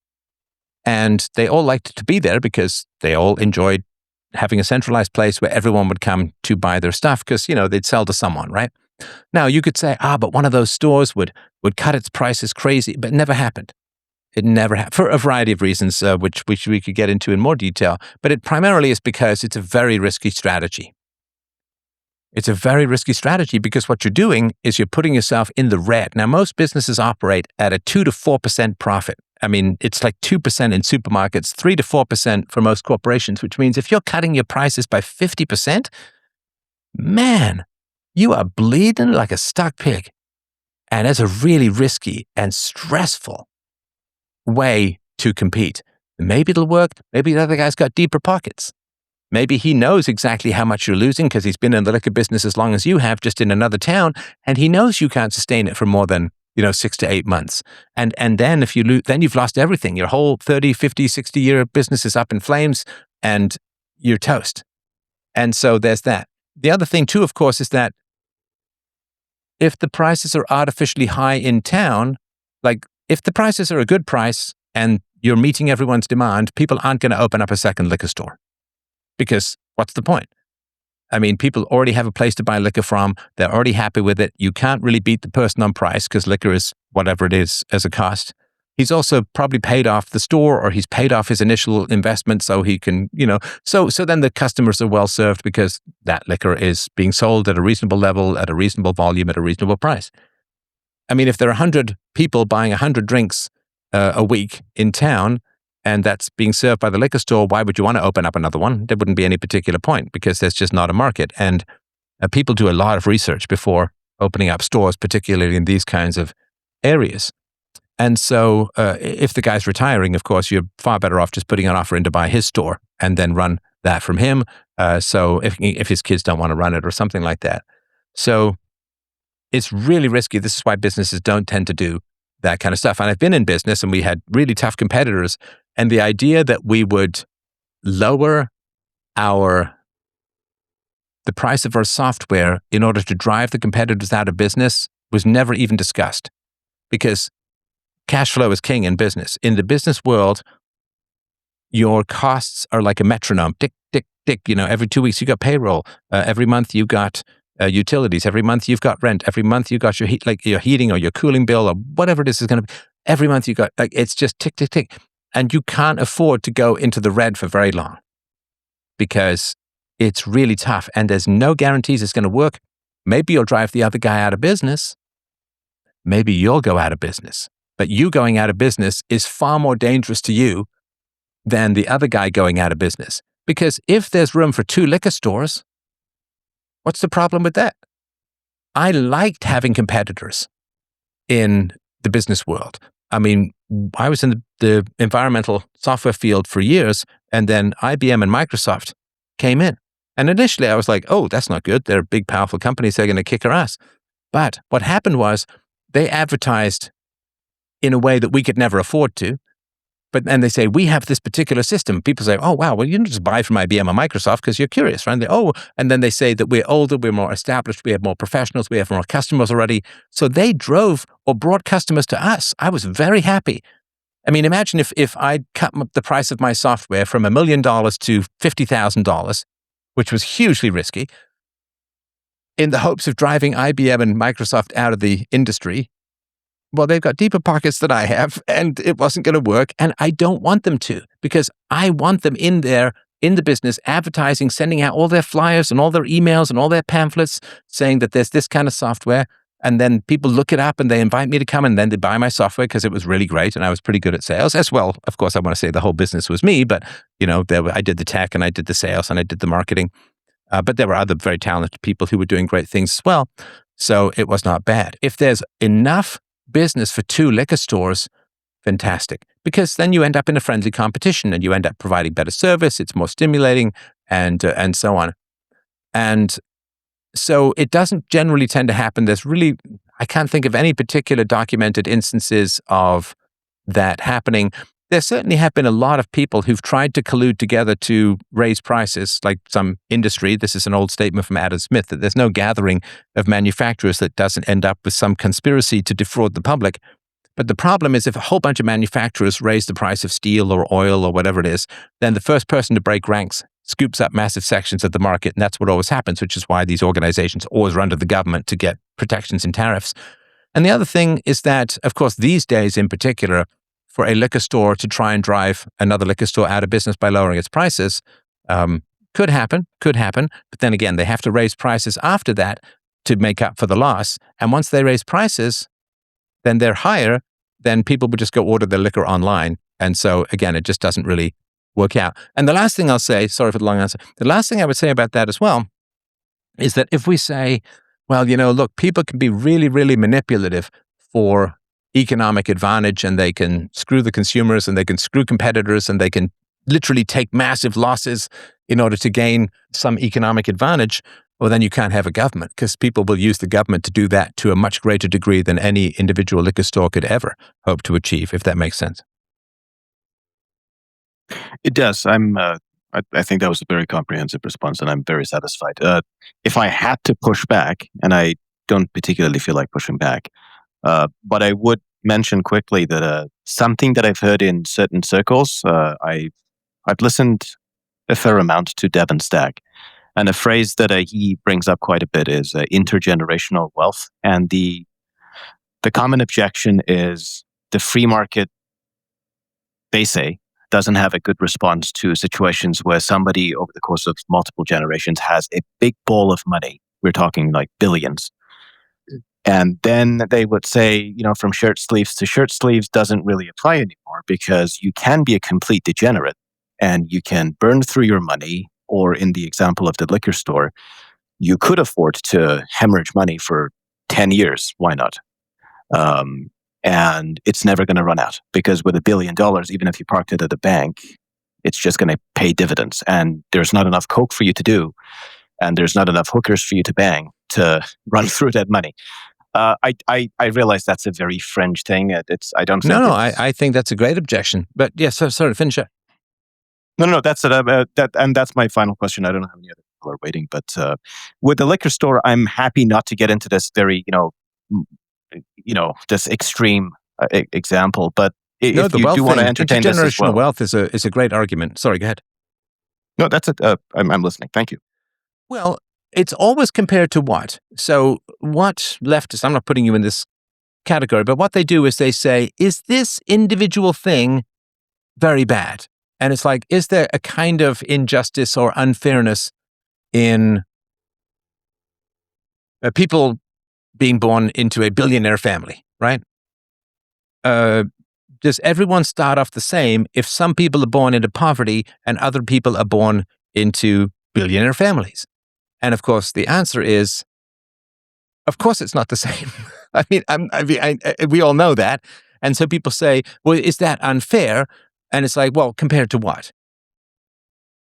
And they all liked to be there because they all enjoyed having a centralized place where everyone would come to buy their stuff because, they'd sell to someone, right? Now, you could say, but one of those stores would cut its prices crazy, but it never happened. It never happened for a variety of reasons, which we could get into in more detail. But it primarily is because it's a very risky strategy. It's a very risky strategy because what you're doing is you're putting yourself in the red. Now, most businesses operate at a 2 to 4% profit. I mean, it's like 2% in supermarkets, 3 to 4% for most corporations, which means if you're cutting your prices by 50%, man, you are bleeding like a stuck pig. And that's a really risky and stressful way to compete. Maybe it'll work. Maybe the other guy's got deeper pockets. Maybe he knows exactly how much you're losing because he's been in the liquor business as long as you have, just in another town, and he knows you can't sustain it for more than 6 to 8 months. And then if you lose, then you've lost everything. Your whole 30, 50, 60-year business is up in flames and you're toast. And so there's that. The other thing too, of course, is that if the prices are artificially high in town, like if the prices are a good price and you're meeting everyone's demand, people aren't going to open up a second liquor store. Because what's the point? I mean, people already have a place to buy liquor from. They're already happy with it. You can't really beat the person on price because liquor is whatever it is as a cost. He's also probably paid off the store or he's paid off his initial investment so he can, so then the customers are well served because that liquor is being sold at a reasonable level, at a reasonable volume, at a reasonable price. I mean, if there are 100 people buying 100 drinks a week in town, and that's being served by the liquor store, why would you want to open up another one? There wouldn't be any particular point because there's just not a market. And people do a lot of research before opening up stores, particularly in these kinds of areas. And so if the guy's retiring, of course, you're far better off just putting an offer in to buy his store and then run that from him. So if his kids don't want to run it or something like that. So it's really risky. This is why businesses don't tend to do that kind of stuff. And I've been in business and we had really tough competitors. And the idea that we would lower the price of our software in order to drive the competitors out of business was never even discussed because cash flow is king in business. In the business world, your costs are like a metronome. Tick, tick, tick. Every 2 weeks you got payroll. Every month you got utilities. Every month you've got rent. Every month you got your your heating or your cooling bill or whatever it is going to be. Every month you got it's just tick, tick, tick. And you can't afford to go into the red for very long because it's really tough and there's no guarantees it's going to work. Maybe you'll drive the other guy out of business. Maybe you'll go out of business. But you going out of business is far more dangerous to you than the other guy going out of business. Because if there's room for 2 liquor stores, what's the problem with that? I liked having competitors in the business world. I mean, I was in the environmental software field for years, and then IBM and Microsoft came in. And initially I was like, oh, that's not good. They're big, powerful companies. They're going to kick our ass. But what happened was they advertised in a way that we could never afford to. And they say, we have this particular system. People say, oh, wow, well, you don't just buy from IBM or Microsoft because you're curious, right? And then they say that we're older, we're more established, we have more professionals, we have more customers already. So they drove or brought customers to us. I was very happy. I mean, imagine if I'd cut the price of my software from $1 million to $50,000, which was hugely risky. in the hopes of driving IBM and Microsoft out of the industry. Well, they've got deeper pockets than I have, and it wasn't going to work. And I don't want them to, because I want them in there, in the business, advertising, sending out all their flyers and all their emails and all their pamphlets saying that there's this kind of software. And then people look it up and they invite me to come, and then they buy my software because it was really great and I was pretty good at sales as well. Of course, I want to say the whole business was me, but I did the tech and I did the sales and I did the marketing. But there were other very talented people who were doing great things as well. So it was not bad. If there's enough business for 2 liquor stores, fantastic. Because then you end up in a friendly competition and you end up providing better service. It's more stimulating and so on. And so it doesn't generally tend to happen. I can't think of any particular documented instances of that happening. There certainly have been a lot of people who've tried to collude together to raise prices, like some industry. This is an old statement from Adam Smith, that there's no gathering of manufacturers that doesn't end up with some conspiracy to defraud the public. But the problem is, if a whole bunch of manufacturers raise the price of steel or oil or whatever it is, then the first person to break ranks scoops up massive sections of the market. And that's what always happens, which is why these organizations always run to the government to get protections in tariffs. And the other thing is that, of course, these days in particular, for a liquor store to try and drive another liquor store out of business by lowering its prices, could happen. But then again, they have to raise prices after that to make up for the loss. And once they raise prices, then they're higher, then people would just go order their liquor online. And so again, it just doesn't really work out. And the last thing I'll say, sorry for the long answer, the last thing I would say about that as well is that if we say, well, look, people can be really, really manipulative for economic advantage, and they can screw the consumers and they can screw competitors and they can literally take massive losses in order to gain some economic advantage, well, then you can't have a government, because people will use the government to do that to a much greater degree than any individual liquor store could ever hope to achieve, if that makes sense. It does. I think that was a very comprehensive response, and I'm very satisfied. If I had to push back, and I don't particularly feel like pushing back, but I would mention quickly that something that I've heard in certain circles, I've listened a fair amount to Devon Stack, and a phrase that he brings up quite a bit is intergenerational wealth. And the common objection is the free market, they say, doesn't have a good response to situations where somebody over the course of multiple generations has a big ball of money. We're talking like billions. And then they would say, from shirt sleeves to shirt sleeves doesn't really apply anymore, because you can be a complete degenerate and you can burn through your money, or in the example of the liquor store, you could afford to hemorrhage money for 10 years. Why not? And it's never going to run out, because with $1 billion, even if you parked it at a bank, it's just going to pay dividends. And there's not enough coke for you to do, and there's not enough hookers for you to bang to run through that money. I realize that's a very fringe thing. I don't think. No, I think that's a great objection. But yes, sorry, finish up. No, that's it. And that's my final question. I don't know how many other people are waiting, but with the liquor store, I'm happy not to get into this very, this extreme example. But if you do want to entertain this as well, intergenerational wealth is a great argument. Sorry, go ahead. No, that's it. I'm listening. Thank you. Well, it's always compared to what? So what leftists, I'm not putting you in this category, but what they do is they say, is this individual thing very bad? And it's like, is there a kind of injustice or unfairness in people being born into a billionaire family, right? Does everyone start off the same if some people are born into poverty and other people are born into billionaire families? And of course, the answer is, of course, it's not the same. We all know that. And so people say, well, is that unfair? And it's like, well, compared to what?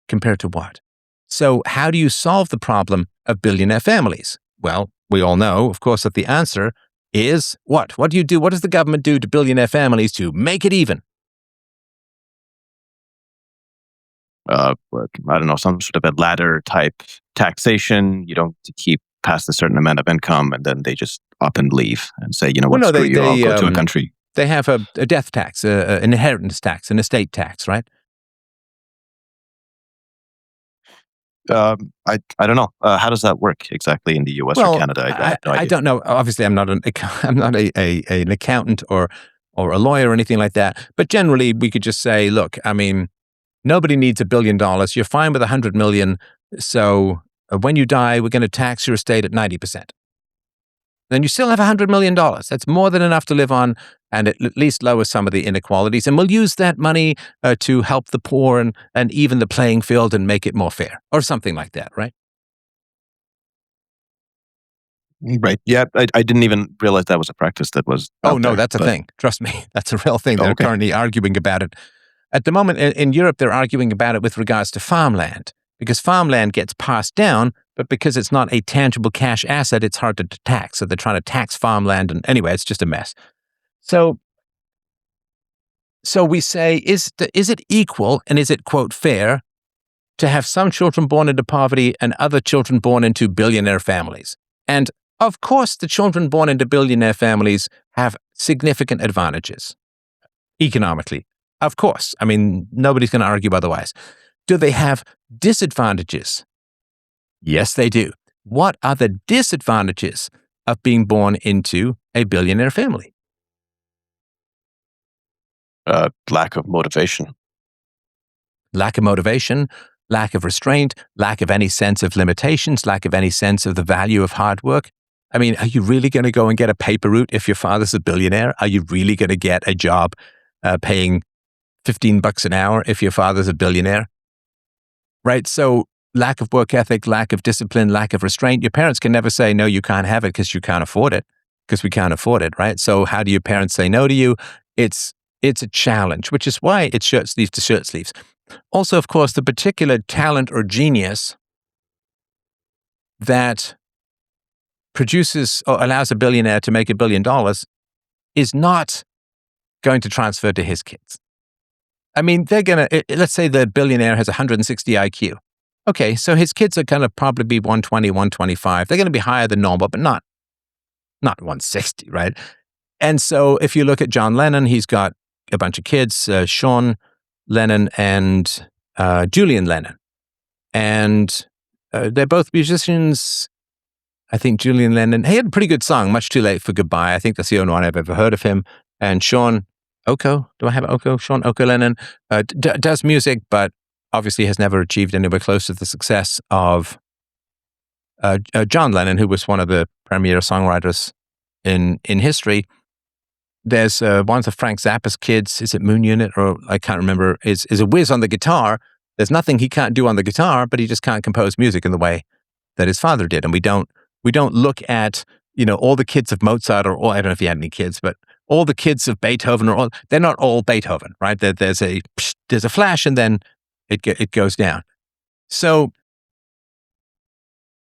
Compared to what? So how do you solve the problem of billionaire families? Well, we all know, of course, that the answer is what? What do you do? What does the government do to billionaire families to make it even? I don't know, some sort of a ladder type taxation. You don't keep past a certain amount of income, and then they just up and leave and say, screw you, I'll go to a country. They have a death tax, an inheritance tax, an estate tax, right? I don't know. How does that work exactly in the U.S. or Canada? I have no I idea. don't know. Obviously, I'm not an accountant or a lawyer or anything like that. But generally, we could just say, look, I mean, nobody needs $1 billion. You're fine with 100 million. So when you die, we're going to tax your estate at 90%. Then you still have $100 million. That's more than enough to live on, and it at least lowers some of the inequalities. And we'll use that money to help the poor and even the playing field and make it more fair, or something like that, right? Right. Yeah, I didn't even realize that was a practice that was Oh, out no, there, that's a but- thing. Trust me, that's a real thing. They're Okay. currently arguing about it. At the moment, in Europe, they're arguing about it with regards to farmland, because farmland gets passed down, but because it's not a tangible cash asset, it's hard to tax. So they're trying to tax farmland. And anyway, it's just a mess. So we say, is it equal and is it, quote, fair to have some children born into poverty and other children born into billionaire families? And of course, the children born into billionaire families have significant advantages economically. Of course. I mean, nobody's going to argue otherwise. Do they have disadvantages? Yes, they do. What are the disadvantages of being born into a billionaire family? Lack of motivation. Lack of motivation, lack of restraint, lack of any sense of limitations, lack of any sense of the value of hard work. I mean, are you really going to go and get a paper route if your father's a billionaire? Are you really going to get a job paying $15 an hour if your father's a billionaire? Right? So lack of work ethic, lack of discipline, lack of restraint. Your parents can never say, no, you can't have it because you can't afford it, because we can't afford it, right? So how do your parents say no to you? It's a challenge, which is why it's shirt sleeves to shirt sleeves. Also, of course, the particular talent or genius that produces or allows a billionaire to make $1 billion is not going to transfer to his kids. I mean, they're going to, let's say the billionaire has 160 IQ. Okay, so his kids are going to probably be 120, 125. They're going to be higher than normal, but not 160, right? And so if you look at John Lennon, he's got a bunch of kids, Sean Lennon and Julian Lennon. And they're both musicians. I think Julian Lennon, he had a pretty good song, Much Too Late for Goodbye. I think that's the only one I've ever heard of him. And Sean Oko, do I have Oko? Sean Oko Lennon does music, but obviously has never achieved anywhere close to the success of John Lennon, who was one of the premier songwriters in history. There's one of Frank Zappa's kids, is it Moon Unit, or I can't remember, is a whiz on the guitar. There's nothing he can't do on the guitar, but he just can't compose music in the way that his father did. And we don't look at, all the kids of Mozart, or I don't know if he had any kids, but all the kids of Beethoven, they're not all Beethoven, right? There's a flash and then it goes down. So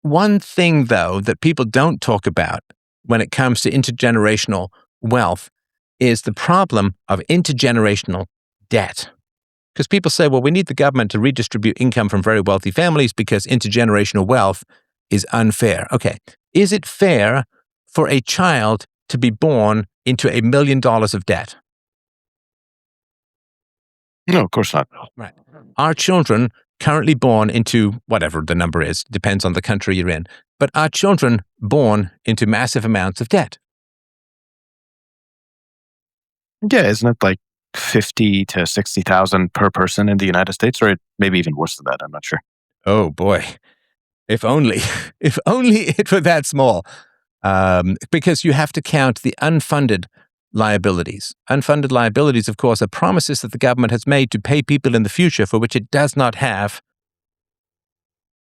one thing, though, that people don't talk about when it comes to intergenerational wealth is the problem of intergenerational debt. Because people say, well, we need the government to redistribute income from very wealthy families because intergenerational wealth is unfair. Okay, is it fair for a child to be born into $1 million of debt? No, of course not. Right. Our children currently born into whatever the number is, depends on the country you're in, but are children born into massive amounts of debt? Yeah, isn't it like 50 to 60,000 per person in the United States, or maybe even worse than that? I'm not sure. Oh boy, if only it were that small. Because you have to count the unfunded liabilities. Unfunded liabilities, of course, are promises that the government has made to pay people in the future for which it does not have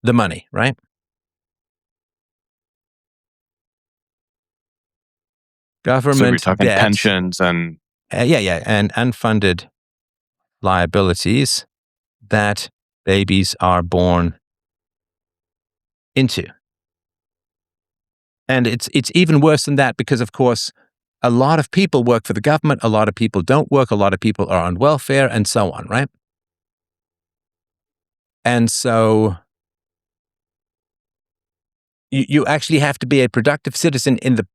the money, right? Government So we're talking debt, pensions and and unfunded liabilities that babies are born into. And it's even worse than that because, of course, a lot of people work for the government, a lot of people don't work, a lot of people are on welfare, and so on, right? And so you actually have to be a productive citizen in the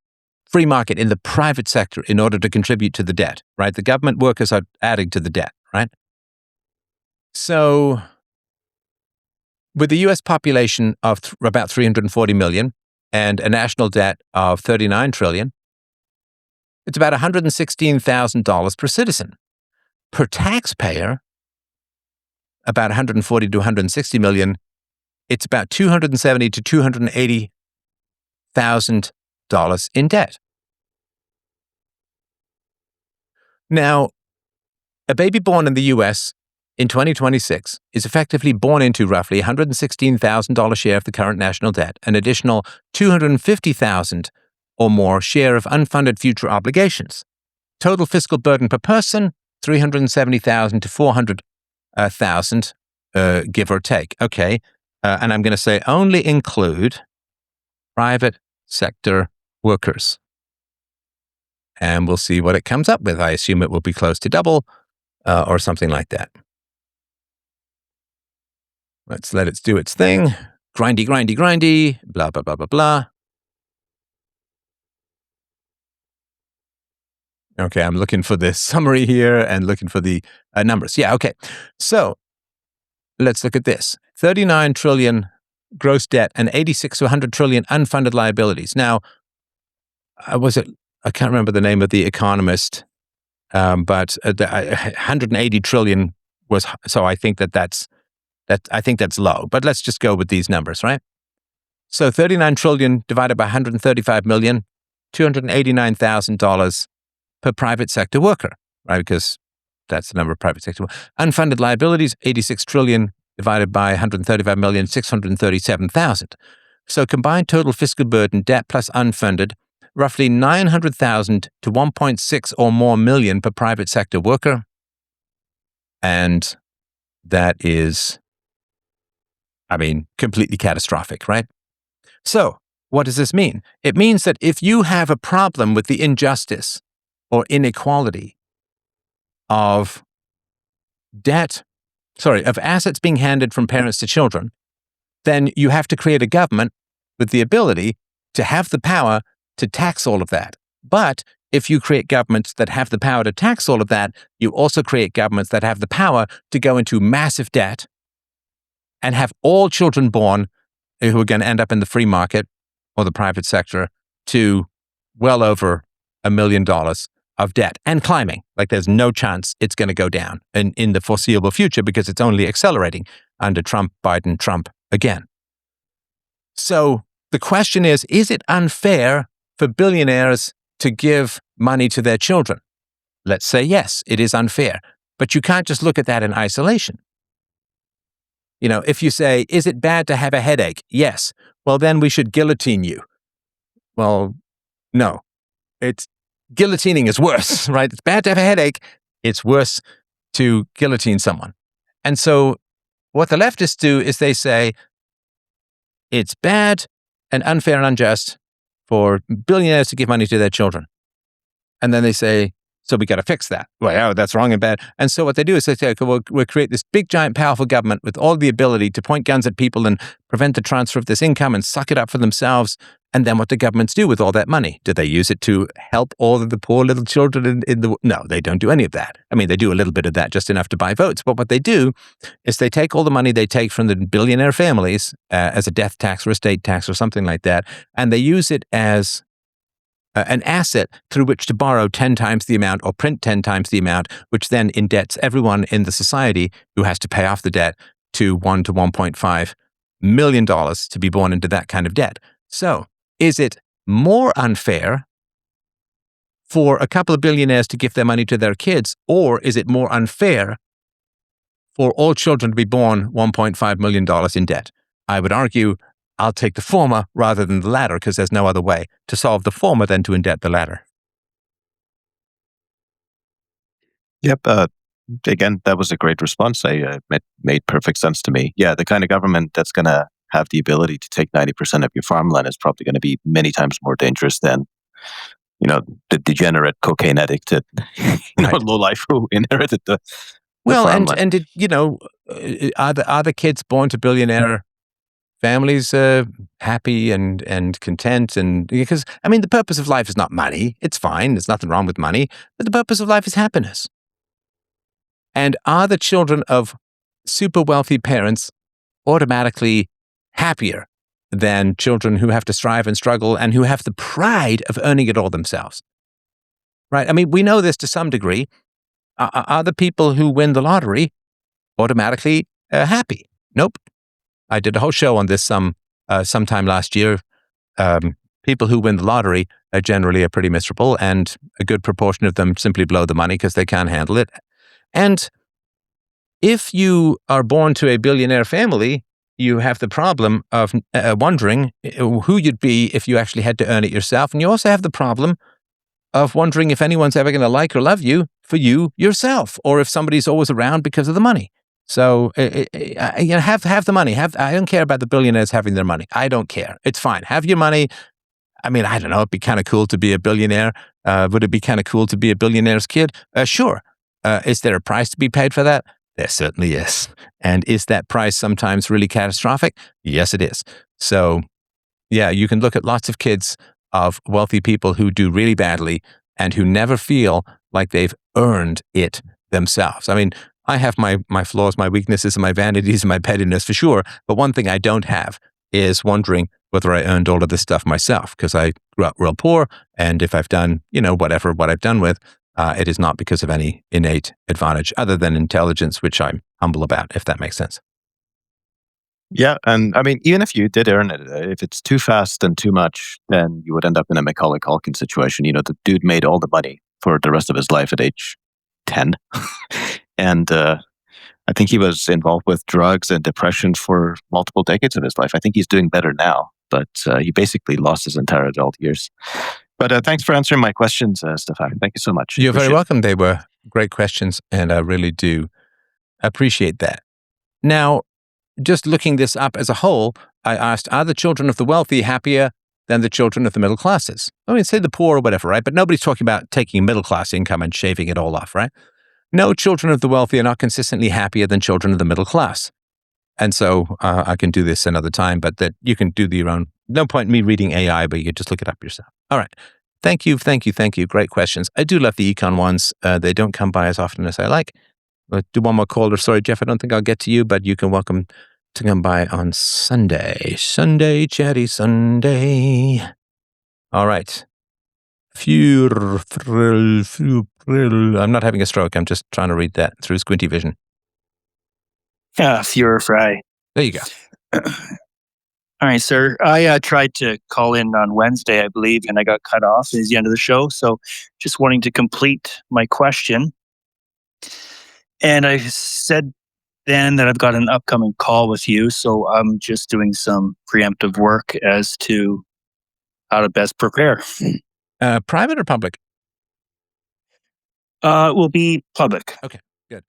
free market, in the private sector, in order to contribute to the debt, right? The government workers are adding to the debt, right? So With the US population of about 340 million and a national debt of 39 trillion, it's about $116,000 per citizen. Per taxpayer, about 140 to 160 million, it's about $270 to $280,000 in debt. Now, a baby born in the US in 2026 is effectively born into roughly $116,000 share of the current national debt, an additional $250,000 or more share of unfunded future obligations. Total fiscal burden per person, $370,000 to $400,000, give or take. Okay, and I'm going to say only include private sector workers. And we'll see what it comes up with. I assume it will be close to double or something like that. Let's let it do its thing. Grindy, grindy, grindy, blah, blah, blah, blah, blah. Okay, I'm looking for the summary here and looking for the numbers. Yeah, okay. So let's look at this. 39 trillion gross debt and 86 to 100 trillion unfunded liabilities. Now, I can't remember the name of the economist, but 180 trillion was, so I think that's low. But let's just go with these numbers, right? So 39 trillion divided by 135 million, $289,000 per private sector worker, right? Because that's the number of private sector. Unfunded liabilities, 86 trillion divided by 135 million, 637,000. So combined total fiscal burden, debt plus unfunded, roughly 900,000 to 1.6 or more million per private sector worker. And that is, completely catastrophic, right? So what does this mean? It means that if you have a problem with the injustice or inequality of assets being handed from parents to children, then you have to create a government with the ability to have the power to tax all of that. But if you create governments that have the power to tax all of that, you also create governments that have the power to go into massive debt and have all children born who are going to end up in the free market or the private sector to well over $1 million of debt and climbing. Like there's no chance it's going to go down in the foreseeable future because it's only accelerating under Trump, Biden, Trump again. So the question is it unfair for billionaires to give money to their children? Let's say yes, it is unfair. But you can't just look at that in isolation. If you say, is it bad to have a headache? Yes. Well, then we should guillotine you. Well, no. Guillotining is worse, right? It's bad to have a headache. It's worse to guillotine someone. And so what the leftists do is they say it's bad and unfair and unjust for billionaires to give money to their children. And then they say, so we got to fix that. Well, that's wrong and bad. And so what they do is they say, okay, we'll create this big, giant, powerful government with all the ability to point guns at people and prevent the transfer of this income and suck it up for themselves. And then what do governments do with all that money? Do they use it to help all of the poor little children No, they don't do any of that. They do a little bit of that, just enough to buy votes. But what they do is they take all the money they take from the billionaire families as a death tax or estate tax or something like that, and they use it as an asset through which to borrow 10 times the amount or print 10 times the amount, which then indebts everyone in the society who has to pay off the debt to $1 to $1.5 million to be born into that kind of debt. So is it more unfair for a couple of billionaires to give their money to their kids, or is it more unfair for all children to be born $1.5 million in debt? I would argue I'll take the former rather than the latter because there's no other way to solve the former than to indebt the latter. Yep. Again, that was a great response. It made perfect sense to me. Yeah, the kind of government that's going to have the ability to take 90% of your farmland is probably going to be many times more dangerous than, the degenerate cocaine addict, lowlife who inherited the farmland. Are the kids born to billionaire families happy and content? And because the purpose of life is not money. It's fine. There's nothing wrong with money. But the purpose of life is happiness. And are the children of super wealthy parents automatically happier than children who have to strive and struggle and who have the pride of earning it all themselves. Right? I mean, we know this to some degree. Are the people who win the lottery automatically happy? Nope. I did a whole show on this sometime last year. People who win the lottery generally are pretty miserable, and a good proportion of them simply blow the money because they can't handle it. And if you are born to a billionaire family, you have the problem of wondering who you'd be if you actually had to earn it yourself. And you also have the problem of wondering if anyone's ever going to like or love you for you yourself, or if somebody's always around because of the money. So, have the money. I don't care about the billionaires having their money. I don't care. It's fine. Have your money. I mean, I don't know. It'd be kind of cool to be a billionaire. Would it be kind of cool to be a billionaire's kid? Sure. Is there a price to be paid for that? There certainly is. And is that price sometimes really catastrophic? Yes, it is. So, yeah, you can look at lots of kids of wealthy people who do really badly and who never feel like they've earned it themselves. I mean, I have my flaws, my weaknesses, and my vanities and my pettiness for sure. But one thing I don't have is wondering whether I earned all of this stuff myself, because I grew up real poor. And if I've done, what I've done with, it is not because of any innate advantage other than intelligence, which I'm humble about, if that makes sense. Yeah, and I mean, even if you did earn it, if it's too fast and too much, then you would end up in a Macaulay Culkin situation. The dude made all the money for the rest of his life at age 10. And I think he was involved with drugs and depression for multiple decades of his life. I think he's doing better now, but he basically lost his entire adult years. But thanks for answering my questions, Stefan. Thank you so much. You're very welcome. They were great questions, and I really do appreciate that. Now, just looking this up as a whole, I asked, are the children of the wealthy happier than the children of the middle classes? I mean, say the poor or whatever, right? But nobody's talking about taking middle class income and shaving it all off, right? No, children of the wealthy are not consistently happier than children of the middle class. And so I can do this another time, but that you can do your own. No point in me reading AI, but you can just look it up yourself. All right. Thank you. Great questions. I do love the econ ones. They don't come by as often as I like. Let's do one more caller. Sorry, Jeff, I don't think I'll get to you, but you can welcome to come by on Sunday. Sunday, chatty Sunday. All right. I'm not having a stroke. I'm just trying to read that through squinty vision. Yeah, Furor Fry. There you go. All right, sir. I tried to call in on Wednesday, I believe, and I got cut off at the end of the show. So just wanting to complete my question. And I said then that I've got an upcoming call with you. So I'm just doing some preemptive work as to how to best prepare. Private or public? It will be public. Okay, good.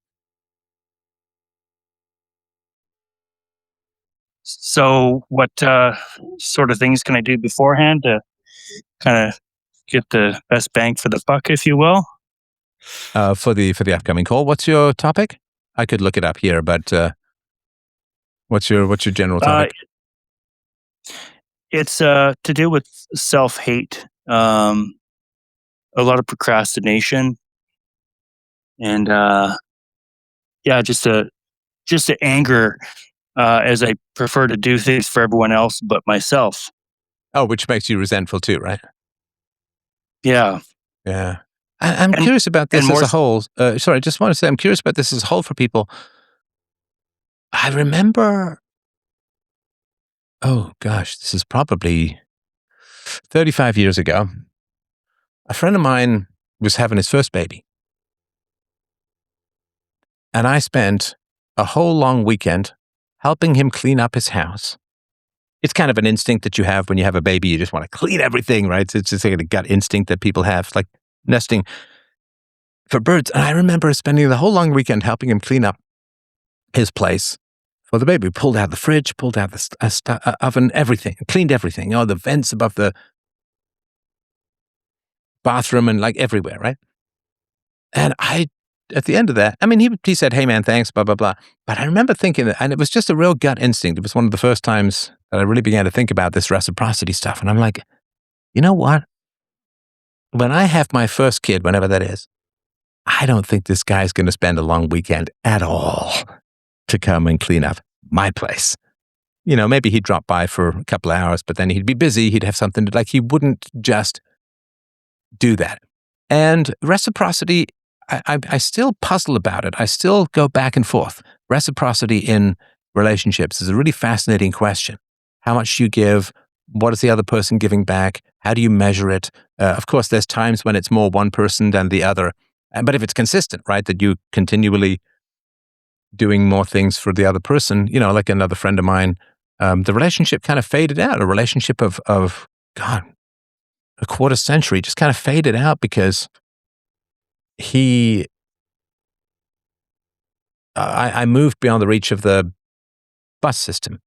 So what sort of things can I do beforehand to kind of get the best bang for the buck, if you will? For the upcoming call, what's your topic? I could look it up here, but what's your general topic? It's to do with self-hate, a lot of procrastination, and just to anger, as I prefer to do things for everyone else but myself. Oh, which makes you resentful too, right? Yeah. Yeah. I'm curious about this as a whole. Sorry, I just want to say I'm curious about this as a whole for people. I remember, oh gosh, this is probably 35 years ago. A friend of mine was having his first baby. And I spent a whole long weekend helping him clean up his house. It's kind of an instinct that you have when you have a baby. You just want to clean everything, right? It's just like a gut instinct that people have, like nesting for birds. And I remember spending the whole long weekend helping him clean up his place for the baby. We pulled out the fridge, pulled out the oven, everything, cleaned everything. The vents above the bathroom and like everywhere, right? And at the end of that, I mean, he said, "Hey man, thanks, blah, blah, blah." But I remember thinking that, and it was just a real gut instinct. It was one of the first times that I really began to think about this reciprocity stuff. And I'm like, you know what? When I have my first kid, whenever that is, I don't think this guy's going to spend a long weekend at all to come and clean up my place. maybe he'd drop by for a couple of hours, but then he'd be busy. He'd have something to, like, he wouldn't just do that. And reciprocity, I still puzzle about it. I still go back and forth. Reciprocity in relationships is a really fascinating question. How much do you give? What is the other person giving back? How do you measure it? Of course, there's times when it's more one person than the other. But if it's consistent, right, that you continually doing more things for the other person, like another friend of mine, the relationship kind of faded out. A relationship of God, a quarter century just kind of faded out because I moved beyond the reach of the bus system.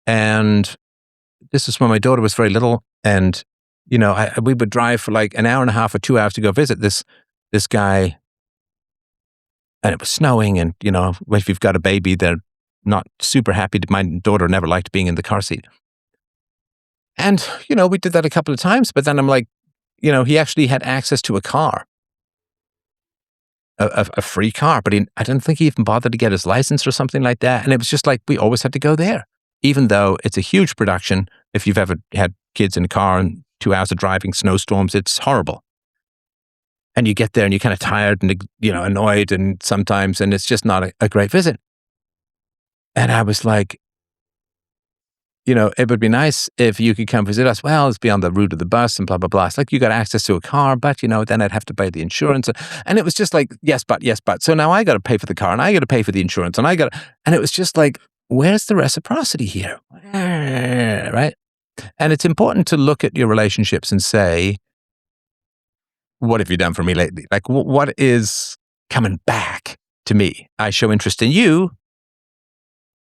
And this is when my daughter was very little. And, we would drive for like an hour and a half or 2 hours to go visit this guy. And it was snowing. And, if you've got a baby, they're not super happy. My daughter never liked being in the car seat. And, we did that a couple of times. But then I'm like, he actually had access to a car. A free car, but I didn't think he even bothered to get his license or something like that. And it was just like, we always had to go there, even though it's a huge production. If you've ever had kids in a car and 2 hours of driving, snowstorms, it's horrible. And you get there and you're kind of tired and, annoyed and sometimes, and it's just not a great visit. And I was like, it would be nice if you could come visit us. Well, it's beyond the route of the bus and blah, blah, blah. It's like you got access to a car, but, then I'd have to pay the insurance. And it was just like, yes, but. So now I got to pay for the car and I got to pay for the insurance and and it was just like, where's the reciprocity here? Right? And it's important to look at your relationships and say, what have you done for me lately? Like, what is coming back to me? I show interest in you.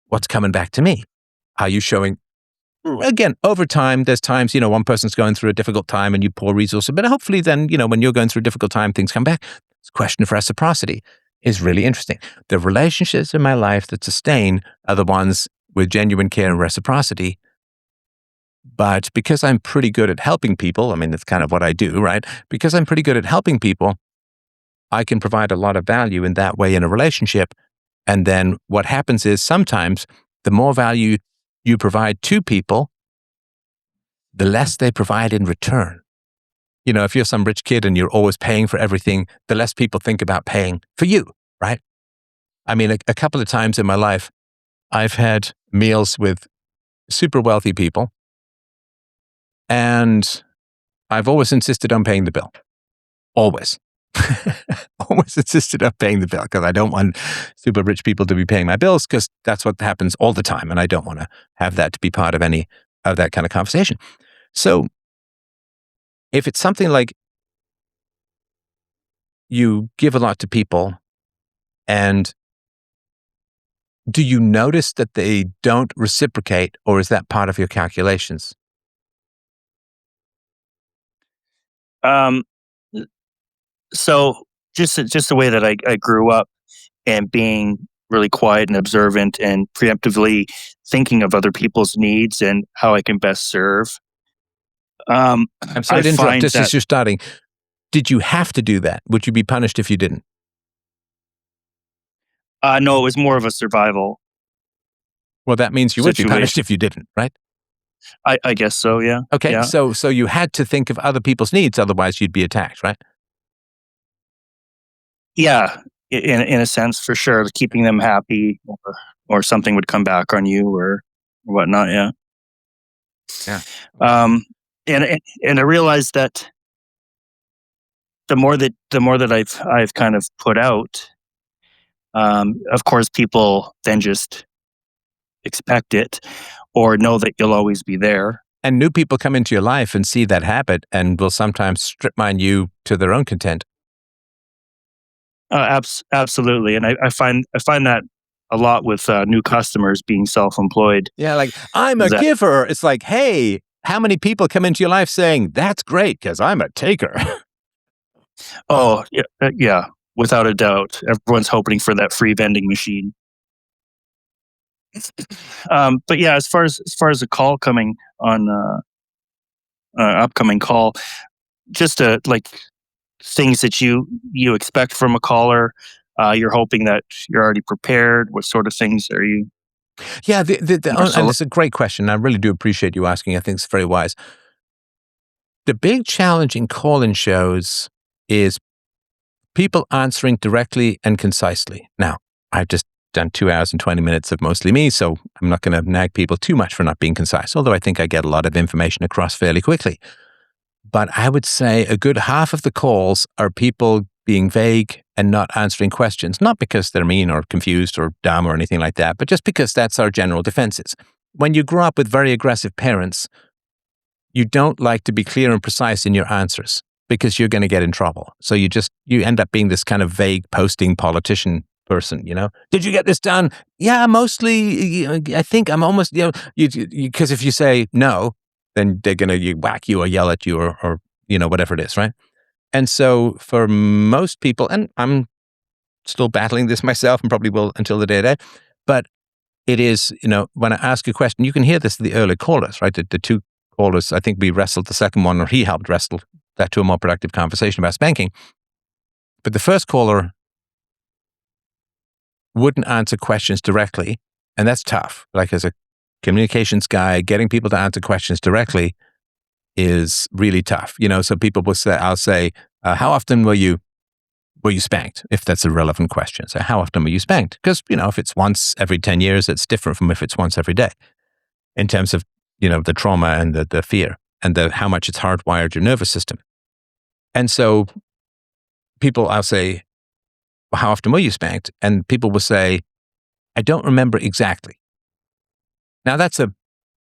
What's coming back to me? Are you showing? Again, over time, there's times, one person's going through a difficult time and you pour resources, but hopefully then, when you're going through a difficult time, things come back. This question of reciprocity is really interesting. The relationships in my life that sustain are the ones with genuine care and reciprocity. But because I'm pretty good at helping people, that's kind of what I do, right? Because I'm pretty good at helping people, I can provide a lot of value in that way in a relationship. And then what happens is sometimes the more value you provide to people, the less they provide in return. If you're some rich kid and you're always paying for everything, the less people think about paying for you, right? A couple of times in my life, I've had meals with super wealthy people, and I've always insisted on paying the bill. Always. Always insisted on paying the bill because I don't want super rich people to be paying my bills because that's what happens all the time. And I don't want to have that to be part of any of that kind of conversation. So if it's something like you give a lot to people, and do you notice that they don't reciprocate, or is that part of your calculations? So just the way that I grew up and being really quiet and observant and preemptively thinking of other people's needs and how I can best serve. I'm sorry to interrupt. Just as you're starting, did you have to do that? Would you be punished if you didn't? No, it was more of a survival. Well, that means you would be punished if you didn't, right? I guess so, yeah. Okay, yeah. So you had to think of other people's needs, otherwise you'd be attacked, right? Yeah, in a sense, for sure. Keeping them happy or something would come back on you or whatnot, yeah. Yeah. And I realized that the more that I've kind of put out, of course, people then just expect it or know that you'll always be there. And new people come into your life and see that habit and will sometimes strip mine you to their own content. Absolutely, and I find that a lot with new customers being self-employed. Yeah, like, I'm a giver. It's like, hey, how many people come into your life saying, that's great because I'm a taker? Oh, yeah, without a doubt. Everyone's hoping for that free vending machine. But yeah, as far as a call coming on, upcoming call, just like things that you expect from a caller. You're hoping that you're already prepared. What sort of things are you Yeah, and Marcelo? it's a great question. I really do appreciate you asking. I think it's very wise. The big challenge in call-in shows is people answering directly and concisely. Now, I've just done 2 hours and 20 minutes of mostly me, so I'm not going to nag people too much for not being concise, although I think I get a lot of information across fairly quickly. But I would say a good half of the calls are people being vague and not answering questions, not because they're mean or confused or dumb or anything like that, but just because that's our general defenses. When you grow up with very aggressive parents, you don't like to be clear and precise in your answers because you're going to get in trouble. So you end up being this kind of vague posting politician person, Did you get this done? Yeah, mostly. I think I'm almost, because if you say no, then they're going to whack you or yell at you or whatever it is, right? And so for most people, and I'm still battling this myself and probably will until the day I die, but it is, when I ask a question, you can hear this in the early callers, right? The two callers, I think we wrestled the second one, or he helped wrestle that to a more productive conversation about spanking. But the first caller wouldn't answer questions directly, and that's tough. Like as a communications guy, getting people to answer questions directly is really tough. So people will say, I'll say, how often were you spanked? If that's a relevant question. So how often were you spanked? Because, if it's once every 10 years, it's different from if it's once every day in terms of, the trauma and the fear and how much it's hardwired your nervous system. And so I'll say, well, how often were you spanked? And people will say, I don't remember exactly. Now that's a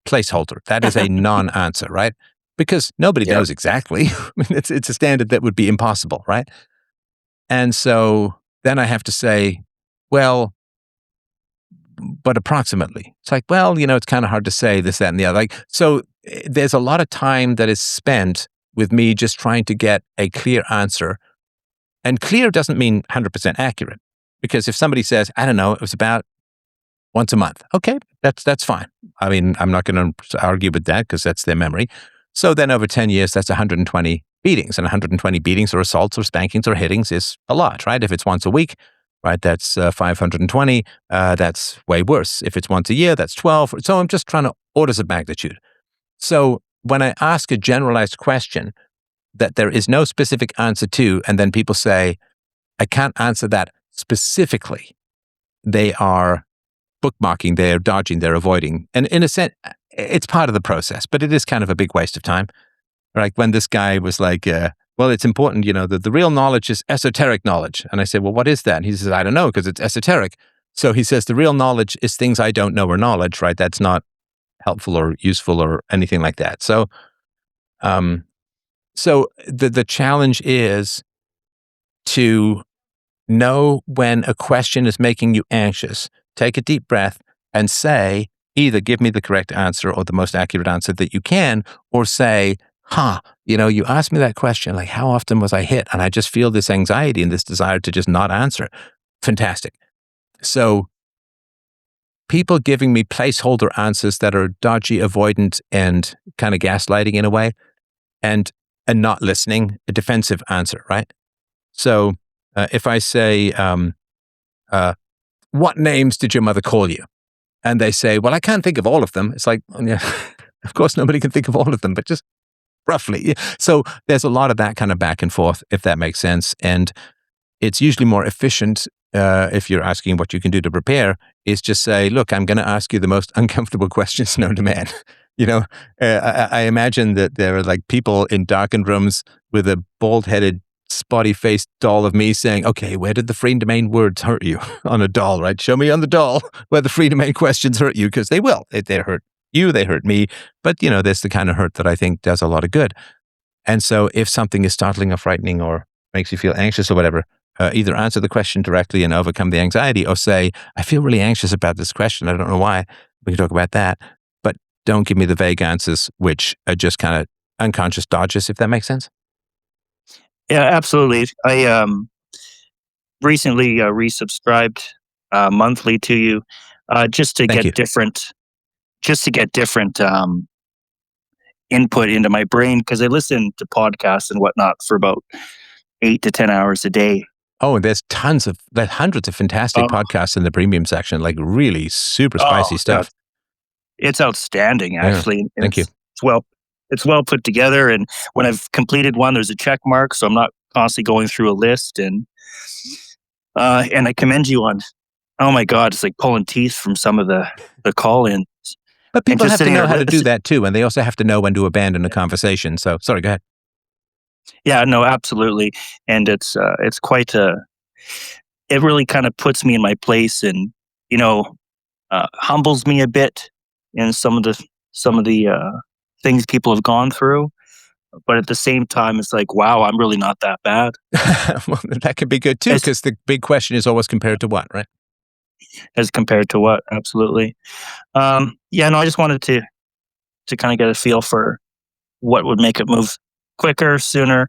placeholder. That is a non-answer, right? Because nobody knows exactly. I mean, it's a standard that would be impossible, right? And so then I have to say, well, but approximately. It's like, well, it's kind of hard to say this, that, and the other. So there's a lot of time that is spent with me just trying to get a clear answer. And clear doesn't mean 100% accurate. Because if somebody says, I don't know, it was about once a month. Okay, that's fine. I mean, I'm not going to argue with that because that's their memory. So then over 10 years, that's 120 beatings. And 120 beatings or assaults or spankings or hittings is a lot, right? If it's once a week, right, that's 520. That's way worse. If it's once a year, that's 12. So I'm just trying to orders of magnitude. So when I ask a generalized question that there is no specific answer to, and then people say, I can't answer that specifically, they are bookmarking, they're dodging, they're avoiding. And in a sense, it's part of the process, but it is kind of a big waste of time. Like when this guy was like, well, it's important, the real knowledge is esoteric knowledge. And I said, well, what is that? And he says, I don't know, because it's esoteric. So he says, the real knowledge is things I don't know or knowledge, right? That's not helpful or useful or anything like that. So, the challenge is to know when a question is making you anxious. Take a deep breath and say, either give me the correct answer or the most accurate answer that you can, or say, you asked me that question, like how often was I hit? And I just feel this anxiety and this desire to just not answer. Fantastic. So people giving me placeholder answers that are dodgy, avoidant, and kind of gaslighting in a way, and not listening, a defensive answer, right? So if I say, what names did your mother call you? And they say, well, I can't think of all of them. It's like, yeah, of course, nobody can think of all of them, but just roughly. So there's a lot of that kind of back and forth, if that makes sense. And it's usually more efficient if you're asking what you can do to prepare, is just say, look, I'm going to ask you the most uncomfortable questions known to man. I imagine that there are like people in darkened rooms with a bald-headed, spotty-faced doll of me saying, okay, where did the free domain words hurt you on a doll, right? Show me on the doll where the free domain questions hurt you, because they will. They hurt you, they hurt me. But, there's the kind of hurt that I think does a lot of good. And so if something is startling or frightening or makes you feel anxious or whatever, either answer the question directly and overcome the anxiety, or say, I feel really anxious about this question. I don't know why. We can talk about that. But don't give me the vague answers, which are just kind of unconscious dodges, if that makes sense. Yeah, absolutely. I recently resubscribed monthly to you just to Thank get you. different input into my brain, because I listen to podcasts and whatnot for about 8 to 10 hours a day. Oh, and there's hundreds of fantastic podcasts in the premium section, like really super spicy stuff. It's outstanding, actually. And Thank you. It's well put together. And when I've completed one, there's a check mark, so I'm not constantly going through a list. And I commend you on. Oh my God, it's like pulling teeth from some of the call-ins. But people have to know how to do that too, and they also have to know when to abandon a conversation. So, sorry, go ahead. Yeah, no, absolutely, and it's quite a. It really kind of puts me in my place, and humbles me a bit in some of the things people have gone through. But at the same time, it's like, wow, I'm really not that bad. Well, that could be good too, because the big question is always compared to what, right? As compared to what? Absolutely. I just wanted to kind of get a feel for what would make it move quicker, sooner,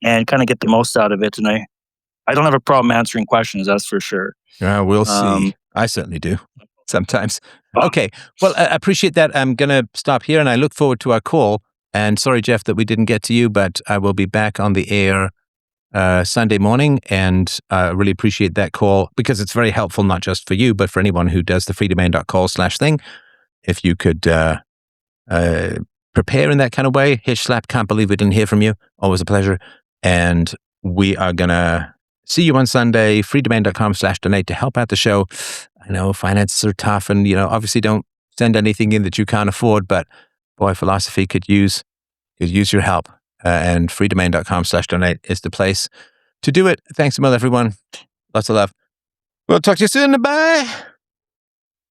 and kind of get the most out of it. And I don't have a problem answering questions, that's for sure. We'll see. I certainly do sometimes. Okay. Well, I appreciate that. I'm going to stop here, and I look forward to our call. And sorry, Jeff, that we didn't get to you, but I will be back on the air Sunday morning, and I really appreciate that call because it's very helpful, not just for you, but for anyone who does the freedomain.call/thing. If you could prepare in that kind of way. Slap, can't believe we didn't hear from you. Always a pleasure. And we are going to see you on Sunday, freedomain.com/donate to help out the show. I know finances are tough, and obviously don't send anything in that you can't afford, but boy, philosophy could use your help. And freedomain.com/donate is the place to do it. Thanks a million, everyone. Lots of love. We'll talk to you soon. Bye.